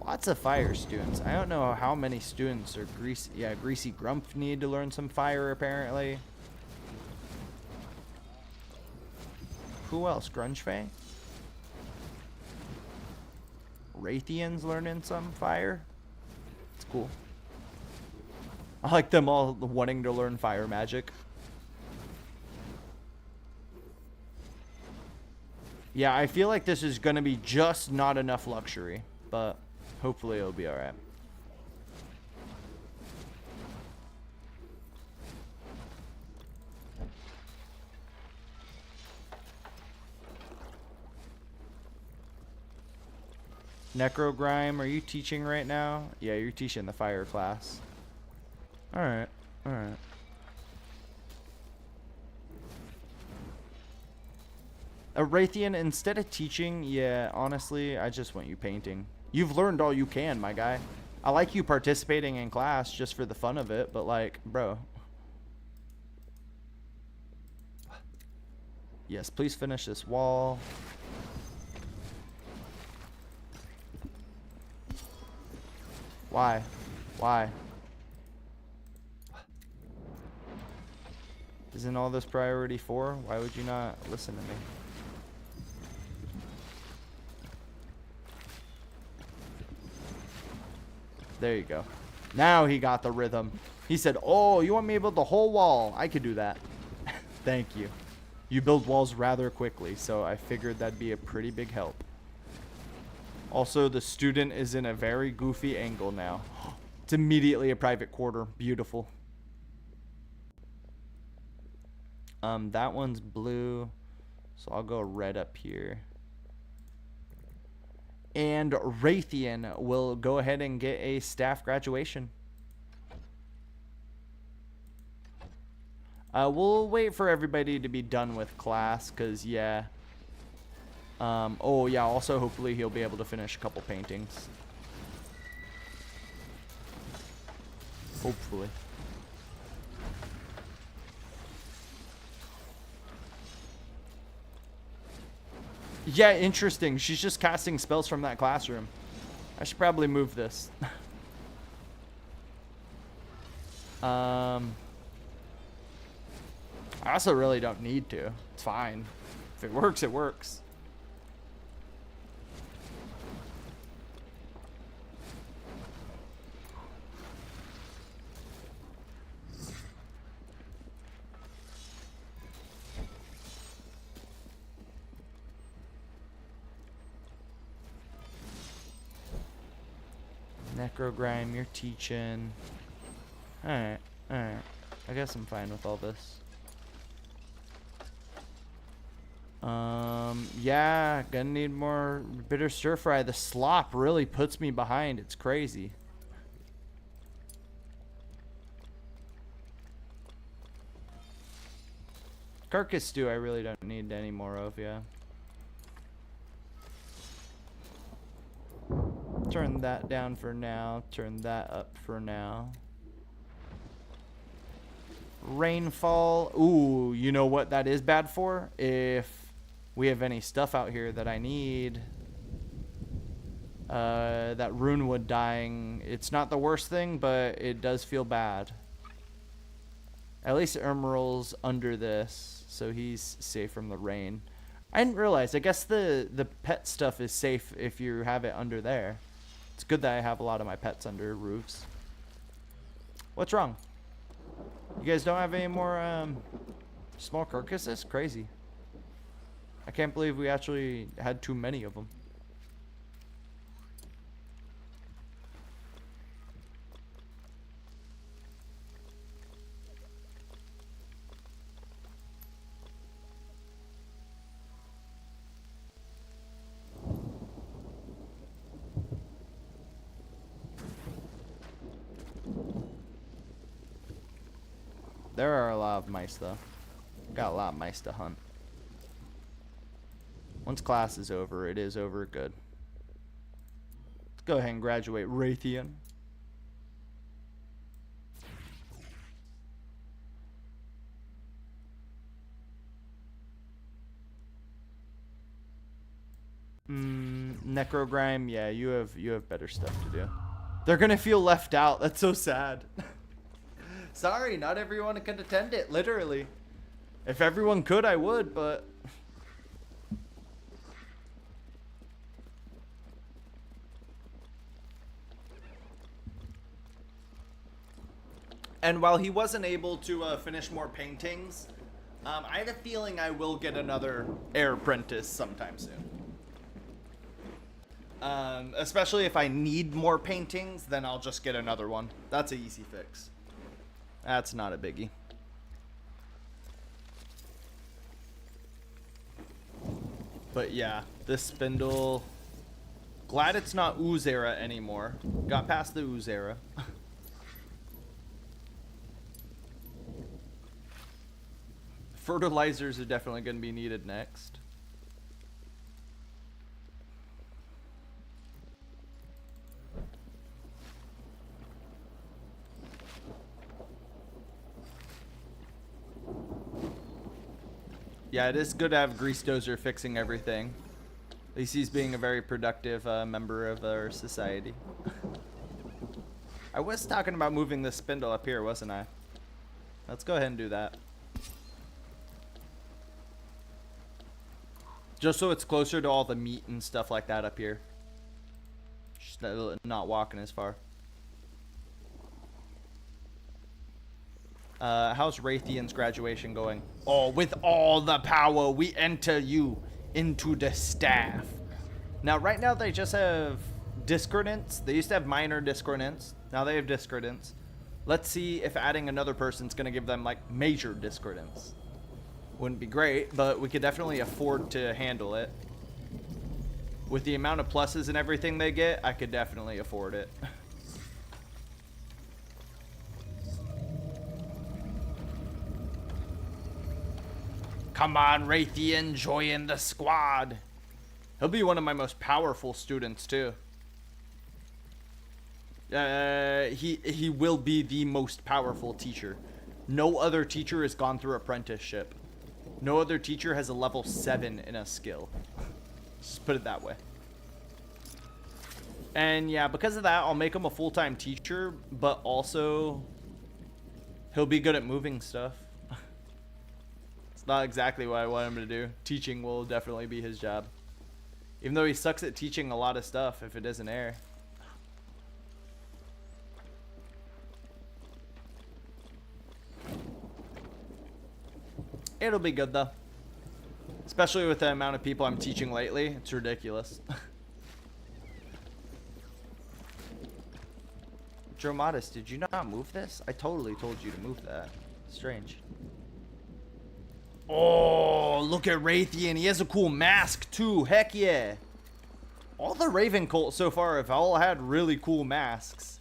Lots of fire students. I don't know how many students are greasy. Yeah, Greasy Grump need to learn some fire apparently. Who else? Grunge Fang? Raytheon's learning some fire. It's cool. I like them all wanting to learn fire magic. Yeah, I feel like this is going to be just not enough luxury, but hopefully it'll be alright. Necrogrime, are you teaching right now? Yeah, you're teaching the fire class. Alright, alright. Raytheon, instead of teaching, yeah, honestly, I just want you painting. You've learned all you can, my guy. I like you participating in class just for the fun of it, but like, bro. Yes, please finish this wall. Why? Why? Isn't all this priority 4? Why would you not listen to me? There you go. Now he got the rhythm. He said, oh, you want me to build the whole wall? I could do that. Thank you. You build walls rather quickly, so I figured that'd be a pretty big help. Also, the student is in a very goofy angle now. It's immediately a private quarter. Beautiful. That one's blue, so I'll go red up here. And Raytheon will go ahead and get a staff graduation. We'll wait for everybody to be done with class, because, yeah. Oh, yeah, also, hopefully he'll be able to finish a couple paintings. Hopefully. Yeah, interesting. She's just casting spells from that classroom. I should probably move this. I also really don't need to. It's fine. If it works, it works. Necrogrime, you're teaching. Alright, alright. I guess I'm fine with all this. Yeah, gonna need more bitter stir fry. The slop really puts me behind. It's crazy. Carcass stew I really don't need any more of, yeah. Turn that down for now. Turn that up for now. Rainfall. Ooh, you know what that is bad for? If we have any stuff out here that I need. That runewood dying. It's not the worst thing, but it does feel bad. At least Emerald's under this, so he's safe from the rain. I didn't realize. I guess the pet stuff is safe if you have it under there. It's good that I have a lot of my pets under roofs. What's wrong? You guys don't have any more small carcasses? Crazy. I can't believe we actually had too many of them. There are a lot of mice, though. Got a lot of mice to hunt. Once class is over, it is over good. Let's go ahead and graduate Raytheon. Necrogrime, yeah, you have better stuff to do. They're gonna feel left out. That's so sad. Sorry, not everyone can attend it, literally. If everyone could, I would, but... And while he wasn't able to finish more paintings, I had a feeling I will get another air apprentice sometime soon. Especially if I need more paintings, then I'll just get another one. That's an easy fix. That's not a biggie. But yeah, this spindle... Glad it's not ooze era anymore. Got past the ooze era. Fertilizers are definitely going to be needed next. Yeah, it is good to have Grease Dozer fixing everything. At least he's being a very productive member of our society. I was talking about moving this spindle up here, wasn't I? Let's go ahead and do that. Just so it's closer to all the meat and stuff like that up here. Just not walking as far. How's Raytheon's graduation going? Oh, with all the power, we enter you into the staff. Now, right now, they just have discordance. They used to have minor discordance. Now they have discordance. Let's see if adding another person's going to give them, like, major discordance. Wouldn't be great, but we could definitely afford to handle it. With the amount of pluses and everything they get, I could definitely afford it. Come on, Raytheon, join the squad. He'll be one of my most powerful students, too. He will be the most powerful teacher. No other teacher has gone through apprenticeship. No other teacher has a level 7 in a skill. Just put it that way. And yeah, because of that, I'll make him a full-time teacher, but also he'll be good at moving stuff. It's not exactly what I want him to do. Teaching will definitely be his job. Even though he sucks at teaching a lot of stuff if it isn't air. It'll be good though. Especially with the amount of people I'm teaching lately. It's ridiculous. Joe Modest, did you not move this? I totally told you to move that. Strange. Oh, look at Raytheon. He has a cool mask too. Heck yeah. All the Raven Cult so far have all had really cool masks.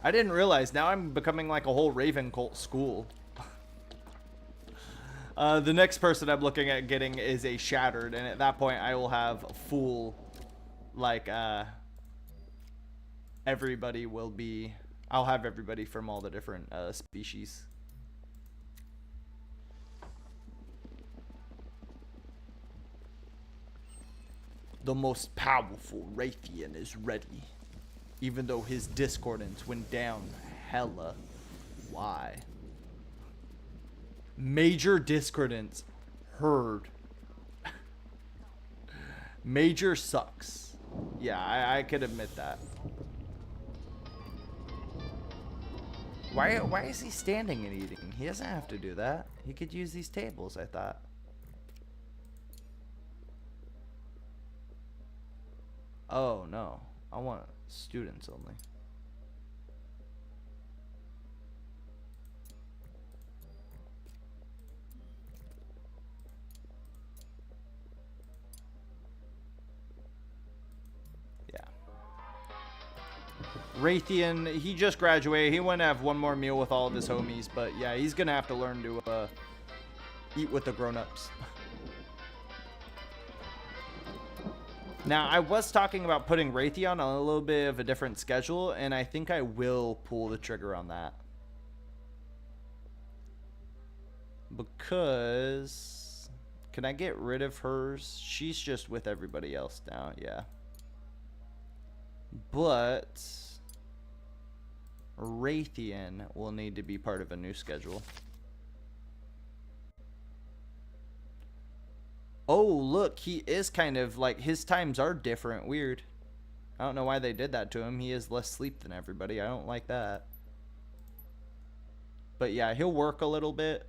I didn't realize. Now I'm becoming like a whole Raven Cult school. The next person I'm looking at getting is a Shattered, and at that point I will have full, like, everybody will be, I'll have everybody from all the different species. The most powerful Raytheon is ready, even though his discordance went down hella. Why? Major discordance heard. Major sucks. Yeah, I could admit that. Why is he standing and eating? He doesn't have to do that. He could use these tables, I thought. Oh no, I want students only. Raytheon, he just graduated. He wouldn't have one more meal with all of his homies, but yeah, he's gonna have to learn to eat with the grown-ups. Now, I was talking about putting Raytheon on a little bit of a different schedule, and I think I will pull the trigger on that. Because, can I get rid of hers? She's just with everybody else now, yeah. But Raytheon will need to be part of a new schedule. Oh, look, he is kind of like, his times are different. Weird. I don't know why they did that to him. He has less sleep than everybody. I don't like that. But yeah, he'll work a little bit.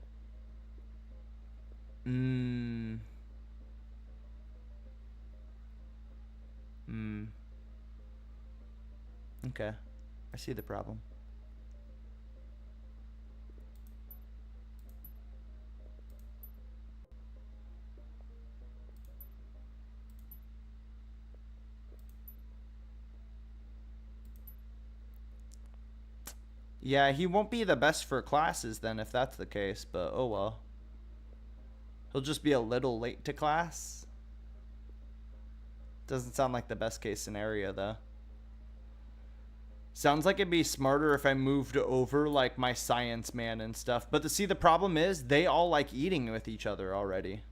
Okay. I see the problem. Yeah, he won't be the best for classes then if that's the case, but oh well. He'll just be a little late to class. Doesn't sound like the best case scenario though. Sounds like it'd be smarter if I moved over like my science man and stuff. But see, the problem is they all like eating with each other already.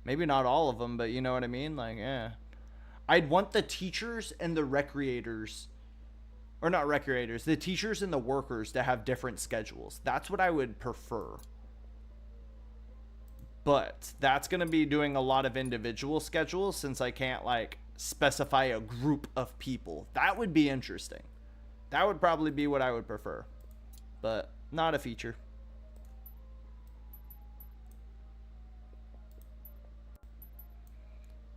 Maybe not all of them, but you know what I mean? Like, yeah. I'd want the teachers and the recreators, or not recreators, the teachers and the workers to have different schedules. That's what I would prefer. But that's going to be doing a lot of individual schedules since I can't like specify a group of people. That would be interesting. That would probably be what I would prefer, but not a feature.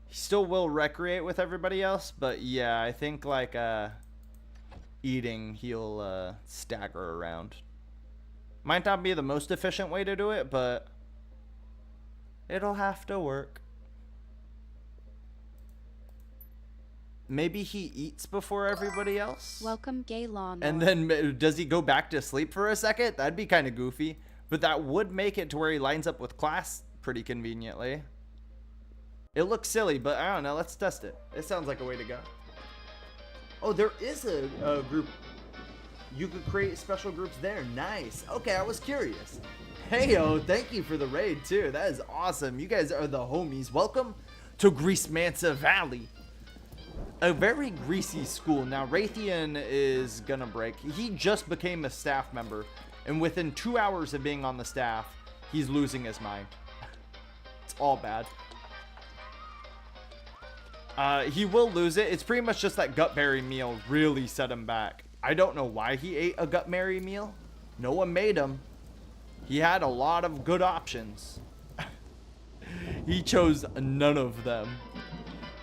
He still will recreate with everybody else, but yeah, I think like eating, he'll stagger around. Might not be the most efficient way to do it, but it'll have to work. Maybe he eats before everybody else? Welcome, gay lawnmower. And then does he go back to sleep for a second? That'd be kind of goofy. But that would make it to where he lines up with class pretty conveniently. It looks silly, but I don't know. Let's test it. It sounds like a way to go. Oh, there is a group. You could create special groups there. Nice. Okay, I was curious. Hey, yo, thank you for the raid, too. That is awesome. You guys are the homies. Welcome to GreaseMancer Valley. A very greasy school. Now, Raytheon is gonna break. He just became a staff member. And within 2 hours of being on the staff, he's losing his mind. It's all bad. He will lose it. It's pretty much just that gutberry meal really set him back. I don't know why he ate a gutberry meal. No one made him. He had a lot of good options. He chose none of them.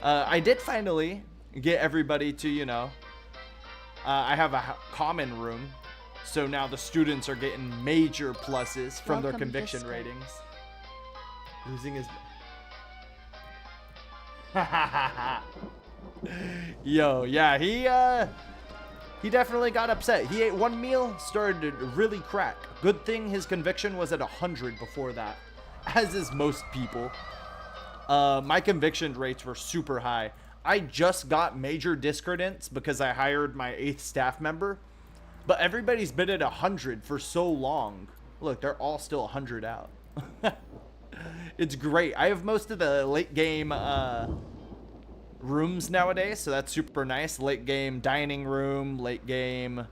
I did finally get everybody to, you know, I have a common room. So now the students are getting major pluses from their conviction ratings. Losing his... Yo, yeah, he definitely got upset. He ate one meal, started to really crack. Good thing his conviction was at 100 before that, as is most people. My conviction rates were super high. I just got major discredence because I hired my 8th staff member, but everybody's been at 100 for so long. Look, they're all still 100 out. It's great. I have most of the late game rooms nowadays, so that's super nice. Late game dining room, late game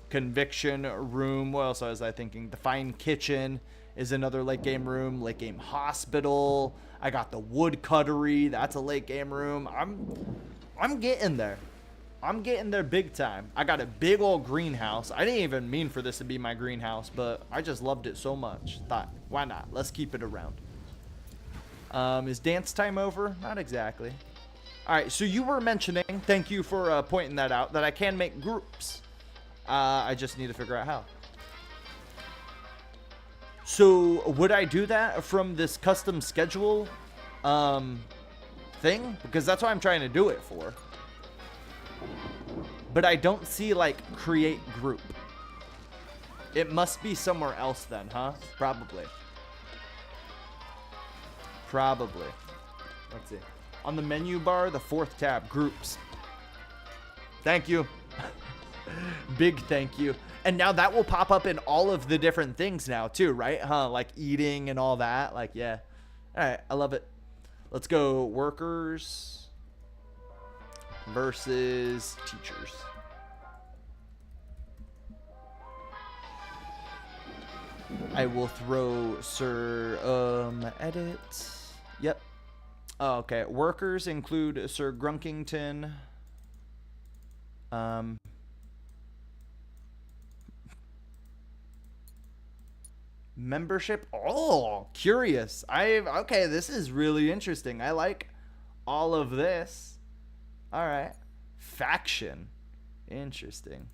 conviction room. What else was I thinking? The fine kitchen is another late game room. Late game hospital. I got the wood cuttery. That's a late game room. I'm getting there. I'm getting there big time. I got a big old greenhouse. I didn't even mean for this to be my greenhouse, but I just loved it so much. Thought, why not? Let's keep it around. Is dance time over? Not exactly. All right, so you were mentioning, thank you for pointing that out, that I can make groups. I just need to figure out how. So would I do that from this custom schedule thing? Because that's what I'm trying to do it for. But I don't see, like, create group. It must be somewhere else then, huh? Probably. Probably. Let's see. On the menu bar, the 4th tab, groups. Thank you. Big thank you. And now that will pop up in all of the different things now too, right? Huh? Like eating and all that. Like, yeah. All right. I love it. Let's go workers versus teachers. I will throw edit. Yep. Oh, okay. Workers include Sir Grunkington. Membership. Oh, curious. Okay, this is really interesting. I like all of this. All right. Faction. Interesting.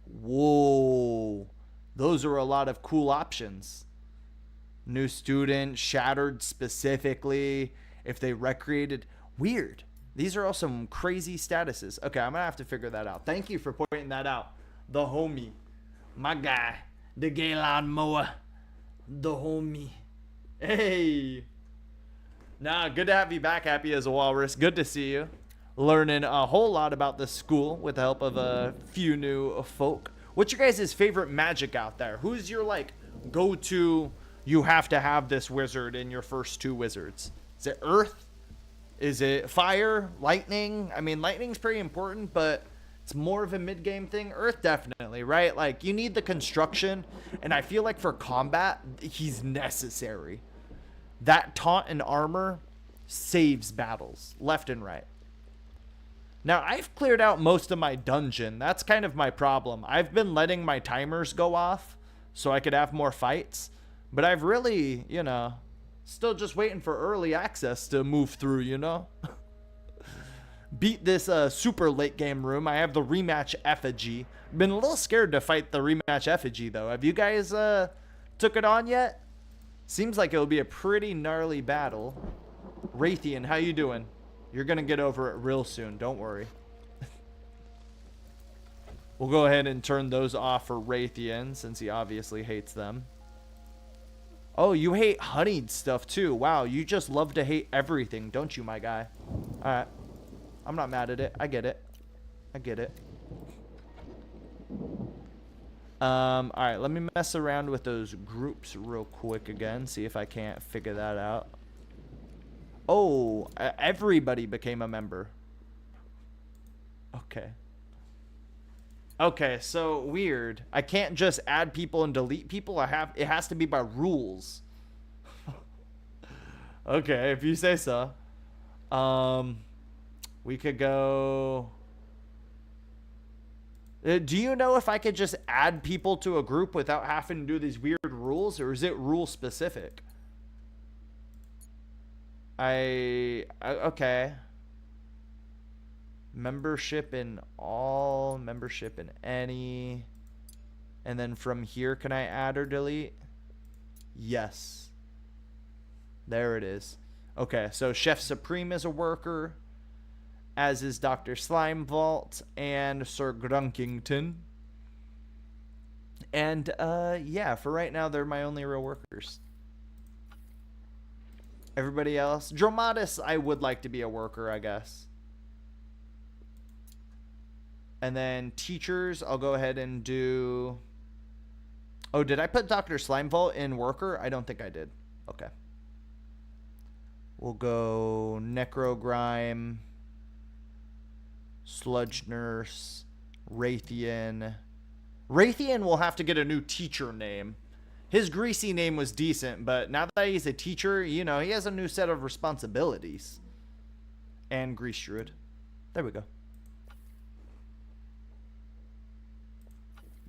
Whoa. Those are a lot of cool options. New student, shattered specifically, if they recreated. Weird. These are all some crazy statuses. Okay, I'm going to have to figure that out. Thank you for pointing that out. The homie. My guy. The gay lawnmower. The homie. Hey. Nah, good to have you back, Happy as a Walrus. Good to see you. Learning a whole lot about the school with the help of a few new folk. What's your guys' favorite magic out there? Who's your, like, go-to, you have to have this wizard in your first 2 wizards? Is it earth? Is it fire? Lightning? I mean, lightning's pretty important, but it's more of a mid-game thing. Earth, definitely, right? Like, you need the construction, and I feel like for combat, he's necessary. That taunt and armor saves battles left and right. Now, I've cleared out most of my dungeon. That's kind of my problem. I've been letting my timers go off so I could have more fights. But I've really, you know, still just waiting for early access to move through, you know? Beat this super late game room. I have the rematch effigy. Been a little scared to fight the rematch effigy, though. Have you guys took it on yet? Seems like it'll be a pretty gnarly battle. Raytheon, how you doing? You're going to get over it real soon. Don't worry. We'll go ahead and turn those off for Raytheon since he obviously hates them. Oh, you hate honeyed stuff too. Wow, you just love to hate everything, don't you, my guy? All right. I'm not mad at it. I get it. I get it. All right, let me mess around with those groups real quick again. See if I can't figure that out. Oh, everybody became a member. Okay. Okay, so weird. I can't just add people and delete people. It has to be by rules. Okay, if you say so. We could go. Do you know if I could just add people to a group without having to do these weird rules, or is it rule specific? Okay. Membership in all, membership in any. And then from here, can I add or delete? Yes. There it is. Okay, so Chef Supreme is a worker, as is Dr. Slimevault and Sir Grunkington. And yeah, for right now, they're my only real workers. Everybody else, Dromatis, I would like to be a worker, I guess. And then teachers, I'll go ahead and do. Oh, did I put Dr. Slimevault in worker? I don't think I did. Okay. We'll go Necrogrime, Sludge Nurse, Raytheon. Raytheon will have to get a new teacher name. His greasy name was decent, but now that he's a teacher, you know, he has a new set of responsibilities. And Grease Druid. There we go.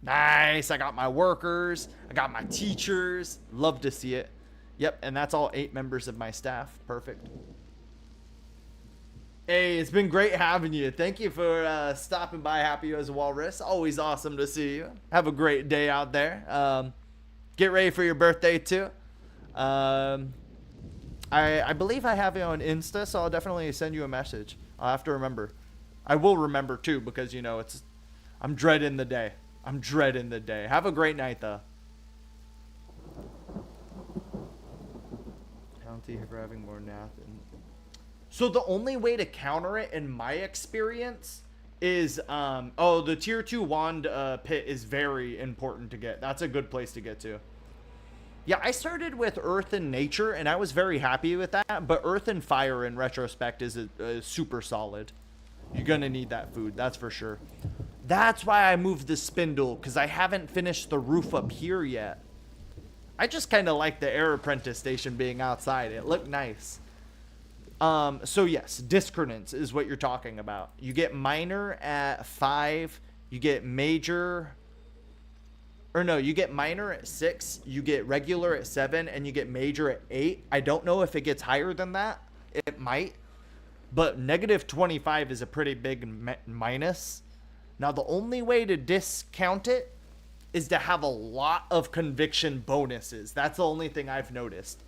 Nice. I got my workers. I got my teachers. Love to see it. Yep, and that's all 8 members of my staff. Perfect. Hey, it's been great having you. Thank you for stopping by Happy as a Walrus. Always awesome to see you. Have a great day out there. Get ready for your birthday, too. I believe I have you on Insta, so I'll definitely send you a message. I'll have to remember. I will remember, too, because, you know, I'm dreading the day. I'm dreading the day. Have a great night, though. Penalty for having more nath. So the only way to counter it, in my experience, is the tier 2 wand pit is very important to get. That's a good place to get to. Yeah, I started with Earth and Nature, and I was very happy with that. But Earth and Fire, in retrospect, is super solid. You're gonna need that food, that's for sure. That's why I moved the spindle, because I haven't finished the roof up here yet. I just kind of like the Air Apprentice station being outside. It looked nice. So yes, discordance is what you're talking about. You get minor at 5, you get major, or no, you get minor at 6, you get regular at 7, and you get major at 8. I don't know if it gets higher than that. It might, but negative 25 is a pretty big minus. Now, the only way to discount it is to have a lot of conviction bonuses. That's the only thing I've noticed.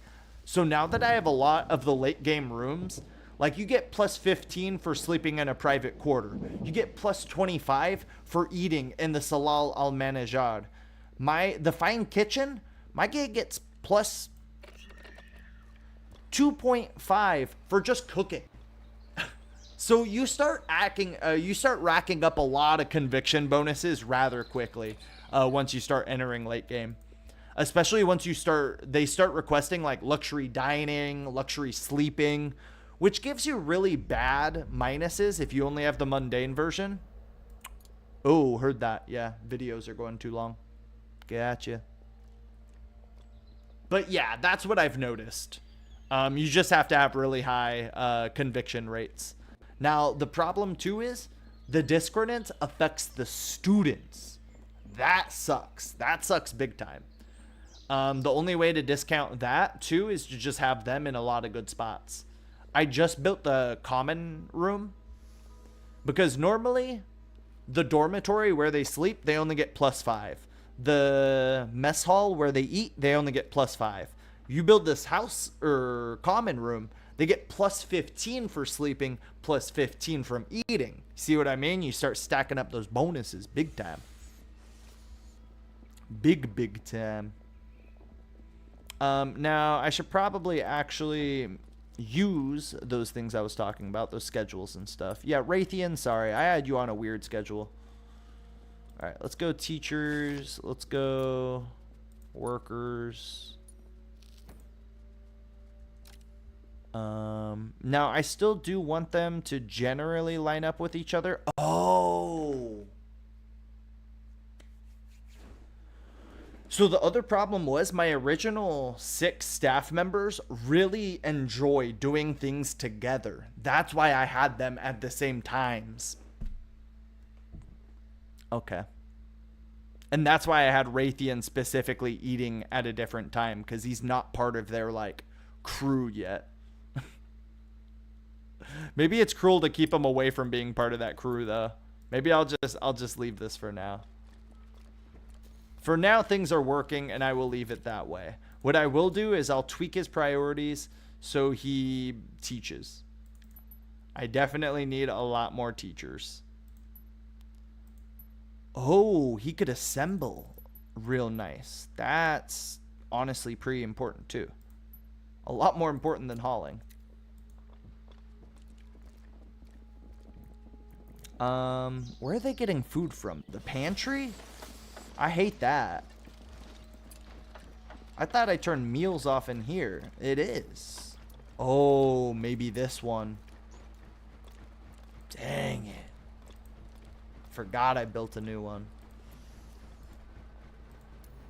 So now that I have a lot of the late game rooms, like you get plus 15 for sleeping in a private quarter. You get plus 25 for eating in the Salal al-Manajar. The fine kitchen, my gig gets plus 2.5 for just cooking. So you start racking up a lot of conviction bonuses rather quickly once you start entering late game. Especially once they start requesting like luxury dining, luxury sleeping, which gives you really bad minuses if you only have the mundane version. Oh, heard that. Yeah, videos are going too long. Gotcha. But yeah, that's what I've noticed. You just have to have really high conviction rates. Now, the problem too is the discordance affects the students. That sucks. That sucks big time. The only way to discount that too is to just have them in a lot of good spots. I just built the common room because normally the dormitory where they sleep, they only get plus 5. The mess hall where they eat, they only get plus 5. You build this house or common room, they get plus 15 for sleeping, plus 15 from eating. See what I mean? You start stacking up those bonuses big time. Big time. Now, I should probably actually use those things I was talking about, those schedules and stuff. Yeah, Raytheon, sorry. I had you on a weird schedule. All right, let's go teachers. Let's go workers. Now I still do want them to generally line up with each other. Oh. So the other problem was my original 6 staff members really enjoy doing things together. That's why I had them at the same times. Okay. And that's why I had Raytheon specifically eating at a different time, because he's not part of their, like, crew yet. Maybe it's cruel to keep him away from being part of that crew, though. Maybe I'll just leave this for now. For now, things are working, and I will leave it that way. What I will do is I'll tweak his priorities so he teaches. I definitely need a lot more teachers. Oh, he could assemble. Real nice. That's honestly pretty important, too. A lot more important than hauling. Where are they getting food from? The pantry? I hate that. I thought I turned meals off in here. It is. Oh, maybe this one. Dang it. Forgot I built a new one.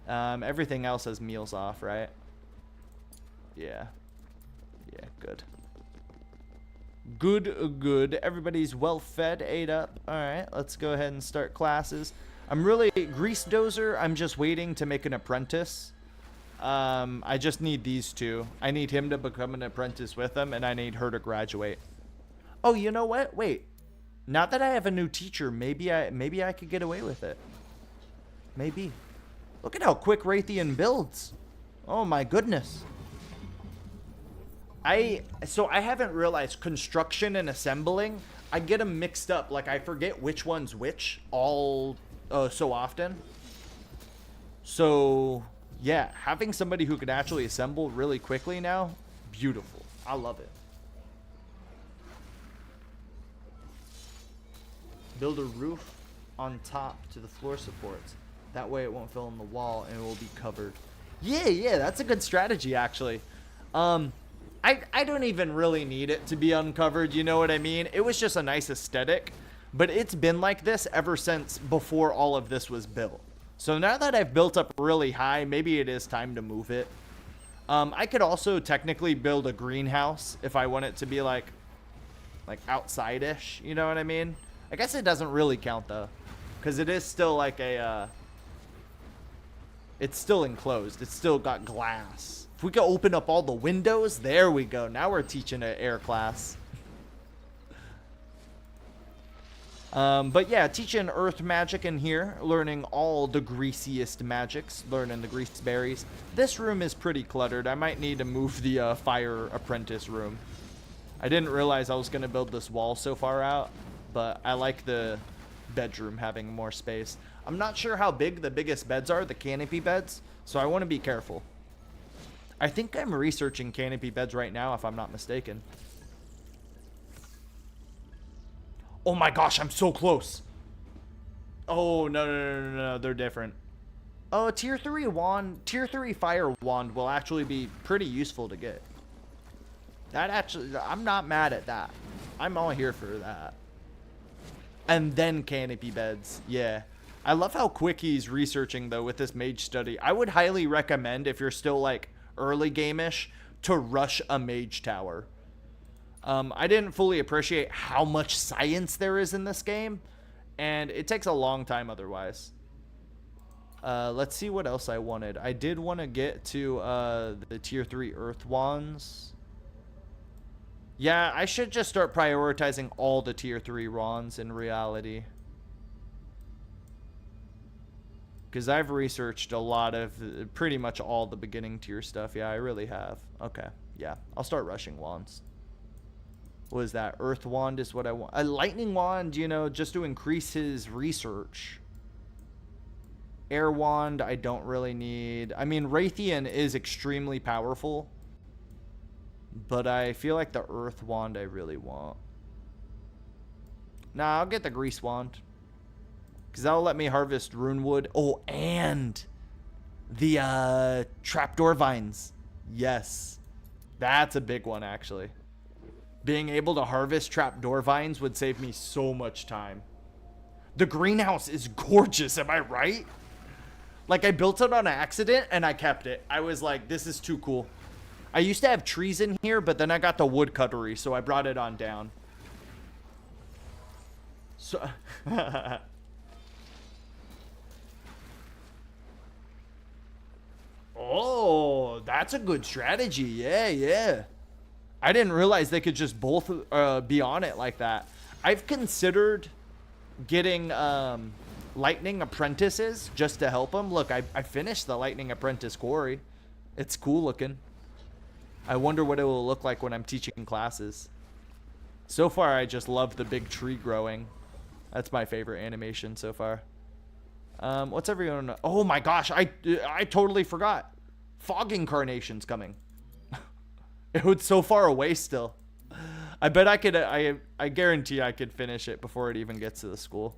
Everything else has meals off, right? Yeah. Yeah, good. Good. Everybody's well fed, ate up. All right, let's go ahead and start classes. I'm really Grease Dozer. I'm just waiting to make an apprentice. I just need these two. I need him to become an apprentice with them, and I need her to graduate. Oh, you know what? Wait. Now that I have a new teacher, maybe I could get away with it. Maybe. Look at how quick Raytheon builds. Oh my goodness. So I haven't realized construction and assembling. I get them mixed up. Like I forget which one's which all so often. So yeah, having somebody who can actually assemble really quickly now, beautiful. I love it. Build a roof on top to the floor supports. That way it won't fill in the wall and it will be covered. Yeah, that's a good strategy actually. I don't even really need it to be uncovered, you know what I mean? It was just a nice aesthetic, but it's been like this ever since before all of this was built. So now that I've built up really high, maybe it is time to move it. I could also technically build a greenhouse if I want it to be like outside-ish, you know what I mean? I guess it doesn't really count though, because it is still like a, it's still enclosed. It's still got glass. If we could open up all the windows, there we go. Now we're teaching an air class. But yeah, teaching earth magic in here, learning all the greasiest magics, learning the grease berries. This room is pretty cluttered. I might need to move the fire apprentice room. I didn't realize I was going to build this wall so far out, but I like the bedroom having more space. I'm not sure how big the biggest beds are, the canopy beds, so I want to be careful. I think I'm researching canopy beds right now, if I'm not mistaken. Oh my gosh, I'm so close. Oh, no, they're different. Oh, tier 3 wand, tier 3 fire wand will actually be pretty useful to get. That actually, I'm not mad at that. I'm all here for that. And then canopy beds, yeah. I love how quick he's researching, though, with this mage study. I would highly recommend, if you're still, like, early game-ish, to rush a mage tower. I didn't fully appreciate how much science there is in this game, and it takes a long time otherwise. Let's see what else I wanted. I did want to get to the tier 3 earth wands. Yeah, I should just start prioritizing all the tier 3 wands in reality. Because I've researched a lot of, pretty much all the beginning tier stuff. Yeah, I really have. Okay, yeah. I'll start rushing wands. What is that? Earth wand is what I want. A lightning wand, you know, just to increase his research. Air wand, I don't really need. I mean, Raytheon is extremely powerful. But I feel like the earth wand I really want. Nah, I'll get the grease wand. Because that'll let me harvest rune wood. Oh, and the trapdoor vines. Yes. That's a big one, actually. Being able to harvest trapdoor vines would save me so much time. The greenhouse is gorgeous, am I right? Like, I built it on accident, and I kept it. I was like, this is too cool. I used to have trees in here, but then I got the wood cuttery, so I brought it on down. So... Oh, that's a good strategy. Yeah, yeah. I didn't realize they could just both be on it like that. I've considered getting lightning apprentices just to help them. Look, I finished the lightning apprentice quarry. It's cool looking. I wonder what it will look like when I'm teaching classes. So far, I just love the big tree growing. That's my favorite animation so far. What's everyone? Oh my gosh, I totally forgot. Fog incarnation's coming. It was so far away still. I bet I could. I guarantee I could finish it before it even gets to the school.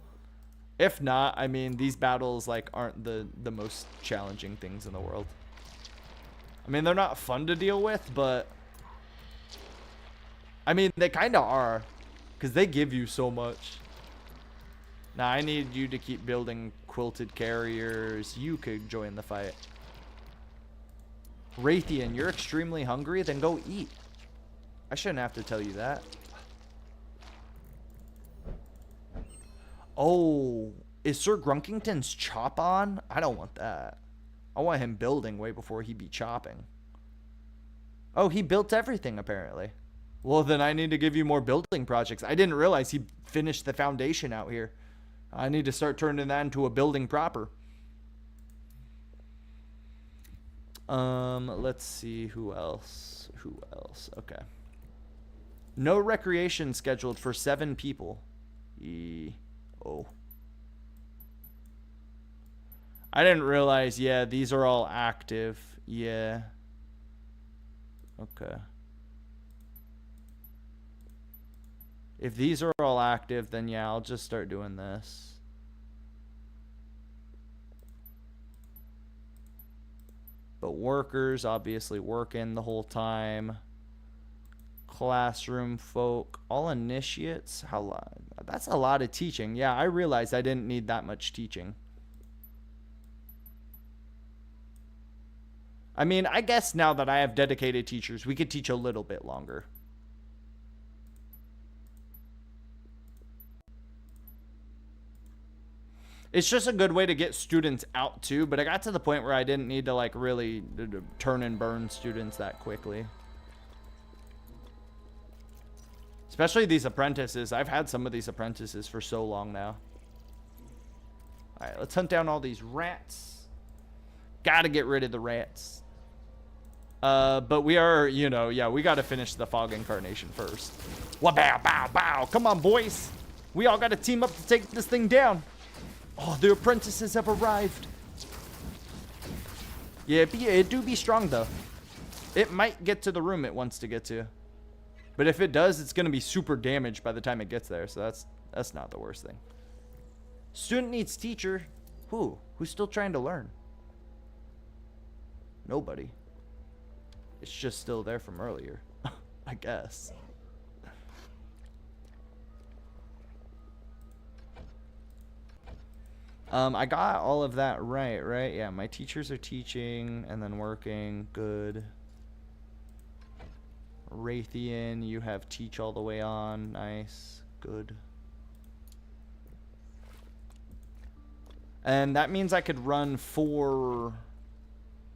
If not, I mean, these battles like aren't the most challenging things in the world. I mean, they're not fun to deal with, but I mean, they kind of are, because they give you so much. Now, I need you to keep building quilted carriers. You could join the fight. Raytheon, you're extremely hungry? Then go eat. I shouldn't have to tell you that. Oh, is Sir Grunkington's chop on? I don't want that. I want him building way before he be chopping. Oh, he built everything, apparently. Well, then I need to give you more building projects. I didn't realize he finished the foundation out here. I need to start turning that into a building proper. Let's see who else. Okay. No recreation scheduled for 7 people. Oh. I didn't realize, yeah, these are all active. Yeah. Okay. If these are all active, then yeah, I'll just start doing this. But workers obviously working the whole time. Classroom folk, all initiates. How long? That's a lot of teaching. Yeah, I realized I didn't need that much teaching. I mean, I guess now that I have dedicated teachers, we could teach a little bit longer. It's just a good way to get students out too, but I got to the point where I didn't need to like really turn and burn students that quickly. Especially these apprentices. I've had some of these apprentices for so long now. All right, let's hunt down all these rats. Gotta get rid of the rats. But we are, you know, yeah, we gotta finish the fog incarnation first. Wa-bow, bow, bow. Come on, boys. We all gotta team up to take this thing down. Oh, the apprentices have arrived. Yeah, it do be strong, though. It might get to the room it wants to get to. But if it does, it's going to be super damaged by the time it gets there. So that's not the worst thing. Student needs teacher. Who? Who's still trying to learn? Nobody. It's just still there from earlier, I guess. I got all of that right? Yeah, my teachers are teaching and then working. Good. Raytheon, you have teach all the way on. Nice. Good. And that means I could run 4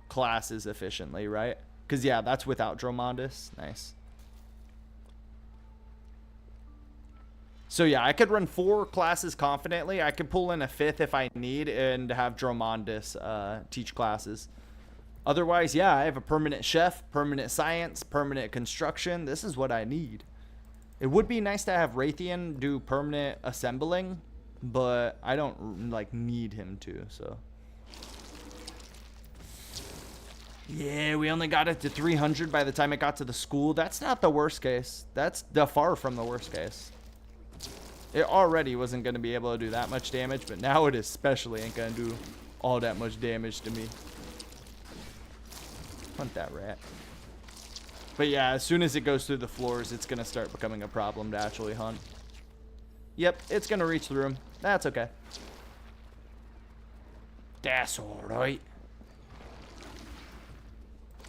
classes efficiently, right? Because, yeah, that's without Dromondus. Nice. So yeah, I could run 4 classes confidently. I could pull in a 5th if I need and have Dromondus teach classes. Otherwise, yeah, I have a permanent chef, permanent science, permanent construction. This is what I need. It would be nice to have Raytheon do permanent assembling, but I don't like need him to, so. Yeah, we only got it to 300 by the time it got to the school. That's not the worst case. That's far from the worst case. It already wasn't going to be able to do that much damage, but now it especially ain't going to do all that much damage to me. Hunt that rat. But yeah, as soon as it goes through the floors, it's going to start becoming a problem to actually hunt. Yep, it's going to reach through them. That's okay. That's alright.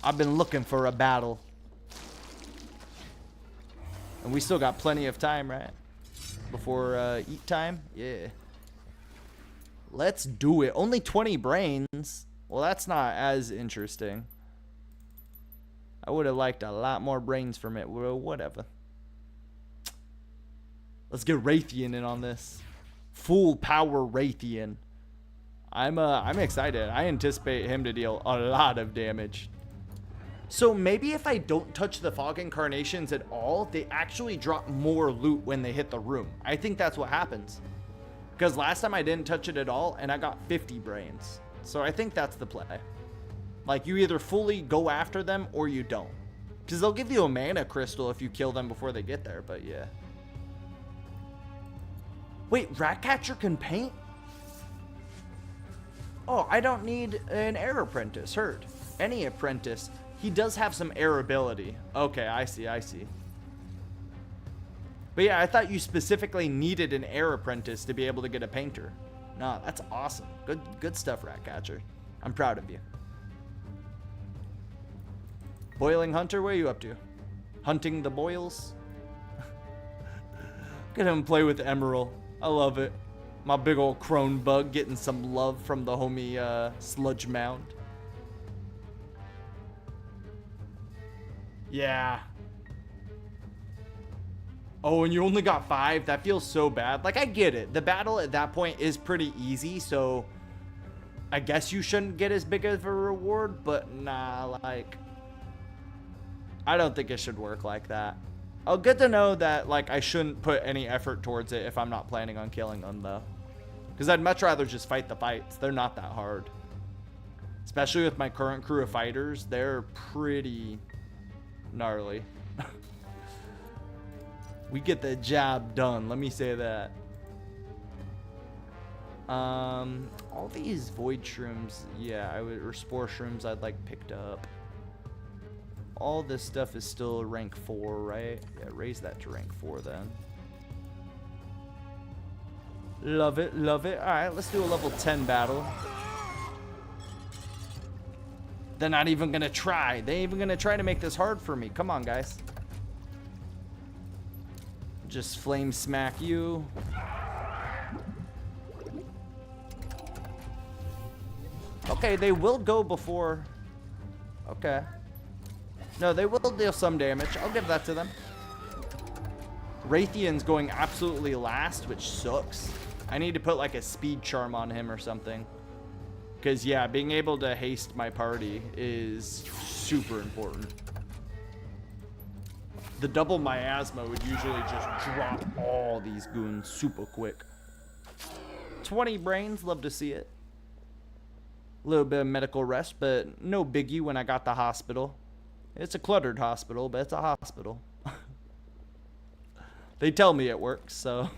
I've been looking for a battle. And we still got plenty of time, right? Before eat time? Yeah. Let's do it. Only 20 brains. Well, that's not as interesting. I would have liked a lot more brains from it. Well, whatever. Let's get Raytheon in on this. Full power Raytheon. I'm excited. I anticipate him to deal a lot of damage. So maybe if I don't touch the Fog Incarnations at all, they actually drop more loot when they hit the room. I think that's what happens. Because last time I didn't touch it at all, and I got 50 brains. So I think that's the play. Like, you either fully go after them, or you don't. Because they'll give you a mana crystal if you kill them before they get there, but yeah. Wait, Ratcatcher can paint? Oh, I don't need an air apprentice. Heard. Any apprentice. He does have some air ability. Okay, I see, I see. But yeah, I thought you specifically needed an air apprentice to be able to get a painter. No, that's awesome. Good stuff, Ratcatcher. I'm proud of you. Boiling Hunter, what are you up to? Hunting the boils? Look at him play with Emerald. I love it. My big old crone bug getting some love from the homie Sludge Mound. Yeah. Oh, and you only got 5? That feels so bad. Like, I get it. The battle at that point is pretty easy, so I guess you shouldn't get as big of a reward, but nah, like, I don't think it should work like that. Oh, good to know that, like, I shouldn't put any effort towards it if I'm not planning on killing them, though. Because I'd much rather just fight the fights. They're not that hard. Especially with my current crew of fighters, they're pretty gnarly. We get the job done, let me say that. All these void shrooms, yeah, or spore shrooms I'd like picked up. All this stuff is still rank 4, right? Yeah, raise that to rank 4 then. Love it, love it. Alright, let's do a level 10 battle. They're not even gonna try. They ain't even gonna try to make this hard for me. Come on, guys. Just flame smack you. Okay, they will go before. Okay. No, they will deal some damage. I'll give that to them. Raytheon's going absolutely last, which sucks. I need to put like a speed charm on him or something. Because, yeah, being able to haste my party is super important. The double miasma would usually just drop all these goons super quick. 20 brains, love to see it. A little bit of medical rest, but no biggie when I got the hospital. It's a cluttered hospital, but it's a hospital. They tell me it works, so...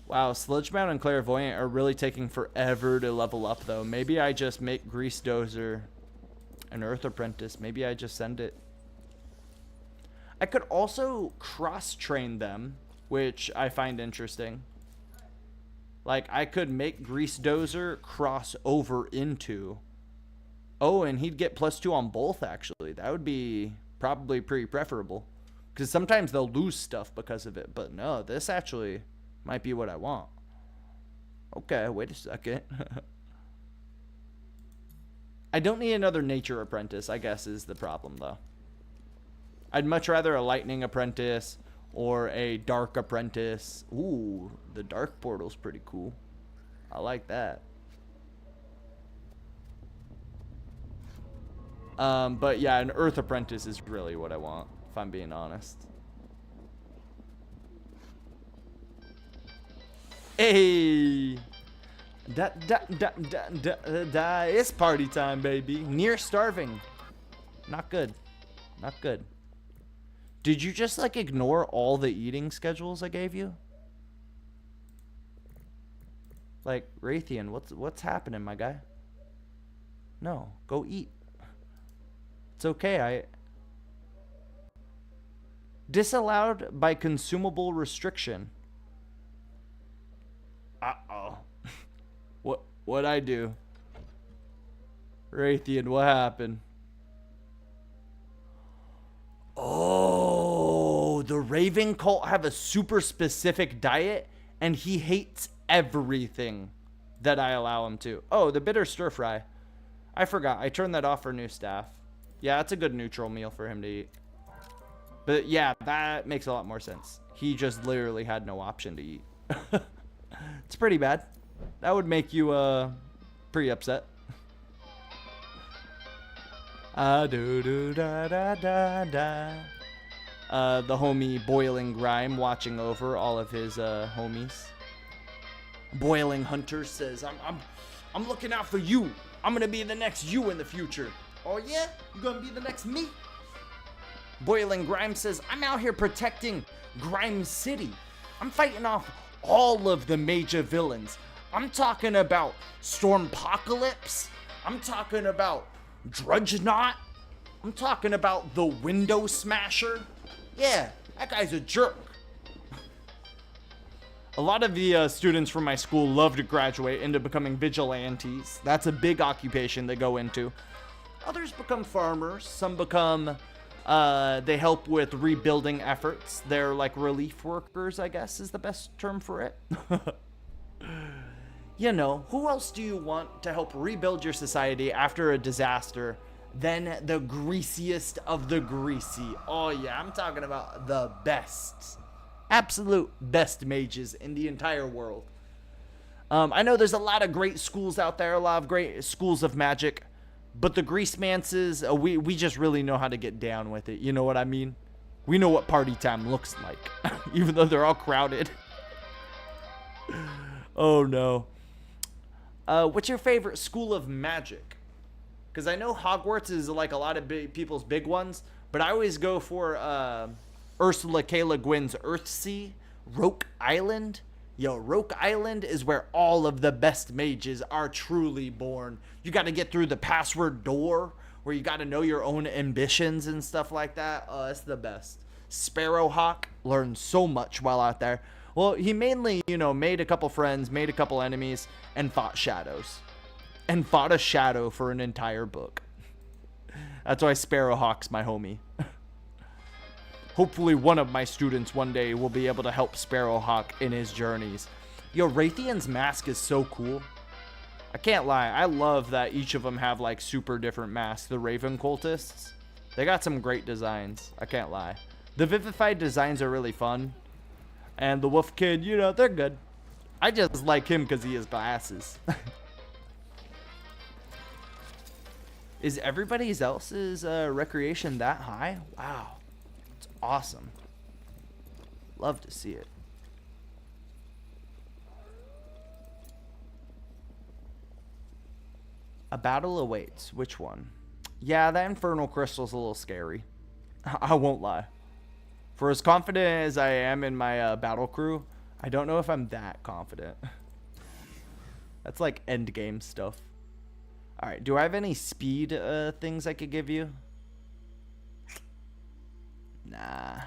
Wow, Sludgebound and Clairvoyant are really taking forever to level up, though. Maybe I just make Grease Dozer an Earth Apprentice. Maybe I just send it. I could also cross-train them, which I find interesting. Like, I could make Grease Dozer cross over into... Oh, and he'd get +2 on both, actually. That would be probably pretty preferable. Because sometimes they'll lose stuff because of it. But no, this actually... might be what I want. Okay, wait a second. I don't need another nature apprentice, I guess, is the problem, though. I'd much rather a lightning apprentice or a dark apprentice. Ooh, the dark portal's pretty cool. I like that. But yeah, an earth apprentice is really what I want, if I'm being honest. Hey, It's party time, baby. Near starving. Not good. Not good. Did you just like ignore all the eating schedules I gave you? Like, Raytheon, what's happening, my guy? No, go eat. It's okay. Disallowed by consumable restriction. Uh-oh. What'd I do? Raytheon, what happened? Oh, the Raven cult have a super specific diet, and he hates everything that I allow him to. Oh, the bitter stir fry. I forgot. I turned that off for new staff. Yeah, it's a good neutral meal for him to eat. But yeah, that makes a lot more sense. He just literally had no option to eat. It's pretty bad. That would make you pretty upset. The homie Boiling Grime watching over all of his homies. Boiling Hunter says, I'm looking out for you. I'm gonna be the next you in the future. Oh yeah? You gonna be the next me? Boiling Grime says, I'm out here protecting Grime City. I'm fighting off all of the major villains. I'm talking about Stormpocalypse. I'm talking about Drudgenaut. I'm talking about the Window Smasher. Yeah, that guy's a jerk. A lot of the students from my school love to graduate into becoming vigilantes. That's a big occupation they go into. Others become farmers. Some become, they help with rebuilding efforts. They're like relief workers, I guess is the best term for it. You know, who else do you want to help rebuild your society after a disaster than the greasiest of the greasy? Oh yeah, I'm talking about the best. Absolute best mages in the entire world. I know there's a lot of great schools out there, a lot of great schools of magic, but the GreaseMancers, we just really know how to get down with it. You know what I mean? We know what party time looks like, even though they're all crowded. Oh no. What's your favorite school of magic? Because I know Hogwarts is like a lot of people's big ones, but I always go for Ursula K. Le Guin's Earthsea, Roke Island. Yo, Roke Island is where all of the best mages are truly born. You got to get through the password door, where you got to know your own ambitions and stuff like that. Oh, that's the best. Sparrowhawk learned so much while out there. Well, he mainly, you know, made a couple friends, made a couple enemies, and fought shadows. And fought a shadow for an entire book. That's why Sparrowhawk's my homie. Hopefully one of my students one day will be able to help Sparrowhawk in his journeys. Yo, Raytheon's mask is so cool. I can't lie. I love that each of them have like super different masks. The Raven cultists, they got some great designs. I can't lie. The Vivified designs are really fun. And the Wolf Kid, you know, they're good. I just like him because he has glasses. Is everybody else's recreation that high? Wow. It's awesome. Love to see it. A battle awaits. Which one? Yeah, that Infernal Crystal's a little scary. I won't lie. For as confident as I am in my battle crew, I don't know if I'm that confident. That's like end game stuff. Alright, do I have any speed things I could give you? Nah.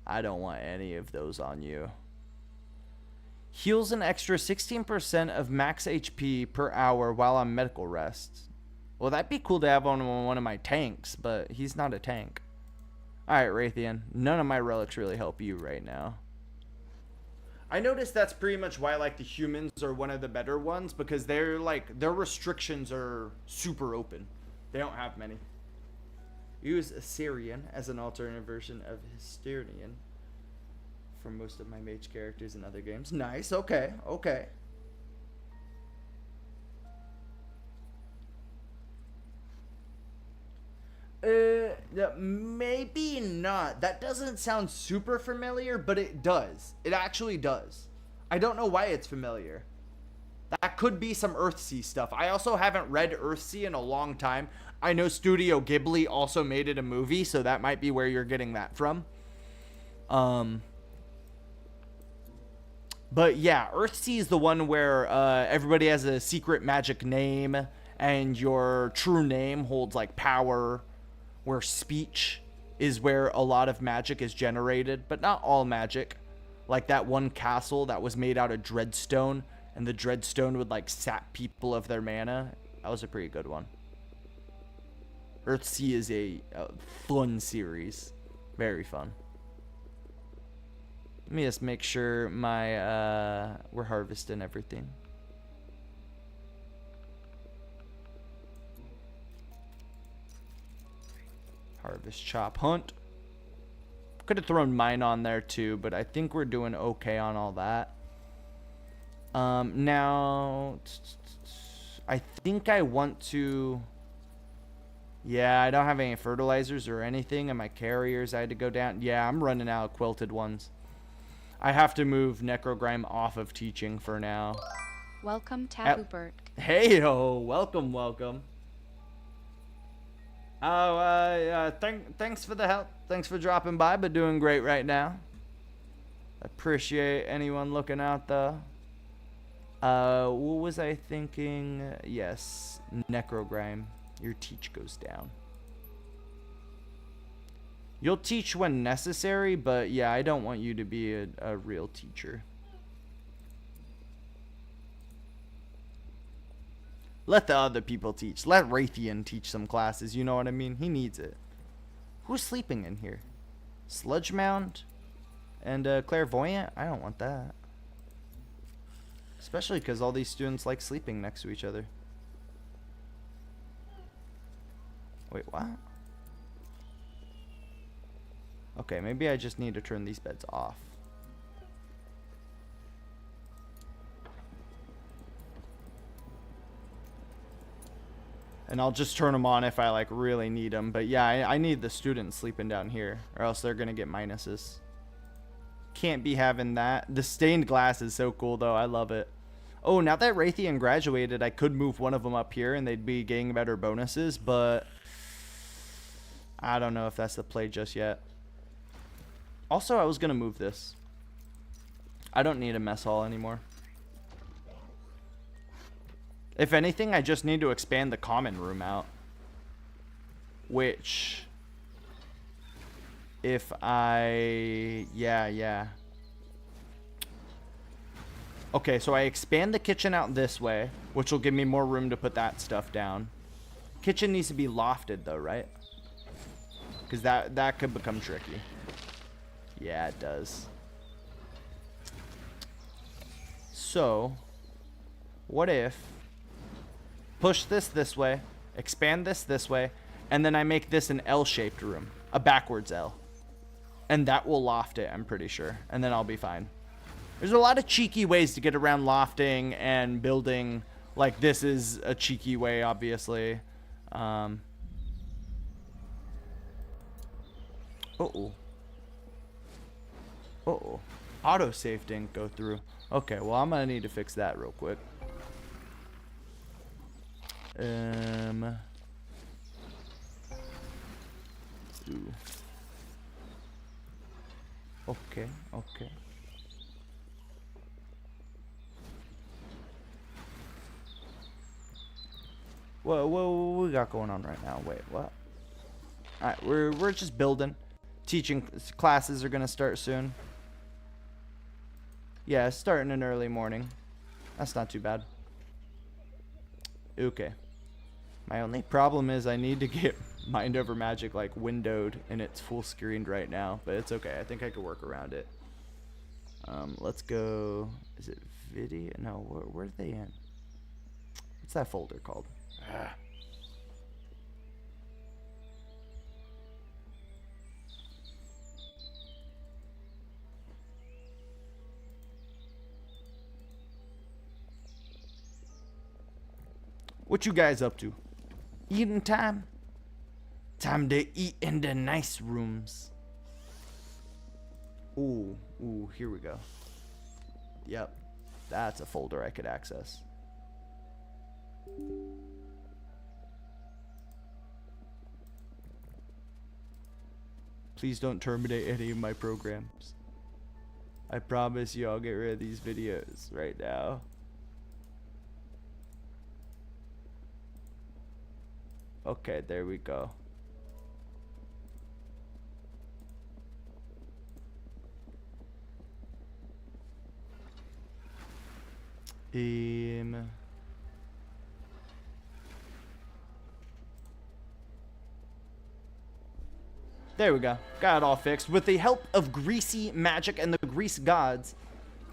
I don't want any of those on you. Heals an extra 16% of max HP per hour while on medical rest. Well, that'd be cool to have on one of my tanks, but he's not a tank. Alright, Raytheon. None of my relics really help you right now. I noticed that's pretty much why like the humans are one of the better ones, because they're like their restrictions are super open. They don't have many. Use Assyrian as an alternate version of Hysterian for most of my mage characters in other games. Nice. Okay. Okay. Maybe not. That doesn't sound super familiar, but it does. It actually does. I don't know why it's familiar. That could be some Earthsea stuff. I also haven't read Earthsea in a long time. I know Studio Ghibli also made it a movie, so that might be where you're getting that from. But yeah, Earthsea is the one where everybody has a secret magic name, and your true name holds like power, where speech is where a lot of magic is generated, but not all magic. Like that one castle that was made out of dreadstone, and the dreadstone would like sap people of their mana. That was a pretty good one. Earthsea is a fun series. Very fun. Let me just make sure my we're harvesting everything. Harvest, chop, hunt. Could have thrown mine on there too, but I think we're doing okay on all that. Now I think I want to. Yeah, I don't have any fertilizers or anything, and my carriers I had to go down. Yeah, I'm running out of quilted ones. I have to move Necrogrime off of teaching for now. Welcome, Taboo Bird. Hey, ho, welcome, welcome. Oh, thanks for the help. Thanks for dropping by, but doing great right now. Appreciate anyone looking out, though. What was I thinking? Yes, Necrogrime. Your teach goes down. You'll teach when necessary, but yeah, I don't want you to be a real teacher. Let the other people teach. Let Raytheon teach some classes, you know what I mean? He needs it. Who's sleeping in here? Sludge Mound and Clairvoyant? I don't want that. Especially because all these students like sleeping next to each other. Wait, what? Okay, maybe I just need to turn these beds off. And I'll just turn them on if I like really need them. But yeah, I need the students sleeping down here, or else they're gonna get minuses. Can't be having that. The stained glass is so cool though. I love it. Oh, now that Raytheon graduated, I could move one of them up here and they'd be getting better bonuses, but I don't know if that's the play just yet. Also, I was gonna move this. I don't need a mess hall anymore. If anything, I just need to expand the common room out. Which, if I, yeah. Okay, so I expand the kitchen out this way, which will give me more room to put that stuff down. Kitchen needs to be lofted though, right? Because that could become tricky. Yeah, it does. So, what if push this way, expand this way, and then I make this an L-shaped room, a backwards L. And that will loft it, I'm pretty sure. And then I'll be fine. There's a lot of cheeky ways to get around lofting and building. Like this is a cheeky way, obviously. Uh-oh. Autosave didn't go through. Okay, well, I'm gonna need to fix that real quick. Ooh. Okay. What we got going on right now? Wait, what? Alright, we're just building. Teaching classes are gonna start soon. Yeah, starting in early morning. That's not too bad. Okay. My only problem is I need to get Mind Over Magic like windowed and it's full screened right now, but it's okay. I think I could work around it. Let's go. Is it video? No, where are they in? What's that folder called? What you guys up to? Eating time? Time to eat in the nice rooms. Ooh, here we go. Yep. That's a folder I could access. Please don't terminate any of my programs. I promise you I'll get rid of these videos right now. Okay, there we go. There we go. Got it all fixed. With the help of Greasy Magic and the Grease Gods,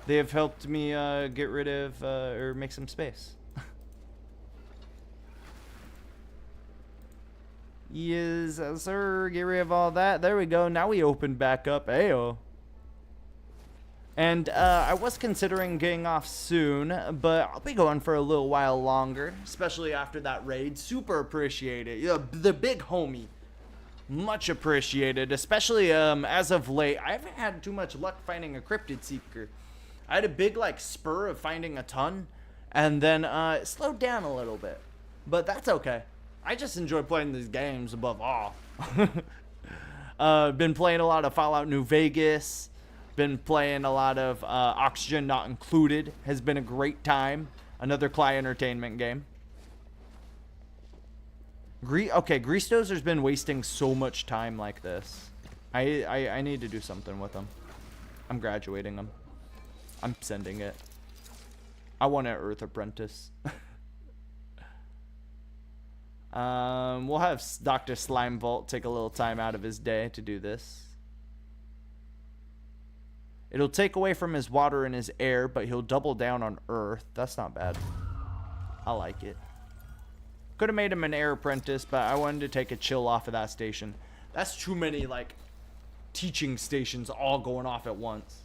they have helped me get rid of or make some space. Yes, sir. Get rid of all that. There we go. Now we open back up. Ayo. And I was considering getting off soon, but I'll be going for a little while longer, especially after that raid. Super appreciated. The big homie. Much appreciated, especially as of late. I haven't had too much luck finding a Cryptid Seeker. I had a big like spur of finding a ton, and then it slowed down a little bit. But that's okay. I just enjoy playing these games above all. Been playing a lot of Fallout New Vegas. Been playing a lot of Oxygen Not Included. Has been a great time. Another Cly Entertainment game. Okay, Grease Dozer's been wasting so much time like this. I need to do something with him. I'm graduating him. I'm sending it. I want an Earth Apprentice. We'll have Dr. Slimevault take a little time out of his day to do this. It'll take away from his water and his air, but he'll double down on Earth. That's not bad. I like it. Could have made him an air apprentice, but I wanted to take a chill off of that station. That's too many, like, teaching stations all going off at once.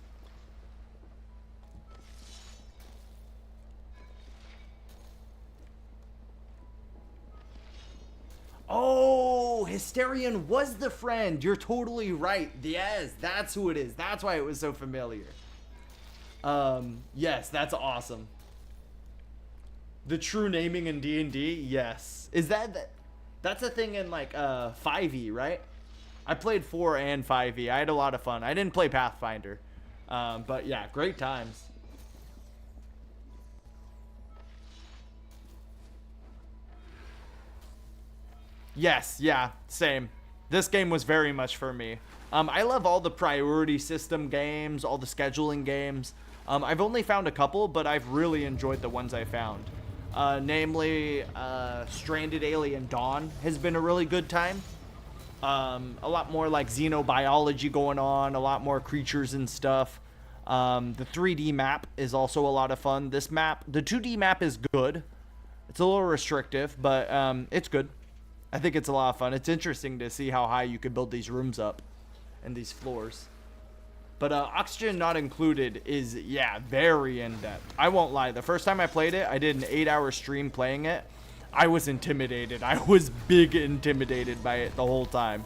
Oh, Hysterian was the friend. You're totally right. Yes, that's who it is. That's why it was so familiar. Yes, that's awesome. The true naming in D&D, yes. Is that's a thing in like 5e, right? I played 4 and 5e. I had a lot of fun. I didn't play Pathfinder. But yeah, great times. Yes, yeah, same. This game was very much for me. I love all the priority system games, all the scheduling games. I've only found a couple, but I've really enjoyed the ones I found. Namely, Stranded Alien Dawn has been a really good time. A lot more like xenobiology going on, a lot more creatures and stuff. The 3D map is also a lot of fun. This map, the 2D map is good. It's a little restrictive, but it's good. I think it's a lot of fun. It's interesting to see how high you can build these rooms up and these floors. But Oxygen Not Included is, yeah, very in-depth. I won't lie. The first time I played it, I did an 8-hour stream playing it. I was intimidated. I was big intimidated by it the whole time.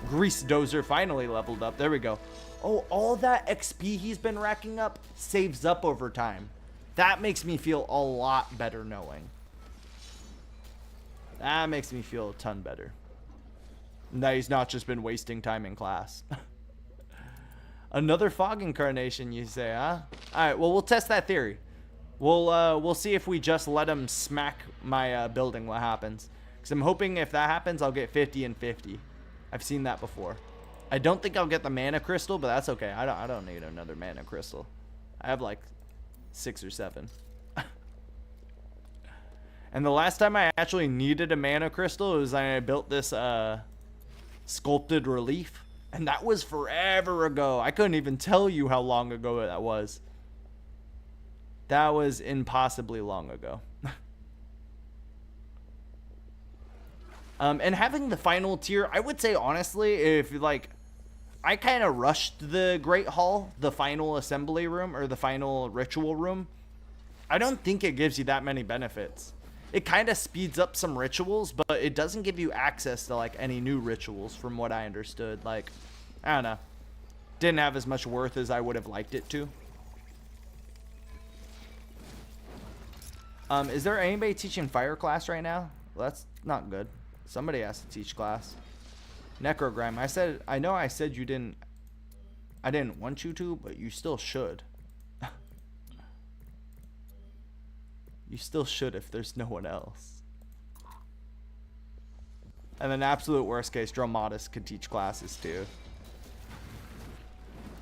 Grease Dozer finally leveled up. There we go. Oh, all that XP he's been racking up saves up over time. That makes me feel a lot better knowing. That makes me feel a ton better. That he's not just been wasting time in class. Another fog incarnation, you say, huh? Alright, well, we'll test that theory. We'll see if we just let him smack my building what happens. Because I'm hoping if that happens, I'll get 50 and 50. I've seen that before. I don't think I'll get the mana crystal, but that's okay. I don't need another mana crystal. I have like 6 or 7. And the last time I actually needed a mana crystal was when I built this sculpted relief. And that was forever ago. I couldn't even tell you how long ago that was. That was impossibly long ago. And having the final tier, I would say honestly, if like, I kind of rushed the Great Hall, the final assembly room, or the final ritual room. I don't think it gives you that many benefits. It kind of speeds up some rituals, but it doesn't give you access to like any new rituals from what I understood. Like, I don't know. Didn't have as much worth as I would have liked it to. Is there anybody teaching fire class right now? Well, that's not good. Somebody has to teach class. Necrogram. I know I said you didn't. I didn't want you to, but you still should. You still should if there's no one else. And then absolute worst case, Dromatis could teach classes too.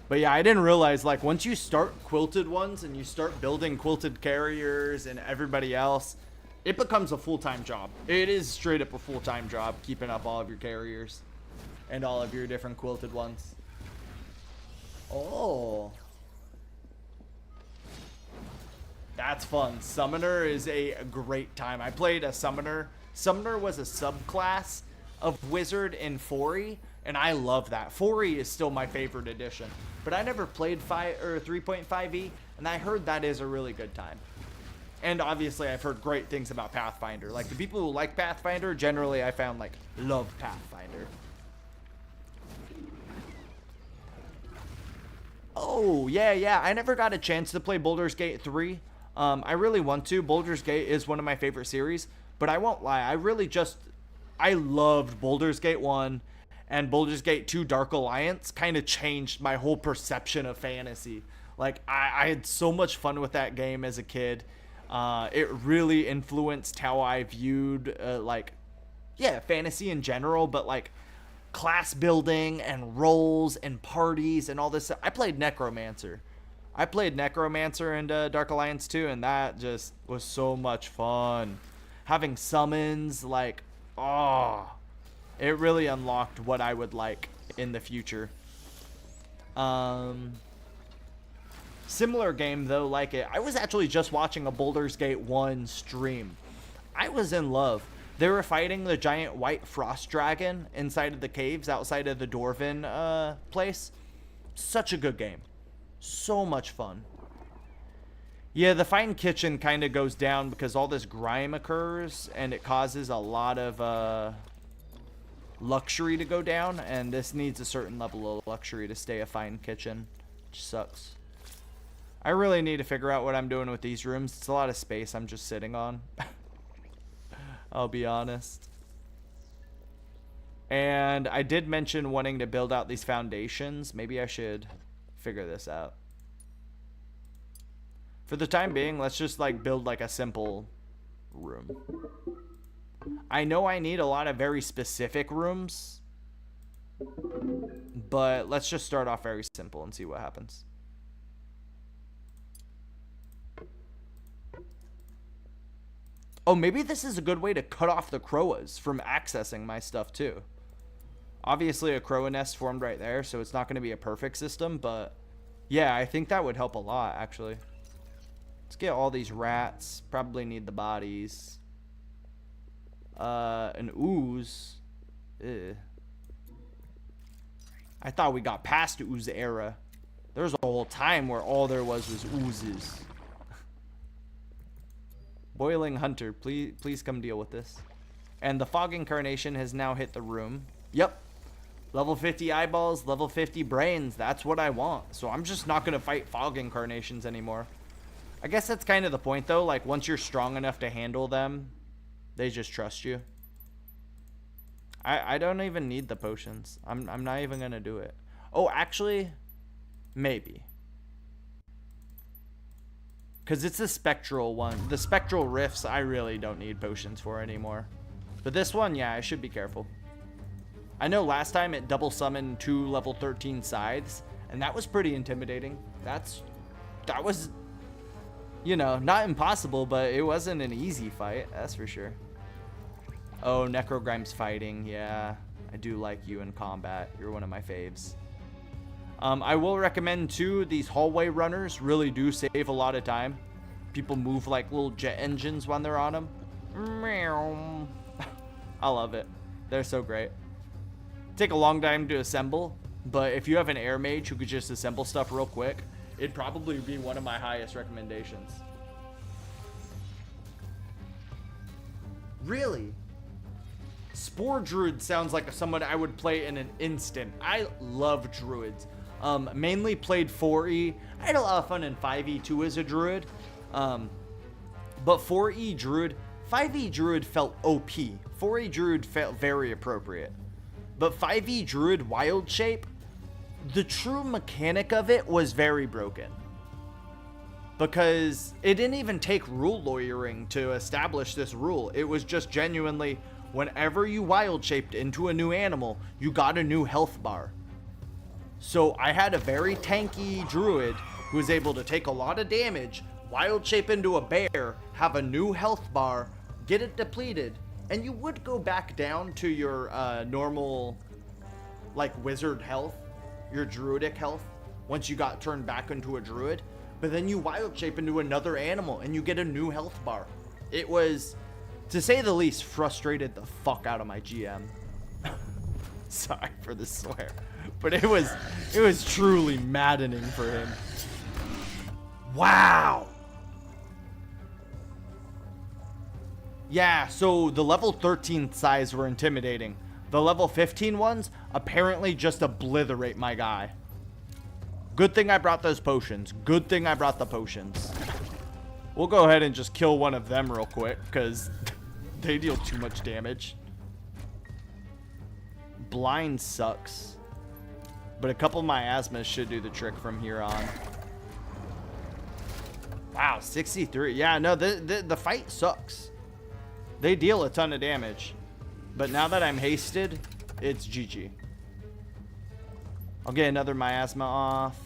But yeah, I didn't realize, like, once you start quilted ones and you start building quilted carriers and everybody else, it becomes a full-time job. It is straight up a full-time job, keeping up all of your carriers and all of your different quilted ones. Oh. That's fun. Summoner is a great time. I played a Summoner. Summoner was a subclass of Wizard in 4E, and I love that. 4E is still my favorite edition. But I never played 3.5e, and I heard that is a really good time. And obviously, I've heard great things about Pathfinder. Like, the people who like Pathfinder, generally, I found, like, love Pathfinder. Oh, yeah. I never got a chance to play Baldur's Gate 3. I really want to. Baldur's Gate is one of my favorite series. But I won't lie. I loved Baldur's Gate 1. And Baldur's Gate 2 Dark Alliance kind of changed my whole perception of fantasy. Like, I had so much fun with that game as a kid. It really influenced how I viewed, fantasy in general, but, like, class building and roles and parties and all this stuff. I played Necromancer. In Dark Alliance 2, and that just was so much fun. Having summons, like, it really unlocked what I would like in the future. Similar game, though, like it. I was actually just watching a Baldur's Gate 1 stream. I was in love. They were fighting the giant white frost dragon inside of the caves outside of the Dwarven place. Such a good game. So much fun. Yeah, the fine kitchen kind of goes down because all this grime occurs, and it causes a lot of luxury to go down, and this needs a certain level of luxury to stay a fine kitchen, which sucks. I really need to figure out what I'm doing with these rooms. It's a lot of space I'm just sitting on. I'll be honest. And I did mention wanting to build out these foundations. Maybe I should figure this out. For the time being, let's just like build like a simple room. I know I need a lot of very specific rooms, but let's just start off very simple and see what happens. Oh, maybe this is a good way to cut off the Croas from accessing my stuff too. Obviously a Croa nest formed right there, so it's not going to be a perfect system, but yeah, I think that would help a lot actually. Let's get all these rats. Probably need the bodies. An ooze. Ew. I thought we got past ooze era. There was a whole time where all there was oozes. Boiling Hunter, please come deal with this. And the Fog Incarnation has now hit the room. Yep. Level 50 eyeballs, level 50 brains. That's what I want. So I'm just not going to fight Fog Incarnations anymore. I guess that's kind of the point, though. Like, once you're strong enough to handle them, they just trust you. I don't even need the potions. I'm not even going to do it. Oh, actually, maybe. Because it's the spectral one. The spectral rifts, I really don't need potions for anymore. But this one, yeah, I should be careful. I know last time it double summoned 2 level 13 scythes, and that was pretty intimidating. That was, you know, not impossible, but it wasn't an easy fight, that's for sure. Oh, Necrogrime's fighting, yeah. I do like you in combat. You're one of my faves. I will recommend, too, these hallway runners really do save a lot of time. People move like little jet engines when they're on them. Meow. I love it. They're so great. Take a long time to assemble, but if you have an air mage who could just assemble stuff real quick, it'd probably be one of my highest recommendations. Really? Spore Druid sounds like someone I would play in an instant. I love druids. Mainly played 4E. I had a lot of fun in 5e too as a druid. But 4E Druid, 5E Druid felt OP. 4E Druid felt very appropriate. But 5E Druid Wild Shape, the true mechanic of it was very broken. Because it didn't even take rule lawyering to establish this rule. It was just genuinely, whenever you wild shaped into a new animal, you got a new health bar. So I had a very tanky druid who was able to take a lot of damage, wild shape into a bear, have a new health bar, get it depleted, and you would go back down to your normal, like, wizard health, your druidic health, once you got turned back into a druid. But then you wild shape into another animal and you get a new health bar. It was, to say the least, frustrated the fuck out of my GM. Sorry for the swear, but it was truly maddening for him. Wow. Yeah, so the level 13 size were intimidating. The level 15 ones apparently just obliterate my guy. Good thing I brought those potions. Good thing I brought the potions. We'll go ahead and just kill one of them real quick, because they deal too much damage. Blind sucks. But a couple miasmas should do the trick from here on. Wow, 63. Yeah, no, the fight sucks. They deal a ton of damage. But now that I'm hasted, it's GG. I'll get another miasma off.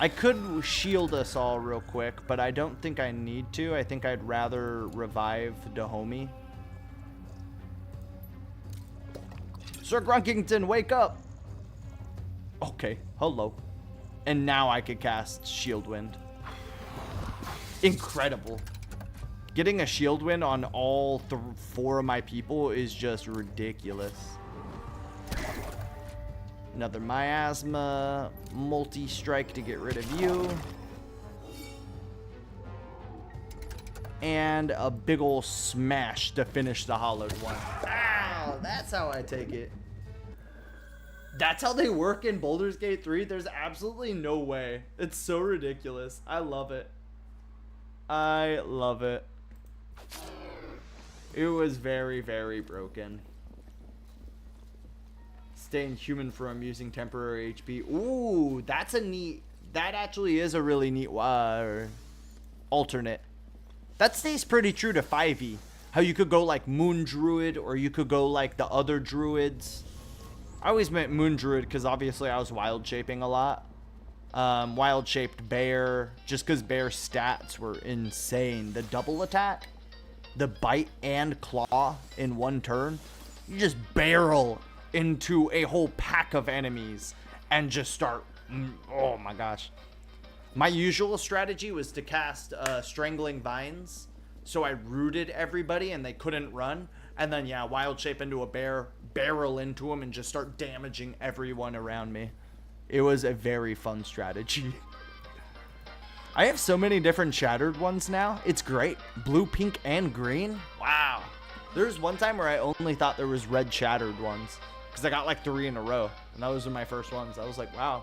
I could shield us all real quick, but I don't think I need to. I think I'd rather revive Dahomey. Sir Grunkington, wake up! Okay, hello. And now I could cast Shield Wind. Incredible. Getting a Shield Wind on all 4 of my people is just ridiculous. Another miasma, multi-strike to get rid of you. And a big ol' smash to finish the hollowed one. Ow, that's how I take it. That's how they work in Baldur's Gate 3? There's absolutely no way. It's so ridiculous. I love it. I love it. It was very, very broken. Staying human for using temporary HP. Ooh, that's a neat... That actually is a really neat alternate. That stays pretty true to 5e. How you could go like Moon Druid, or you could go like the other druids. I always meant Moon Druid because obviously I was wild shaping a lot. Wild shaped bear, just because bear stats were insane. The double attack, the bite and claw in one turn. You just barrel into a whole pack of enemies and just start, oh my gosh. My usual strategy was to cast Strangling Vines, so I rooted everybody and they couldn't run, and then yeah, wild shape into a bear, barrel into them, and just start damaging everyone around me. It was a very fun strategy. I have so many different shattered ones now. It's great. Blue, pink, and green. Wow. There was one time where I only thought there was red shattered ones, because I got like 3 in a row, and those were my first ones. I was like, wow,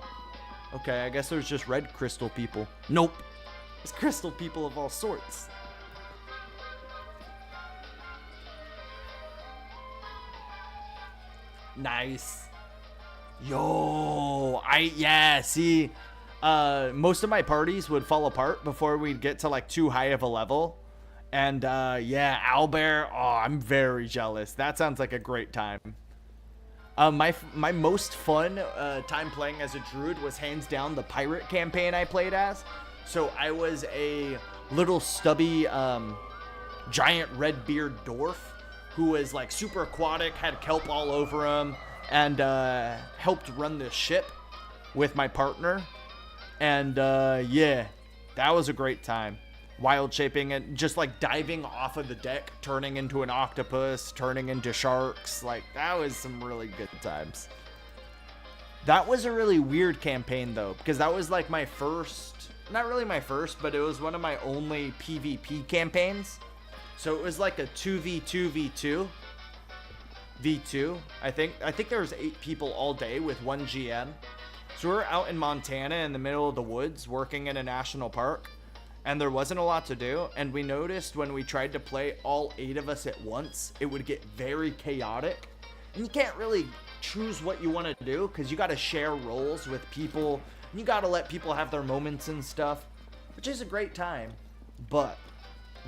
okay, I guess there's just red crystal people. Nope, it's crystal people of all sorts. Nice. Yo, see, most of my parties would fall apart before we'd get to like too high of a level. And yeah, Owlbear, oh, I'm very jealous. That sounds like a great time. My most fun time playing as a druid was hands down the pirate campaign I played as. So I was a little stubby giant red beard dwarf who was like super aquatic, had kelp all over him, and helped run the ship with my partner. And yeah, that was a great time. Wild shaping and just like diving off of the deck, turning into an octopus, turning into sharks. Like, that was some really good times. That was a really weird campaign though, because that was like my first, not really my first, but it was one of my only PvP campaigns. So it was like a 2v2v2. V2, I think there was 8 people all day with 1 GM. So we're out in Montana in the middle of the woods working in a national park. and there wasn't a lot to do. And we noticed when we tried to play all 8 of us at once, it would get very chaotic. And you can't really choose what you want to do because you got to share roles with people. And you got to let people have their moments and stuff, which is a great time. But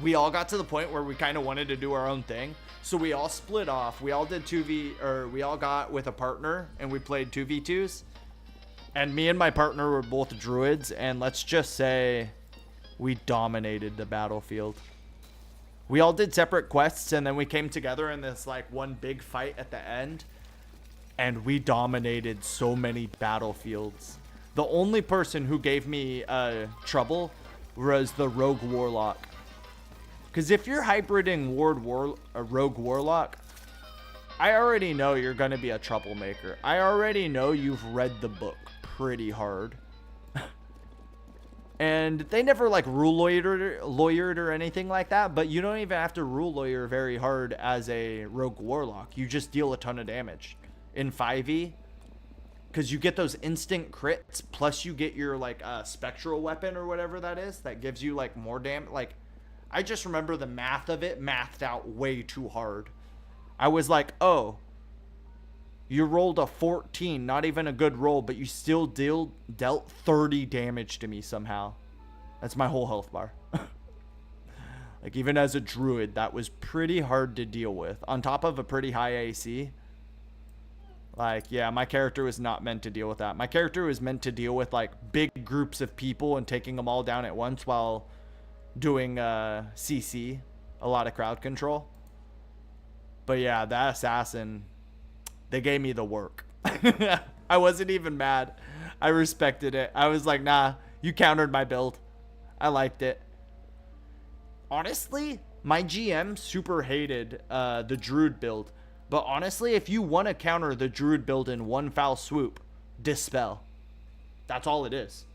we all got to the point where we kind of wanted to do our own thing. So we all split off. We all did we all got with a partner and we played 2v2s. And me and my partner were both druids, and let's just say we dominated the battlefield. We all did separate quests, and then we came together in this like one big fight at the end, and we dominated so many battlefields. The only person who gave me trouble was the rogue warlock. Because if you're hybriding rogue warlock, I already know you're going to be a troublemaker. I already know you've read the book pretty hard. And they never like rule lawyered or anything like that, but you don't even have to rule lawyer very hard as a rogue warlock. You just deal a ton of damage in 5e because you get those instant crits, plus you get your like spectral weapon or whatever that is that gives you like more damage. Like, I just remember the math of it mathed out way too hard. I was like, oh, you rolled a 14, not even a good roll, but you still dealt 30 damage to me somehow. That's my whole health bar. Like, even as a druid, that was pretty hard to deal with. On top of a pretty high AC. Like, yeah, my character was not meant to deal with that. My character was meant to deal with, like, big groups of people and taking them all down at once while doing CC, a lot of crowd control. But yeah, that assassin, they gave me the work. I wasn't even mad. I respected it. I was like, nah, you countered my build. I liked it. Honestly, my GM super hated the druid build. But honestly, if you want to counter the druid build in one foul swoop, dispel. That's all it is.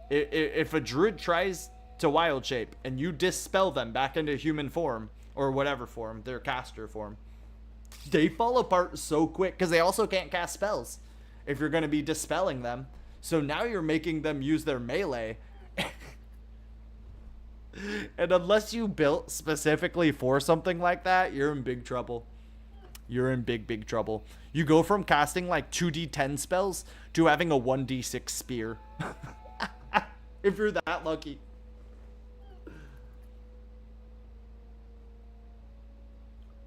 If a druid tries to wild shape and you dispel them back into human form or whatever form, their caster form, they fall apart so quick because they also can't cast spells if you're going to be dispelling them. So now you're making them use their melee. And unless you built specifically for something like that, you're in big trouble. You're in big trouble. You go from casting like 2d10 spells to having a 1d6 spear. If you're that lucky.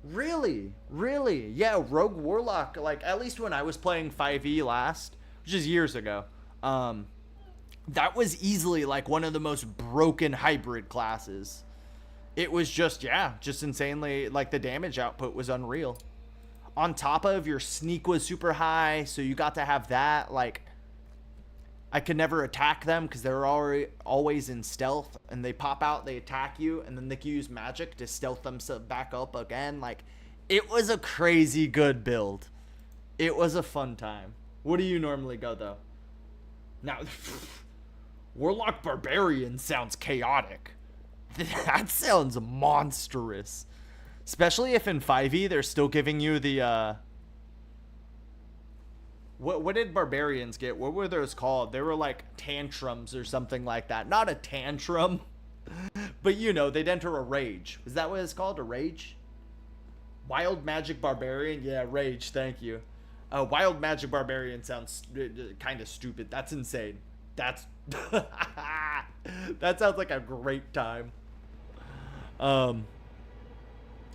Really? Yeah, Rogue Warlock, like, at least when I was playing 5e last, which is years ago, that was easily, like, one of the most broken hybrid classes. It was just, yeah, just insanely, like, the damage output was unreal. On top of your sneak was super high, so you got to have that, like, I could never attack them because they're always in stealth, and they pop out, they attack you, and then they can use magic to stealth themselves back up again. Like, it was a crazy good build. It was a fun time. What do you normally go, though? Now, Warlock Barbarian sounds chaotic. That sounds monstrous. Especially if in 5e they're still giving you the, What did barbarians get? What were those called? They were like tantrums or something like that. Not a tantrum, but you know, they'd enter a rage. Is that what it's called? A rage? Wild Magic Barbarian? Yeah, rage. Thank you. Wild Magic Barbarian sounds kind of stupid. That's insane. That sounds like a great time.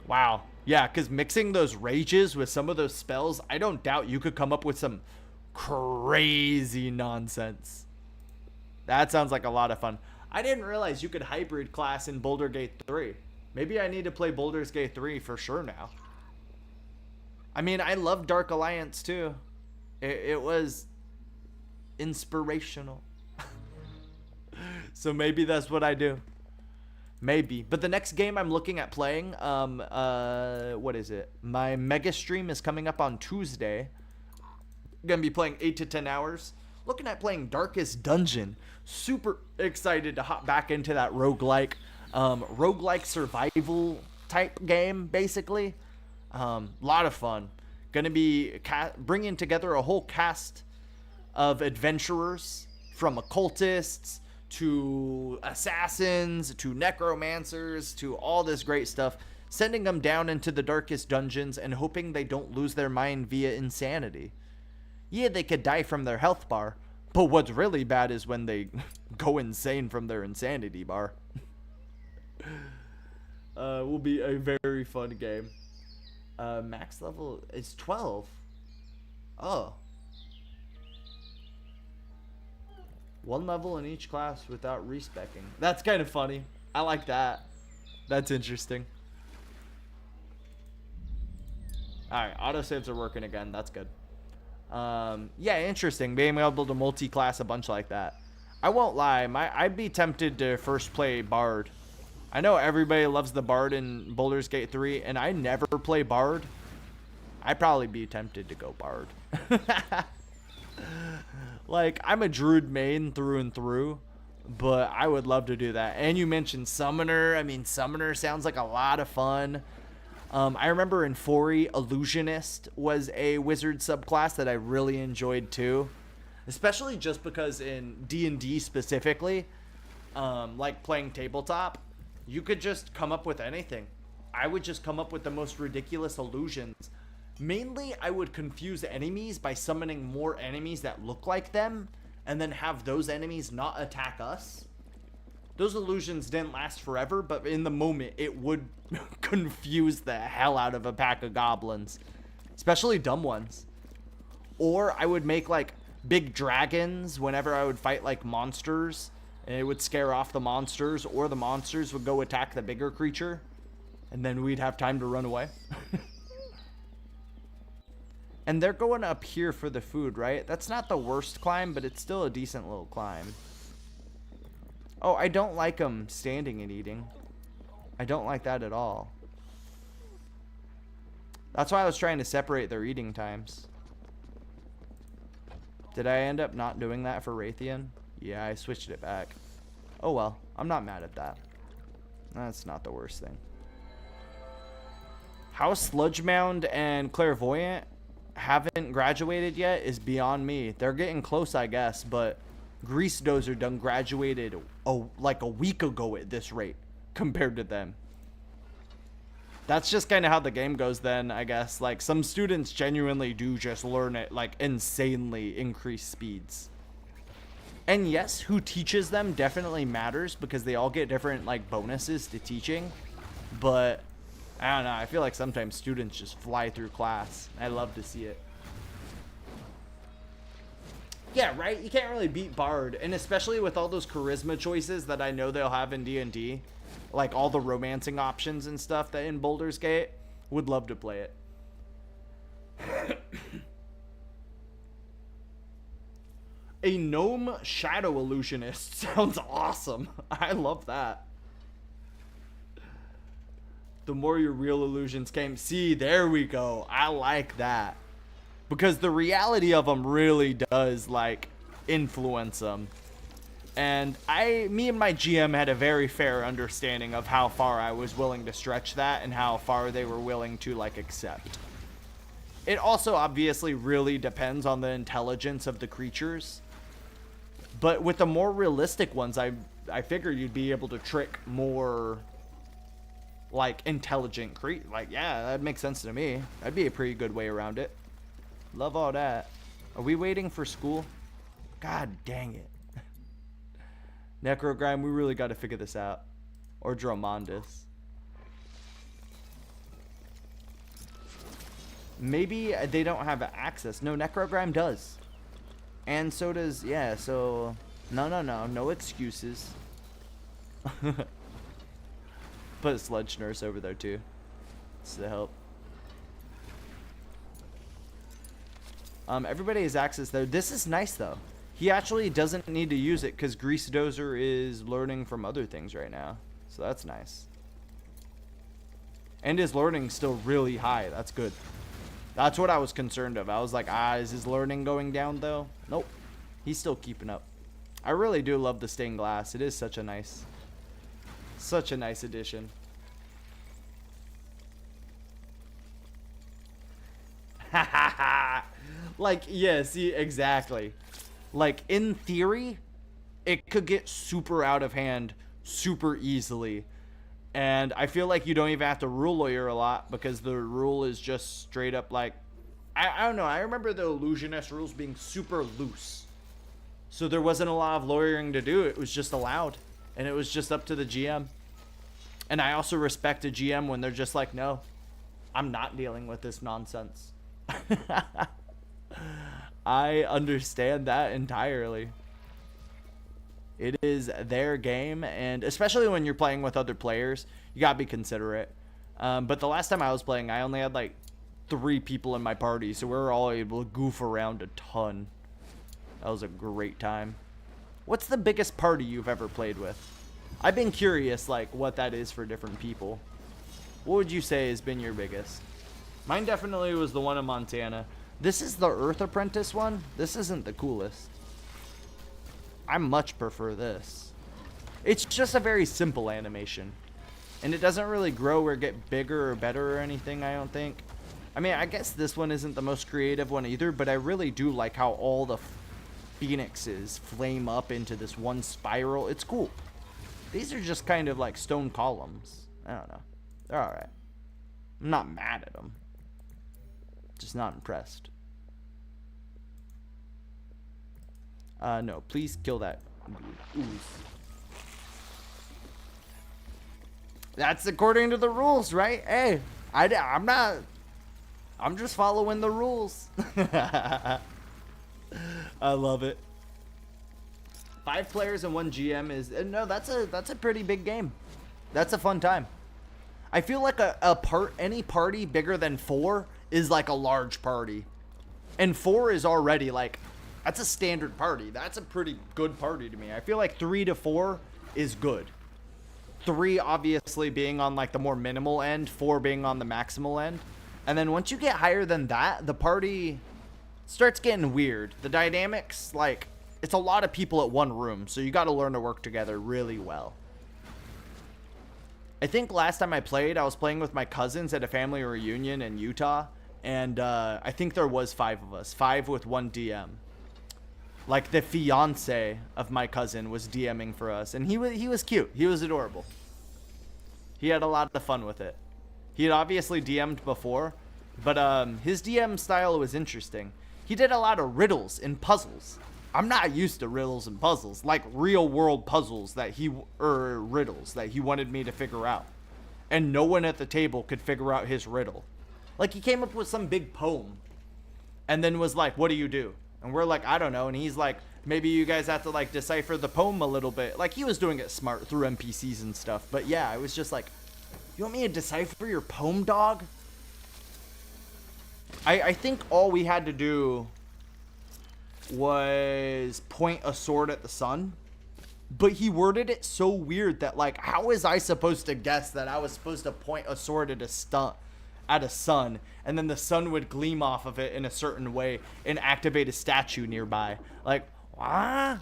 Wow. Yeah, because mixing those rages with some of those spells, I don't doubt you could come up with some crazy nonsense. That sounds like a lot of fun. I didn't realize you could hybrid class in Baldur's Gate 3. Maybe I need to play Baldur's Gate 3 for sure now. I mean, I love Dark Alliance too. It was inspirational. So maybe that's what I do. Maybe. But the next game I'm looking at playing, what is it? My mega stream is coming up on Tuesday. Gonna be playing 8 to 10 hours. Looking at playing Darkest Dungeon. Super excited to hop back into that roguelike survival type game, basically. Lot of fun. Gonna be bringing together a whole cast of adventurers, from occultists to assassins, to necromancers, to all this great stuff, sending them down into the darkest dungeons and hoping they don't lose their mind via insanity. Yeah, they could die from their health bar, but what's really bad is when they go insane from their insanity bar. Will be a very fun game. Max level is 12. Oh. One level in each class without respecking. That's kind of funny. I like that. That's interesting. Alright, autosaves are working again. That's good. Yeah, interesting. Being able to multi-class a bunch like that. I won't lie. I'd be tempted to first play Bard. I know everybody loves the Bard in Baldur's Gate 3, and I never play Bard. I'd probably be tempted to go Bard. Like, I'm a Druid main through and through, but I would love to do that. And you mentioned Summoner. I mean, Summoner sounds like a lot of fun. I remember in 4E, Illusionist was a wizard subclass that I really enjoyed too. Especially just because in D&D specifically, like playing tabletop, you could just come up with anything. I would just come up with the most ridiculous illusions. Mainly, I would confuse enemies by summoning more enemies that look like them, and then have those enemies not attack us. Those illusions didn't last forever, but in the moment, it would confuse the hell out of a pack of goblins. Especially dumb ones. Or I would make, like, big dragons whenever I would fight, like, monsters, and it would scare off the monsters, or the monsters would go attack the bigger creature, and then we'd have time to run away. And they're going up here for the food, right? That's not the worst climb, but it's still a decent little climb. Oh, I don't like them standing and eating. I don't like that at all. That's why I was trying to separate their eating times. Did I end up not doing that for Raytheon? Yeah, I switched it back. Oh well, I'm not mad at that. That's not the worst thing. How Sludge Mound and Clairvoyant haven't graduated yet is beyond me. They're getting close, I guess, but Grease Dozer done graduated like a week ago at this rate compared to them. That's just kind of how the game goes then, I guess. Like, some students genuinely do just learn at, like, insanely increased speeds. And yes, who teaches them definitely matters because they all get different, like, bonuses to teaching. But I don't know. I feel like sometimes students just fly through class. I love to see it. Yeah, right? You can't really beat Bard. And especially with all those charisma choices that I know they'll have in D&D. Like all the romancing options and stuff that in Baldur's Gate. Would love to play it. A gnome shadow illusionist sounds awesome. I love that. The more your real illusions came. See, there we go. I like that. Because the reality of them really does, like, influence them. And me and my GM had a very fair understanding of how far I was willing to stretch that and how far they were willing to, like, accept. It also obviously really depends on the intelligence of the creatures. But with the more realistic ones, I figure you'd be able to trick more, like, intelligent creatures. Like, yeah, that makes sense to me. That'd be a pretty good way around it. Love all that. Are we waiting for school? God dang it. Necrogrime, we really got to figure this out. Or Dromondus. Maybe they don't have access. No, Necrogrime does. And so does, yeah, so... No excuses. Put a Sludge Nurse over there, too. Just to help. Everybody has access there. This is nice, though. He actually doesn't need to use it because Grease Dozer is learning from other things right now. So that's nice. And his learning's still really high. That's good. That's what I was concerned of. I was like, is his learning going down, though? Nope. He's still keeping up. I really do love the stained glass. It is such a nice addition. Like, yeah, see, exactly. Like, in theory, it could get super out of hand super easily. And I feel like you don't even have to rule lawyer a lot because the rule is just straight up like, I don't know. I remember the Illusionist rules being super loose. So there wasn't a lot of lawyering to do. It was just allowed. And it was just up to the GM. And I also respect a GM when they're just like, no, I'm not dealing with this nonsense. I understand that entirely. It is their game, and especially when you're playing with other players, you gotta be considerate. But the last time I was playing, I only had like 3 people in my party, so we were all able to goof around a ton. That was a great time. What's the biggest party you've ever played with? I've been curious, like, what that is for different people. What would you say has been your biggest? Mine definitely was the one in Montana. This is the Earth Apprentice one. This isn't the coolest. I much prefer this. It's just a very simple animation. And it doesn't really grow or get bigger or better or anything, I don't think. I mean, I guess this one isn't the most creative one either, but I really do like how all the phoenixes flame up into this one spiral. It's cool. These are just kind of like stone columns. I don't know. They're alright. I'm not mad at them. Just not impressed. No, please kill that ooze. That's according to the rules, right? Hey, I'm not. I'm just following the rules. I love it. 5 players and 1 GM is no. That's a pretty big game. That's a fun time. I feel like any party bigger than 4 is like a large party, and 4 is already like. That's a standard party. That's a pretty good party to me. I feel like 3 to 4 is good. 3 obviously being on like the more minimal end, 4 being on the maximal end. And then once you get higher than that, the party starts getting weird. The dynamics, like, it's a lot of people at one room, so you got to learn to work together really well. I think last time I played, I was playing with my cousins at a family reunion in Utah, and I think there was 5 of us, 5 with 1 DM. Like, the fiance of my cousin was DMing for us, and he was cute. He was adorable. He had a lot of fun with it. He had obviously DM'd before, but his DM style was interesting. He did a lot of riddles and puzzles. I'm not used to riddles and puzzles, like real world puzzles riddles that he wanted me to figure out. And no one at the table could figure out his riddle. Like, he came up with some big poem and then was like, what do you do? And we're like, I don't know. And he's like, maybe you guys have to like decipher the poem a little bit. Like, he was doing it smart through NPCs and stuff. But yeah, I was just like, you want me to decipher your poem, dog? I think all we had to do was point a sword at the sun. But he worded it so weird that, like, how was I supposed to guess that I was supposed to point a sword at a sun, and then the sun would gleam off of it in a certain way and activate a statue nearby? Like, what?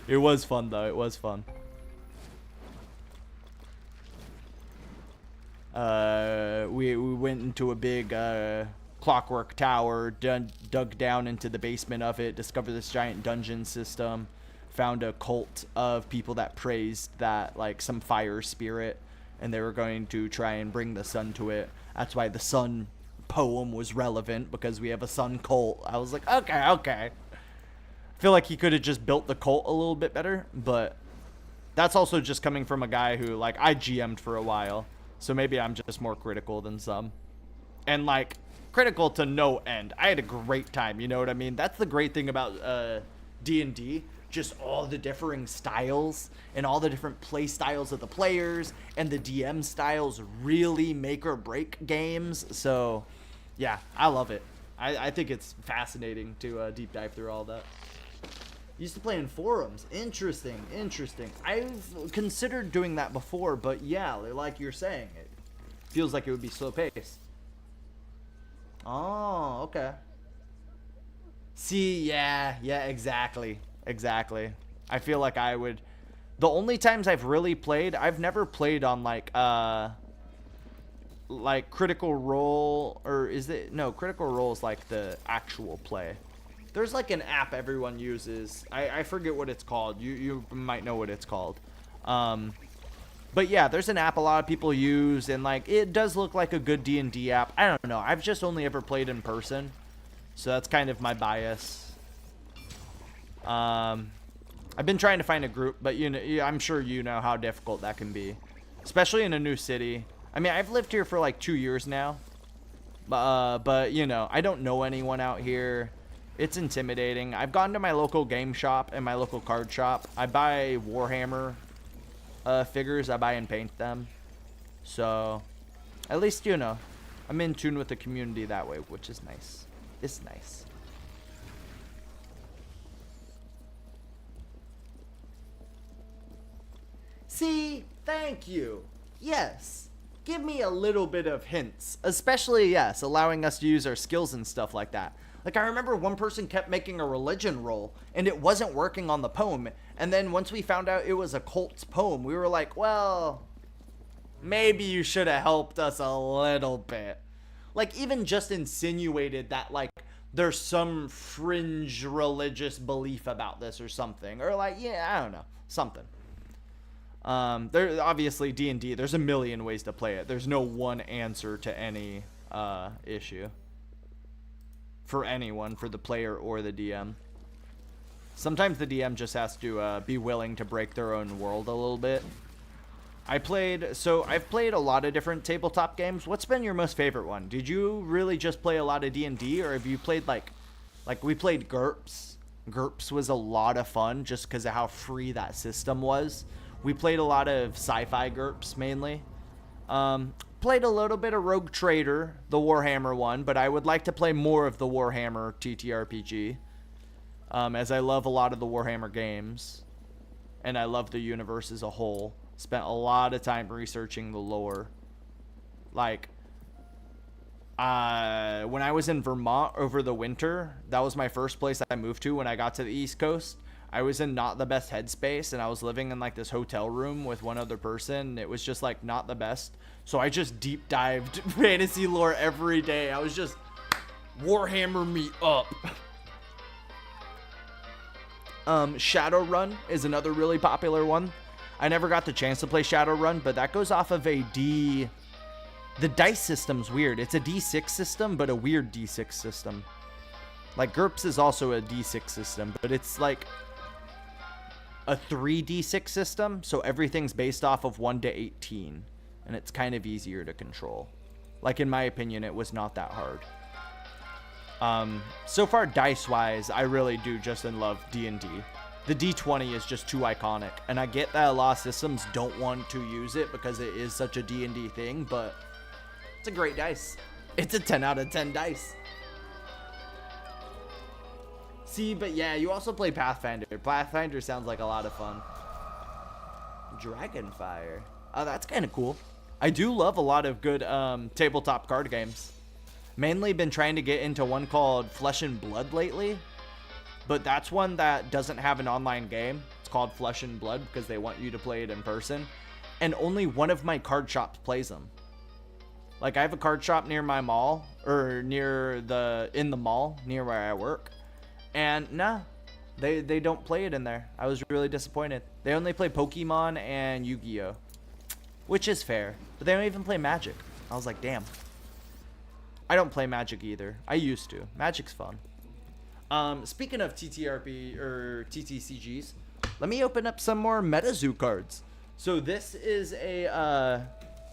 It was fun, though. It was fun. We went into a big clockwork tower, dug down into the basement of it, discovered this giant dungeon system, found a cult of people that praised that, like, some fire spirit, and they were going to try and bring the sun to it. That's why the sun poem was relevant, because we have a sun cult. I was like, okay. I feel like he could have just built the cult a little bit better, but that's also just coming from a guy who, like, I GM'd for a while, so maybe I'm just more critical than some. And, like, critical to no end. I had a great time, you know what I mean? That's the great thing about D&D. Just all the differing styles and all the different play styles of the players, and the DM styles really make or break games. So yeah, I love it. I think it's fascinating to deep dive through all that. Used to play in forums. Interesting. I've considered doing that before, but yeah, like you're saying, it feels like it would be slow paced. Oh, okay. See, yeah, exactly. I feel like I would. The only times I've really played, I've never played on like Critical Role, or is it, no, Critical Role is like the actual play. There's like an app everyone uses. I forget what it's called. You might know what it's called. But yeah, there's an app a lot of people use, and like it does look like a good D&D app. I don't know. I've just only ever played in person, so that's kind of my bias. I've been trying to find a group, but you know, I'm sure you know how difficult that can be, especially in a new city. I mean, I've lived here for like 2 years now, but you know, I don't know anyone out here. It's intimidating. I've gone to my local game shop and my local card shop. I buy Warhammer figures. I buy and paint them. So, at least, you know, I'm in tune with the community that way, which is nice. It's nice. See, thank you. Yes. Give me a little bit of hints. Especially, yes, allowing us to use our skills and stuff like that. Like, I remember one person kept making a religion roll, and it wasn't working on the poem. And then once we found out it was a cult's poem, we were like, well, maybe you should have helped us a little bit. Like, even just insinuated that, like, there's some fringe religious belief about this or something. Or, like, yeah, I don't know. Something. There obviously D&D, there's a million ways to play it. There's no one answer to any issue. For anyone, for the player or the DM. Sometimes the DM just has to be willing to break their own world a little bit. I've played a lot of different tabletop games. What's been your most favorite one? Did you really just play a lot of D&D, or have you played like we played GURPS? GURPS was a lot of fun just because of how free that system was. We played a lot of sci-fi GURPS mainly. Played a little bit of Rogue Trader, the Warhammer one, but I would like to play more of the Warhammer TTRPG, as I love a lot of the Warhammer games, and I love the universe as a whole. Spent a lot of time researching the lore. Like, when I was in Vermont over the winter, that was my first place I moved to when I got to the East Coast. I was in not the best headspace, and I was living in like this hotel room with one other person. It was just like not the best. So I just deep dived fantasy lore every day. I was just Warhammer me up. Shadowrun is another really popular one. I never got the chance to play Shadowrun, but that goes off of a D. The dice system's weird. It's a D6 system, but a weird D6 system. Like GURPS is also a D6 system, but it's like a 3d6 system, so everything's based off of 1 to 18, and it's kind of easier to control. Like, in my opinion, it was not that hard. So far, dice-wise, I really do just love D&D. The D20 is just too iconic, and I get that a lot of systems don't want to use it because it is such a D&D thing, but it's a great dice. It's a 10 out of 10 dice. See, but yeah, you also play Pathfinder. Pathfinder sounds like a lot of fun. Dragonfire. Oh, that's kind of cool. I do love a lot of good tabletop card games. Mainly been trying to get into one called Flesh and Blood lately. But that's one that doesn't have an online game. It's called Flesh and Blood because they want you to play it in person. And only one of my card shops plays them. Like, I have a card shop near my mall, or in the mall near where I work. And nah, they don't play it in there. I was really disappointed. They only play Pokemon and Yu-Gi-Oh! Which is fair. But they don't even play Magic. I was like, damn. I don't play Magic either. I used to. Magic's fun. Speaking of TTRP or TTCGs, let me open up some more MetaZoo cards. So this is a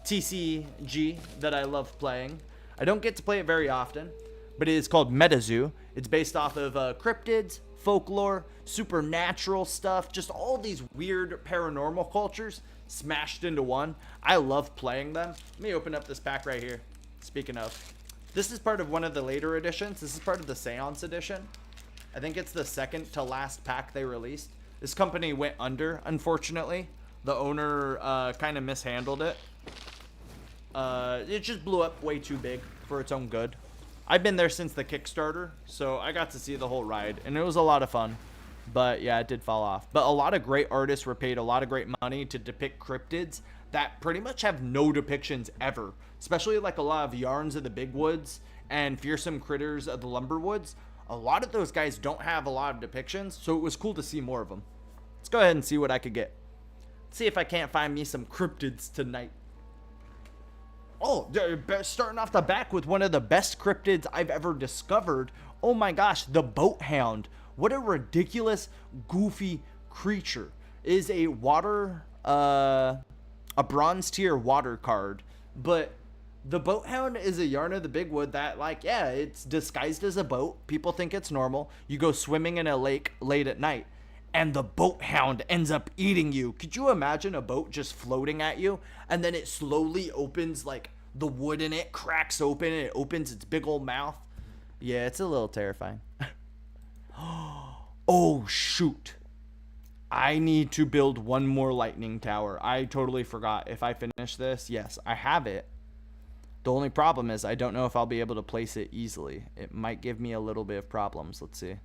TCG that I love playing. I don't get to play it very often, but it is called MetaZoo. It's based off of cryptids, folklore, supernatural stuff, just all these weird paranormal cultures smashed into one. I love playing them. Let me open up this pack right here. Speaking of, this is part of one of the later editions. This is part of the Seance edition. I think it's the second to last pack they released. This company went under, unfortunately. The owner kind of mishandled it. It just blew up way too big for its own good. I've been there since the Kickstarter, so I got to see the whole ride, and it was a lot of fun. But yeah, it did fall off. But a lot of great artists were paid a lot of great money to depict cryptids that pretty much have no depictions ever. Especially like a lot of Yarns of the Big Woods and Fearsome Critters of the Lumberwoods. a lot of those guys don't have a lot of depictions, so it was cool to see more of them. Let's go ahead and see what I could get. See if I can't find me some cryptids tonight. Oh, starting off the back with one of the best cryptids I've ever discovered. Oh my gosh, the boat hound. What a ridiculous, goofy creature. Is a water, a bronze tier water card. But the boat hound is a Yarn of the Big Wood that, like, yeah, it's disguised as a boat. People think it's normal. You go swimming in a lake late at night, and the boat hound ends up eating you. Could you imagine a boat just floating at you, and then it slowly opens, like, the wood in it cracks open, and it opens its big old mouth? Yeah, it's a little terrifying. Oh, shoot. I need to build one more lightning tower. I totally forgot. If I finish this, yes, I have it. The only problem is I don't know if I'll be able to place it easily. It might give me a little bit of problems. Let's see.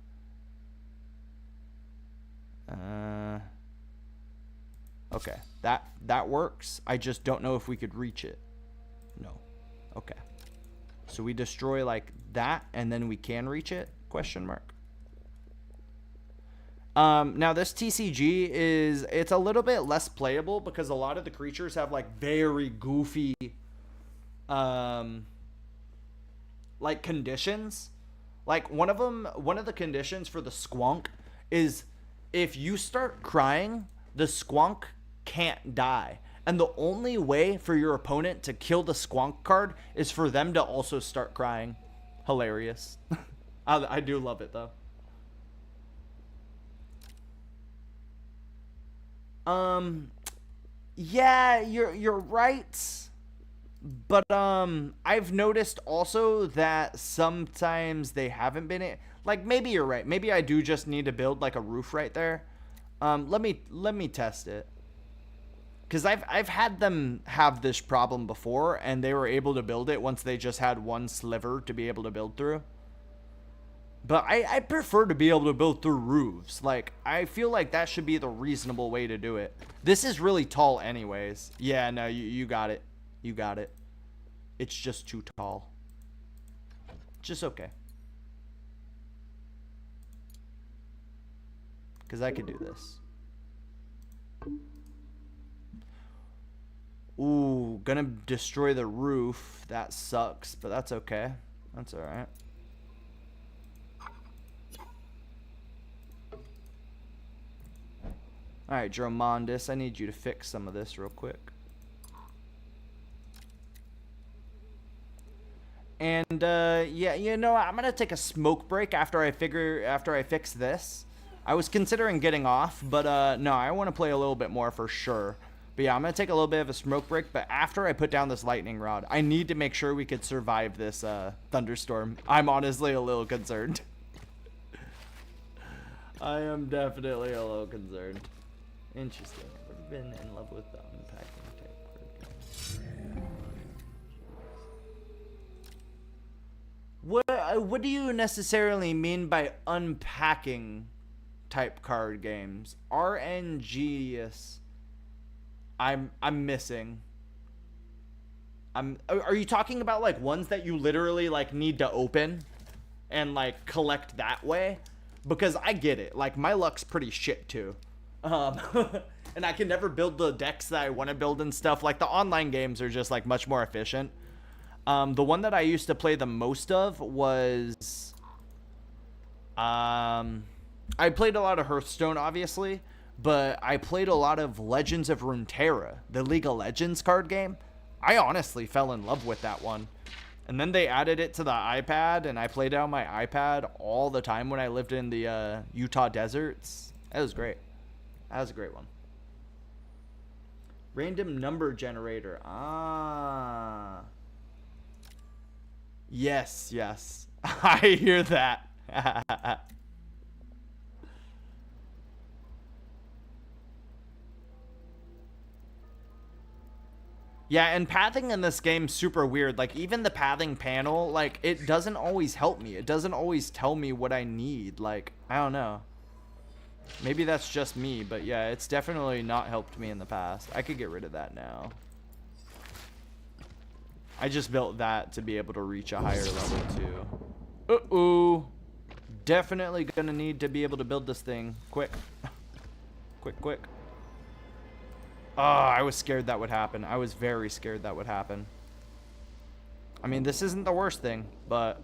Okay, that works. I just don't know if we could reach it. No. Okay. So we destroy like that, and then we can reach it? Question mark. Now this TCG it's a little bit less playable because a lot of the creatures have like very goofy, like conditions. Like one of the conditions for the squonk is if you start crying, the squonk can't die. And the only way for your opponent to kill the squonk card is for them to also start crying. Hilarious. I do love it though. Yeah, you're right. But I've noticed also that sometimes they haven't been like, maybe you're right. Maybe I do just need to build like a roof right there. Let me test it. Cuz I've had them have this problem before and they were able to build it once they just had one sliver to be able to build through. But I prefer to be able to build through roofs. Like, I feel like that should be the reasonable way to do it. This is really tall anyways. Yeah, no, you got it. You got it. It's just too tall. Just okay. Because I could do this. Ooh, gonna destroy the roof. That sucks, but that's okay. That's alright. Alright, Dromondis, I need you to fix some of this real quick. And, yeah, you know, I'm gonna take a smoke break after I fix this. I was considering getting off, but, no, I want to play a little bit more for sure. But yeah, I'm gonna take a little bit of a smoke break, but after I put down this lightning rod, I need to make sure we could survive this, thunderstorm. I'm honestly a little concerned. I am definitely a little concerned. Interesting. I've been in love with the unpacking type. What do you necessarily mean by unpacking type card games? RNGs. I'm missing. Are you talking about like ones that you literally like need to open and like collect that way? Because I get it. Like my luck's pretty shit too. And I can never build the decks that I want to build and stuff. Like the online games are just like much more efficient. The one that I used to play the most of was I played a lot of Hearthstone obviously, but I played a lot of Legends of Runeterra, the League of Legends card game. I honestly fell in love with that one. And then they added it to the iPad, and I played it on my iPad all the time when I lived in the Utah deserts. That was great. That was a great one. Random number generator. Ah. Yes, yes. I hear that. Yeah, and pathing in this game's super weird. Like, even the pathing panel, like, it doesn't always help me. It doesn't always tell me what I need. Like, I don't know. Maybe that's just me, but yeah, it's definitely not helped me in the past. I could get rid of that now. I just built that to be able to reach a higher level, too. Uh-oh. definitely gonna need to be able to build this thing quick. Quick. Oh, I was scared that would happen. I was very scared that would happen. I mean, this isn't the worst thing, but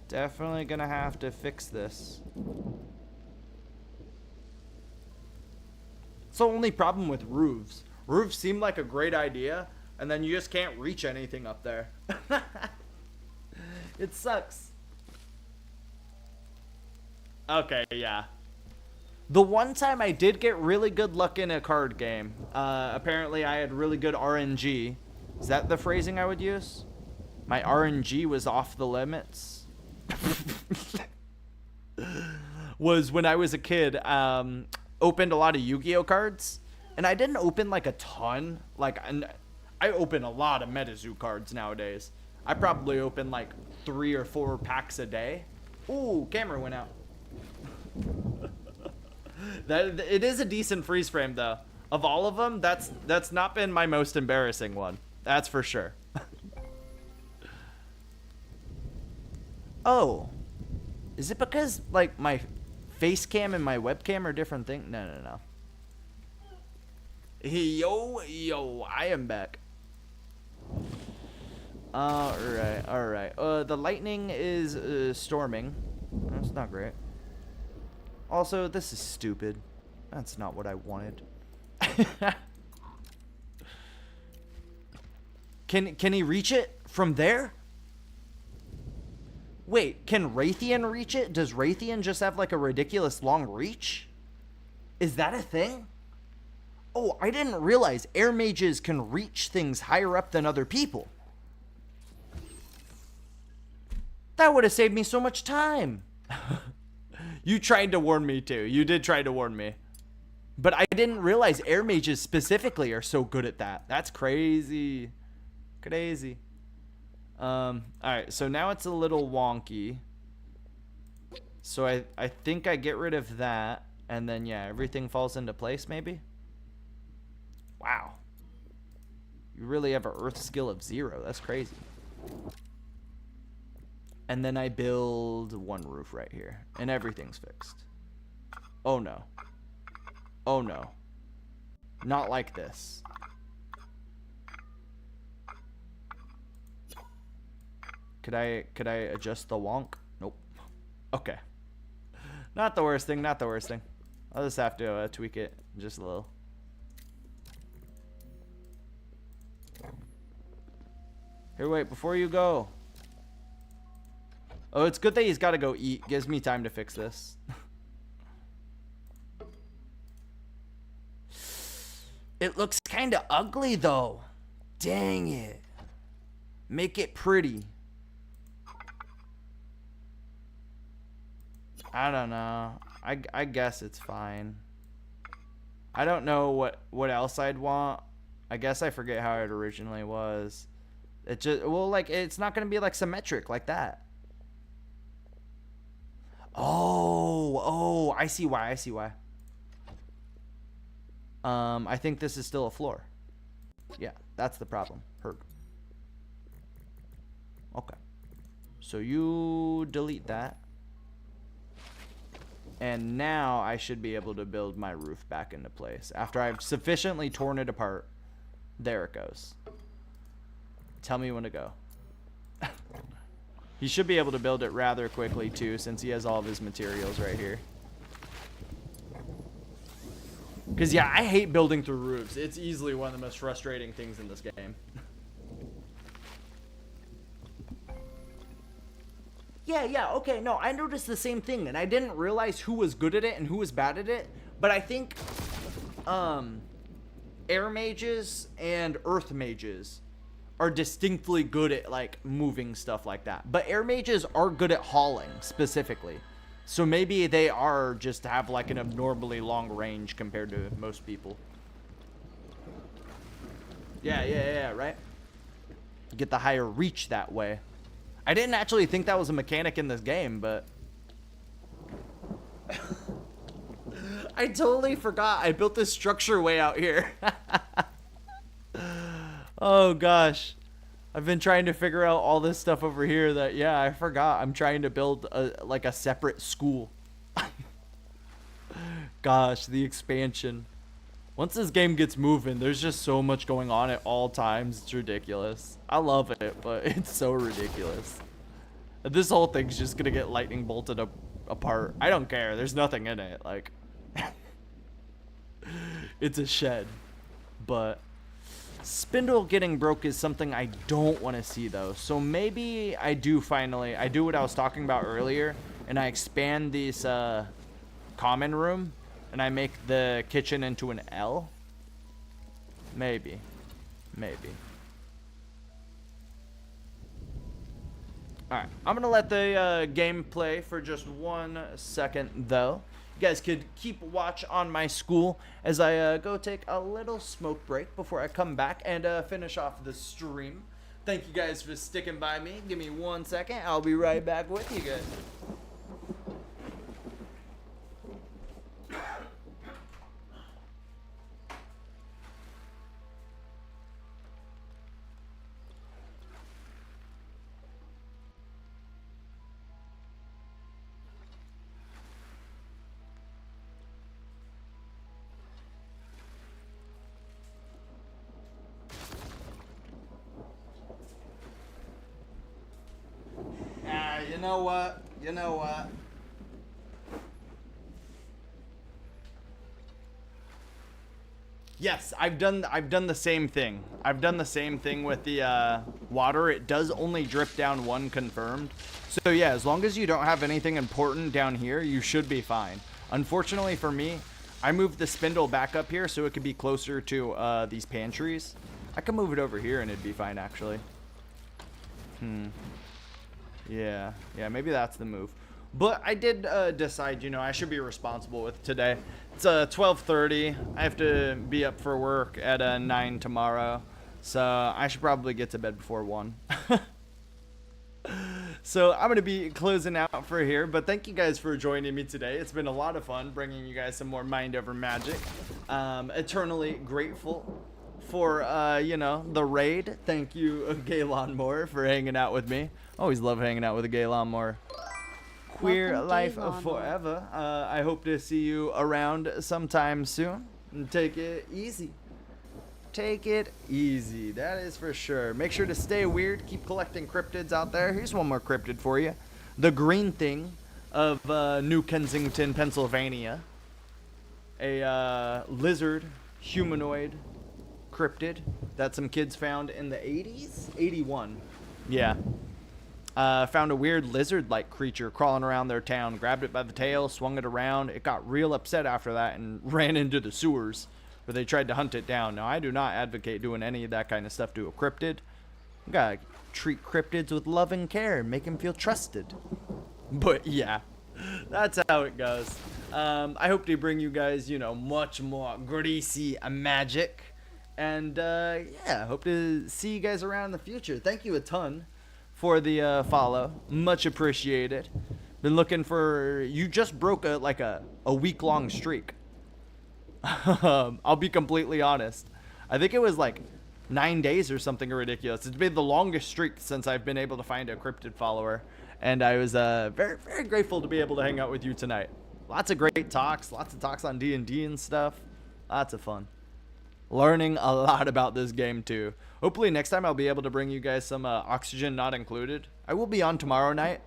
definitely gonna have to fix this. It's the only problem with roofs. Roofs seem like a great idea, and then you just can't reach anything up there. It sucks. Okay, yeah. The one time I did get really good luck in a card game, apparently I had really good RNG. Is that the phrasing I would use? My RNG was off the limits. Was when I was a kid, opened a lot of Yu-Gi-Oh cards, and I didn't open like a ton. Like, I open a lot of MetaZoo cards nowadays. I probably open like 3 or 4 packs a day. Ooh, camera went out. It is a decent freeze frame though. Of all of them, that's not been my most embarrassing one. That's for sure. Oh, is it because like my face cam and my webcam are different things? No. Yo, I am back. All right. The lightning is storming. That's not great. Also, this is stupid. That's not what I wanted. Can he reach it from there? Wait, can Raytheon reach it? Does Raytheon just have like a ridiculous long reach? Is that a thing? Oh, I didn't realize air mages can reach things higher up than other people. That would have saved me so much time. You tried to warn me too. You did try to warn me. But I didn't realize air mages specifically are so good at that. That's crazy. Crazy. Alright, so now it's a little wonky. So I think I get rid of that. And then, yeah, everything falls into place maybe? Wow. You really have an earth skill of 0. That's crazy. And then I build one roof right here. And everything's fixed. Oh no. Oh no. Not like this. Could I adjust the wonk? Nope. Okay. Not the worst thing, I'll just have to tweak it just a little. Here, wait, before you go. Oh, it's good that he's got to go eat. Gives me time to fix this. It looks kind of ugly, though. Dang it. Make it pretty. I don't know. I guess it's fine. I don't know what else I'd want. I guess I forget how it originally was. It just, well, like, it's not going to be, like, symmetric like that. Oh, I see why. I think this is still a floor. Yeah, that's the problem. Heard. Okay. So you delete that. And now I should be able to build my roof back into place. After I've sufficiently torn it apart. There it goes. Tell me when to go. He should be able to build it rather quickly too, since he has all of his materials right here. Because yeah, I hate building through roofs. It's easily one of the most frustrating things in this game. Yeah, okay, no, I noticed the same thing, and I didn't realize who was good at it and who was bad at it, but I think, air mages and earth mages are distinctly good at, like, moving stuff like that. But air mages are good at hauling, specifically. So maybe they are just have, like, an abnormally long range compared to most people. Yeah, right? Get the higher reach that way. I didn't actually think that was a mechanic in this game, but... I totally forgot. I built this structure way out here. Oh, gosh. I've been trying to figure out all this stuff over here that, yeah, I forgot. I'm trying to build like a separate school. Gosh, the expansion. Once this game gets moving, there's just so much going on at all times. It's ridiculous. I love it, but it's so ridiculous. This whole thing's just gonna get lightning bolted apart. I don't care. There's nothing in it. Like, it's a shed. But spindle getting broke is something I don't want to see, though. So maybe I do what I was talking about earlier, and I expand this common room, and I make the kitchen into an L. Maybe. Alright, I'm going to let the game play for just 1 second, though. You guys could keep watch on my school as I go take a little smoke break before I come back and finish off the stream. Thank you guys for sticking by me. Give me 1 second. I'll be right back with you guys. You know what? Yes, I've done the same thing. I've done the same thing with the water. It does only drip down 1 confirmed. So yeah, as long as you don't have anything important down here, you should be fine. Unfortunately for me, I moved the spindle back up here so it could be closer to these pantries. I can move it over here and it'd be fine, actually. Yeah, maybe that's the move. But I did decide, I should be responsible with today. It's 12:30. I have to be up for work at 9 tomorrow. So I should probably get to bed before 1. So I'm going to be closing out for here. But thank you guys for joining me today. It's been a lot of fun bringing you guys some more Mind Over Magic. Eternally grateful for, the raid. Thank you, Gay Lawnmower, for hanging out with me. Always love hanging out with a Gay Lawnmower. Queer Welcome, life Gay Lawnmower. forever. I hope to see you around sometime soon. And take it easy. Take it easy. That is for sure. Make sure to stay weird. Keep collecting cryptids out there. Here's one more cryptid for you. The green thing of New Kensington, Pennsylvania. A lizard humanoid cryptid that some kids found in the 80s? 81. Yeah. Found a weird lizard-like creature crawling around their town, grabbed it by the tail, swung it around. It got real upset after that and ran into the sewers where they tried to hunt it down. Now, I do not advocate doing any of that kind of stuff to a cryptid. You gotta treat cryptids with love and care and make them feel trusted. But yeah, that's how it goes. I hope to bring you guys, much more greasy magic. And yeah, hope to see you guys around in the future. Thank you a ton for the follow. Much appreciated. Been looking for... You just broke a week-long streak. I'll be completely honest. I think it was like 9 days or something ridiculous. It's been the longest streak since I've been able to find a cryptid follower. And I was very, very grateful to be able to hang out with you tonight. Lots of great talks. Lots of talks on D&D and stuff. Lots of fun. Learning a lot about this game too. Hopefully next time I'll be able to bring you guys some Oxygen Not Included. I will be on tomorrow night,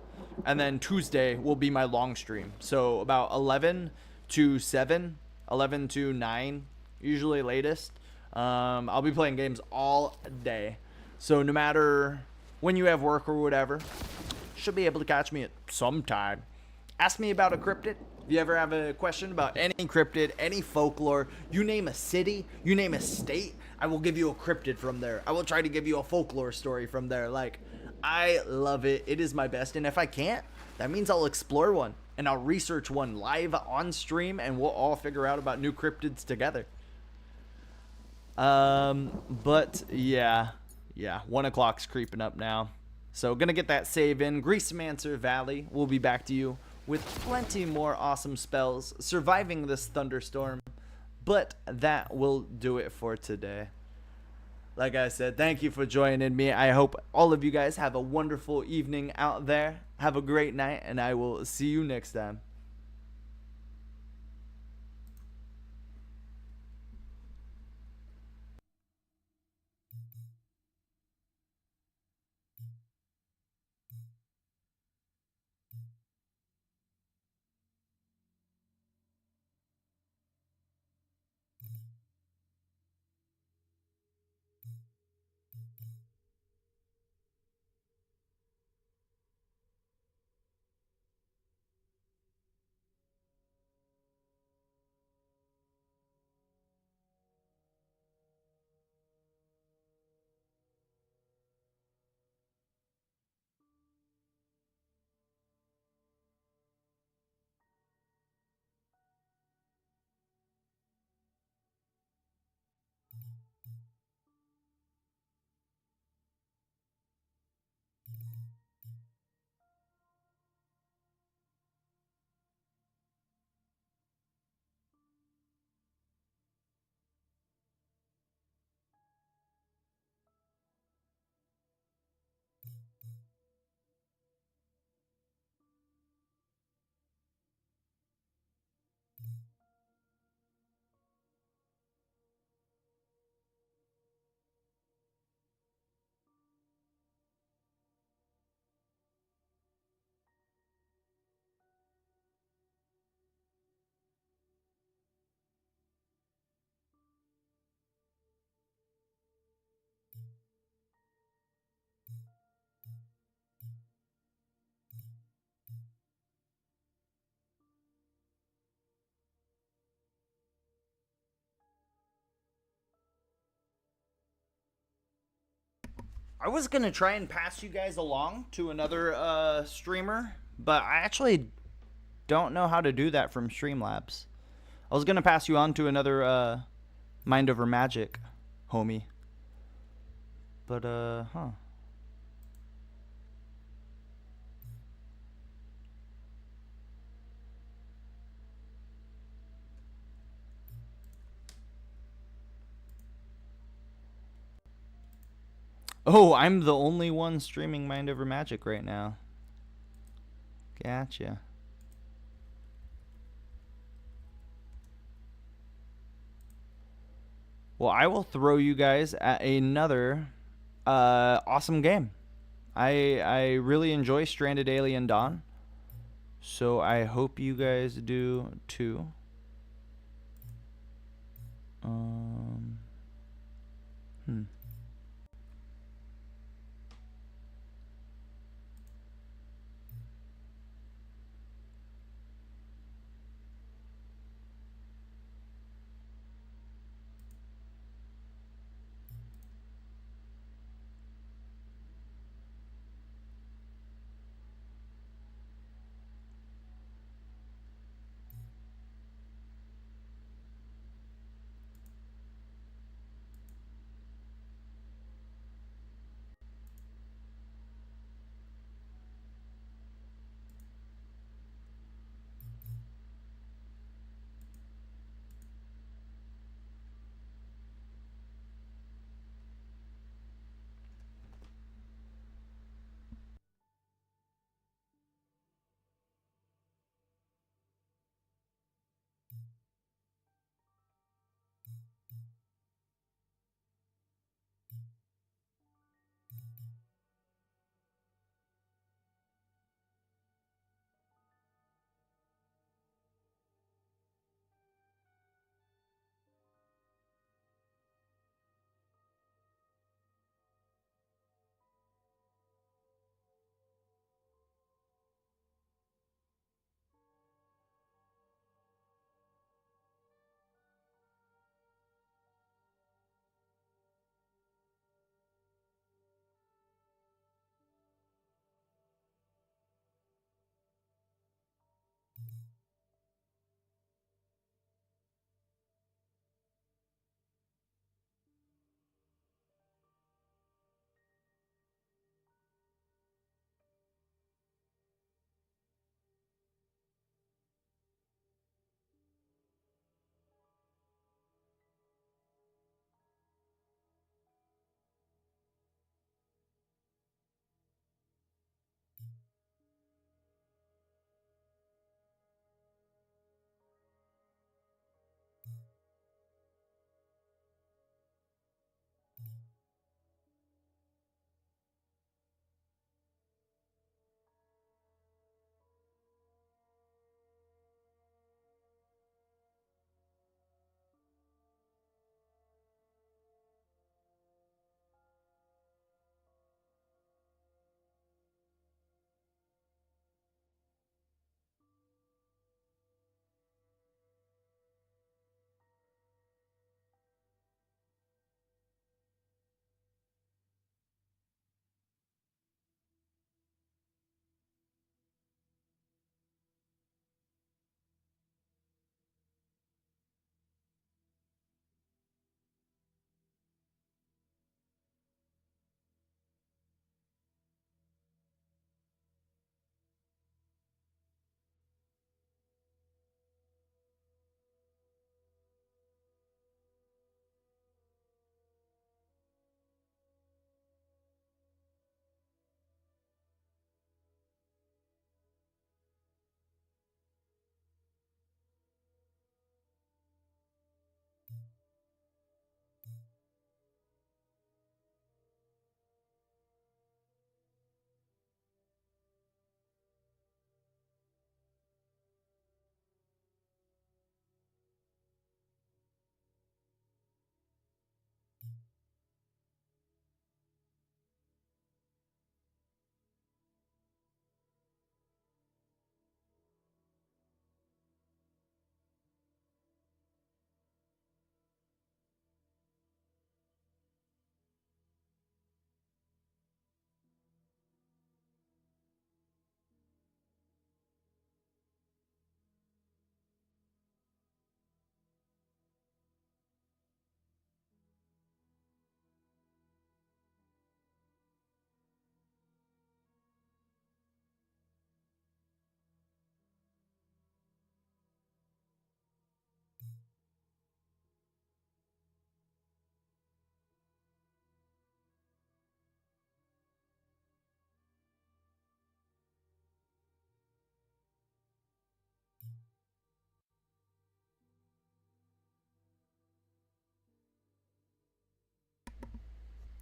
and then Tuesday will be my long stream. So about 11 to 7, 11 to 9, usually latest. I'll be playing games all day. So no matter when you have work or whatever, should be able to catch me at some time. Ask me about a cryptid. If you ever have a question about any cryptid, any folklore, you name a city, you name a state, I will give you a cryptid from there. I will try to give you a folklore story from there. Like, I love it. It is my best. And if I can't, that means I'll explore one and I'll research one live on stream and we'll all figure out about new cryptids together. But yeah, 1 o'clock's creeping up now. So gonna get that save in. GreaseMancer Valley. We'll be back to you with plenty more awesome spells, surviving this thunderstorm. But that will do it for today. Like I said, thank you for joining me. I hope all of you guys have a wonderful evening out there. Have a great night, and I will see you next time. I was gonna try and pass you guys along to another streamer, but I actually don't know how to do that from Streamlabs. I was gonna pass you on to another Mind Over Magic homie, but huh. Oh, I'm the only one streaming Mind Over Magic right now. Gotcha. Well, I will throw you guys at another awesome game. I really enjoy Stranded Alien Dawn, so I hope you guys do too. Hmm.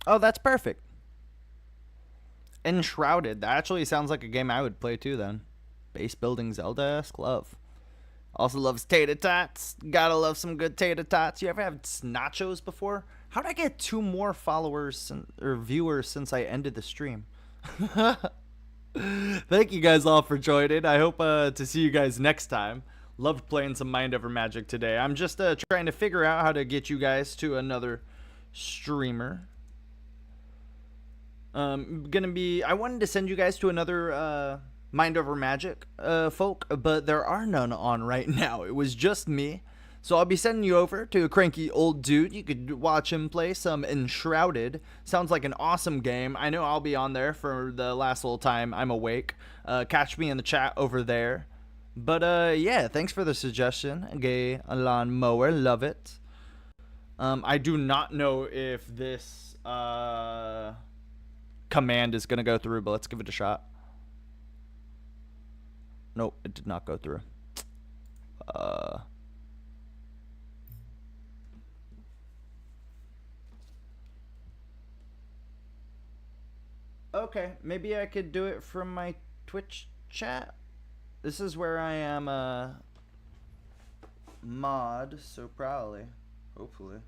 Oh, that's perfect. Enshrouded. That actually sounds like a game I would play too then. Base building Zelda-esque. Love. Also loves tater tots. Gotta love some good tater tots. You ever have nachos before? How'd I get 2 more followers or viewers since I ended the stream? Thank you guys all for joining. I hope to see you guys next time. Loved playing some Mind Over Magic today. I'm just trying to figure out how to get you guys to another streamer. I wanted to send you guys to another Mind Over Magic folk, but there are none on right now. It was just me. So I'll be sending you over to a cranky old dude. You could watch him play some Enshrouded. Sounds like an awesome game. I know I'll be on there for the last little time I'm awake. Catch me in the chat over there. But yeah, thanks for the suggestion. Gay lawn mower, love it. I do not know if this command is gonna go through, but let's give it a shot. Nope, it did not go through. Okay, maybe I could do it from my Twitch chat. This is where I am a mod, so probably, hopefully.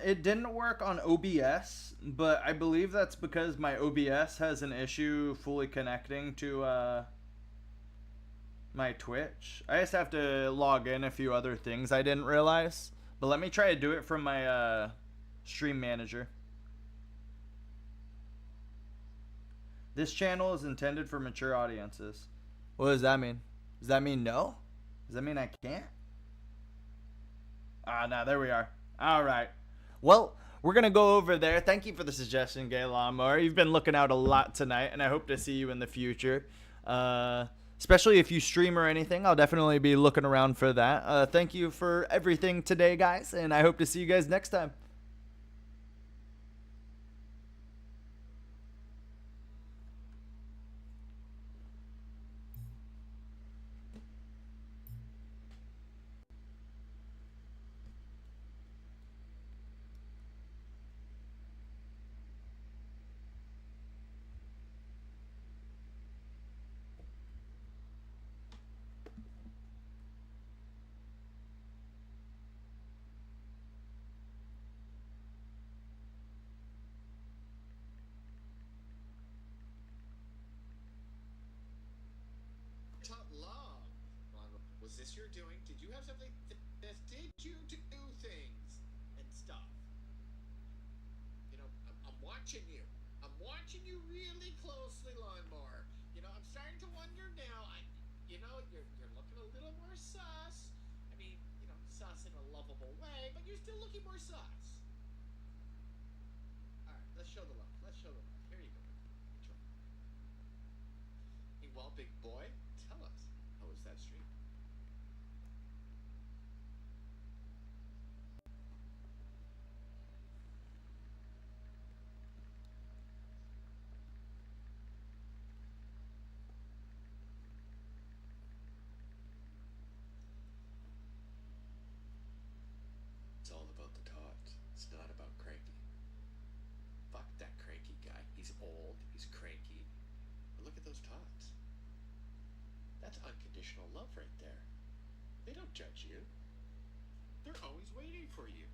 It didn't work on OBS, but I believe that's because my OBS has an issue fully connecting to my Twitch. I just have to log in a few other things I didn't realize. But let me try to do it from my stream manager. This channel is intended for mature audiences. What does that mean? Does that mean no? Does that mean I can't? Ah, no, there we are. All right. Well, we're going to go over there. Thank you for the suggestion, Gay Lawnmower. You've been looking out a lot tonight, and I hope to see you in the future. Especially if you stream or anything, I'll definitely be looking around for that. Thank you for everything today, guys, and I hope to see you guys next time. Love. Was this your doing? Did you have something? Did you do things and stuff? You know, I'm watching you. I'm watching you really closely, Lawnmower. You know, I'm starting to wonder now. You're looking a little more sus. I mean, you know, sus in a lovable way, but you're still looking more sus. All right, let's show the love. Let's show the love. Here you go. Well, big boy, tell us, how was that stream? It's all about the tots. It's not about Cranky. Fuck that Cranky guy. He's old, he's cranky. But look at those tots. That's unconditional love right there. They don't judge you. They're always waiting for you.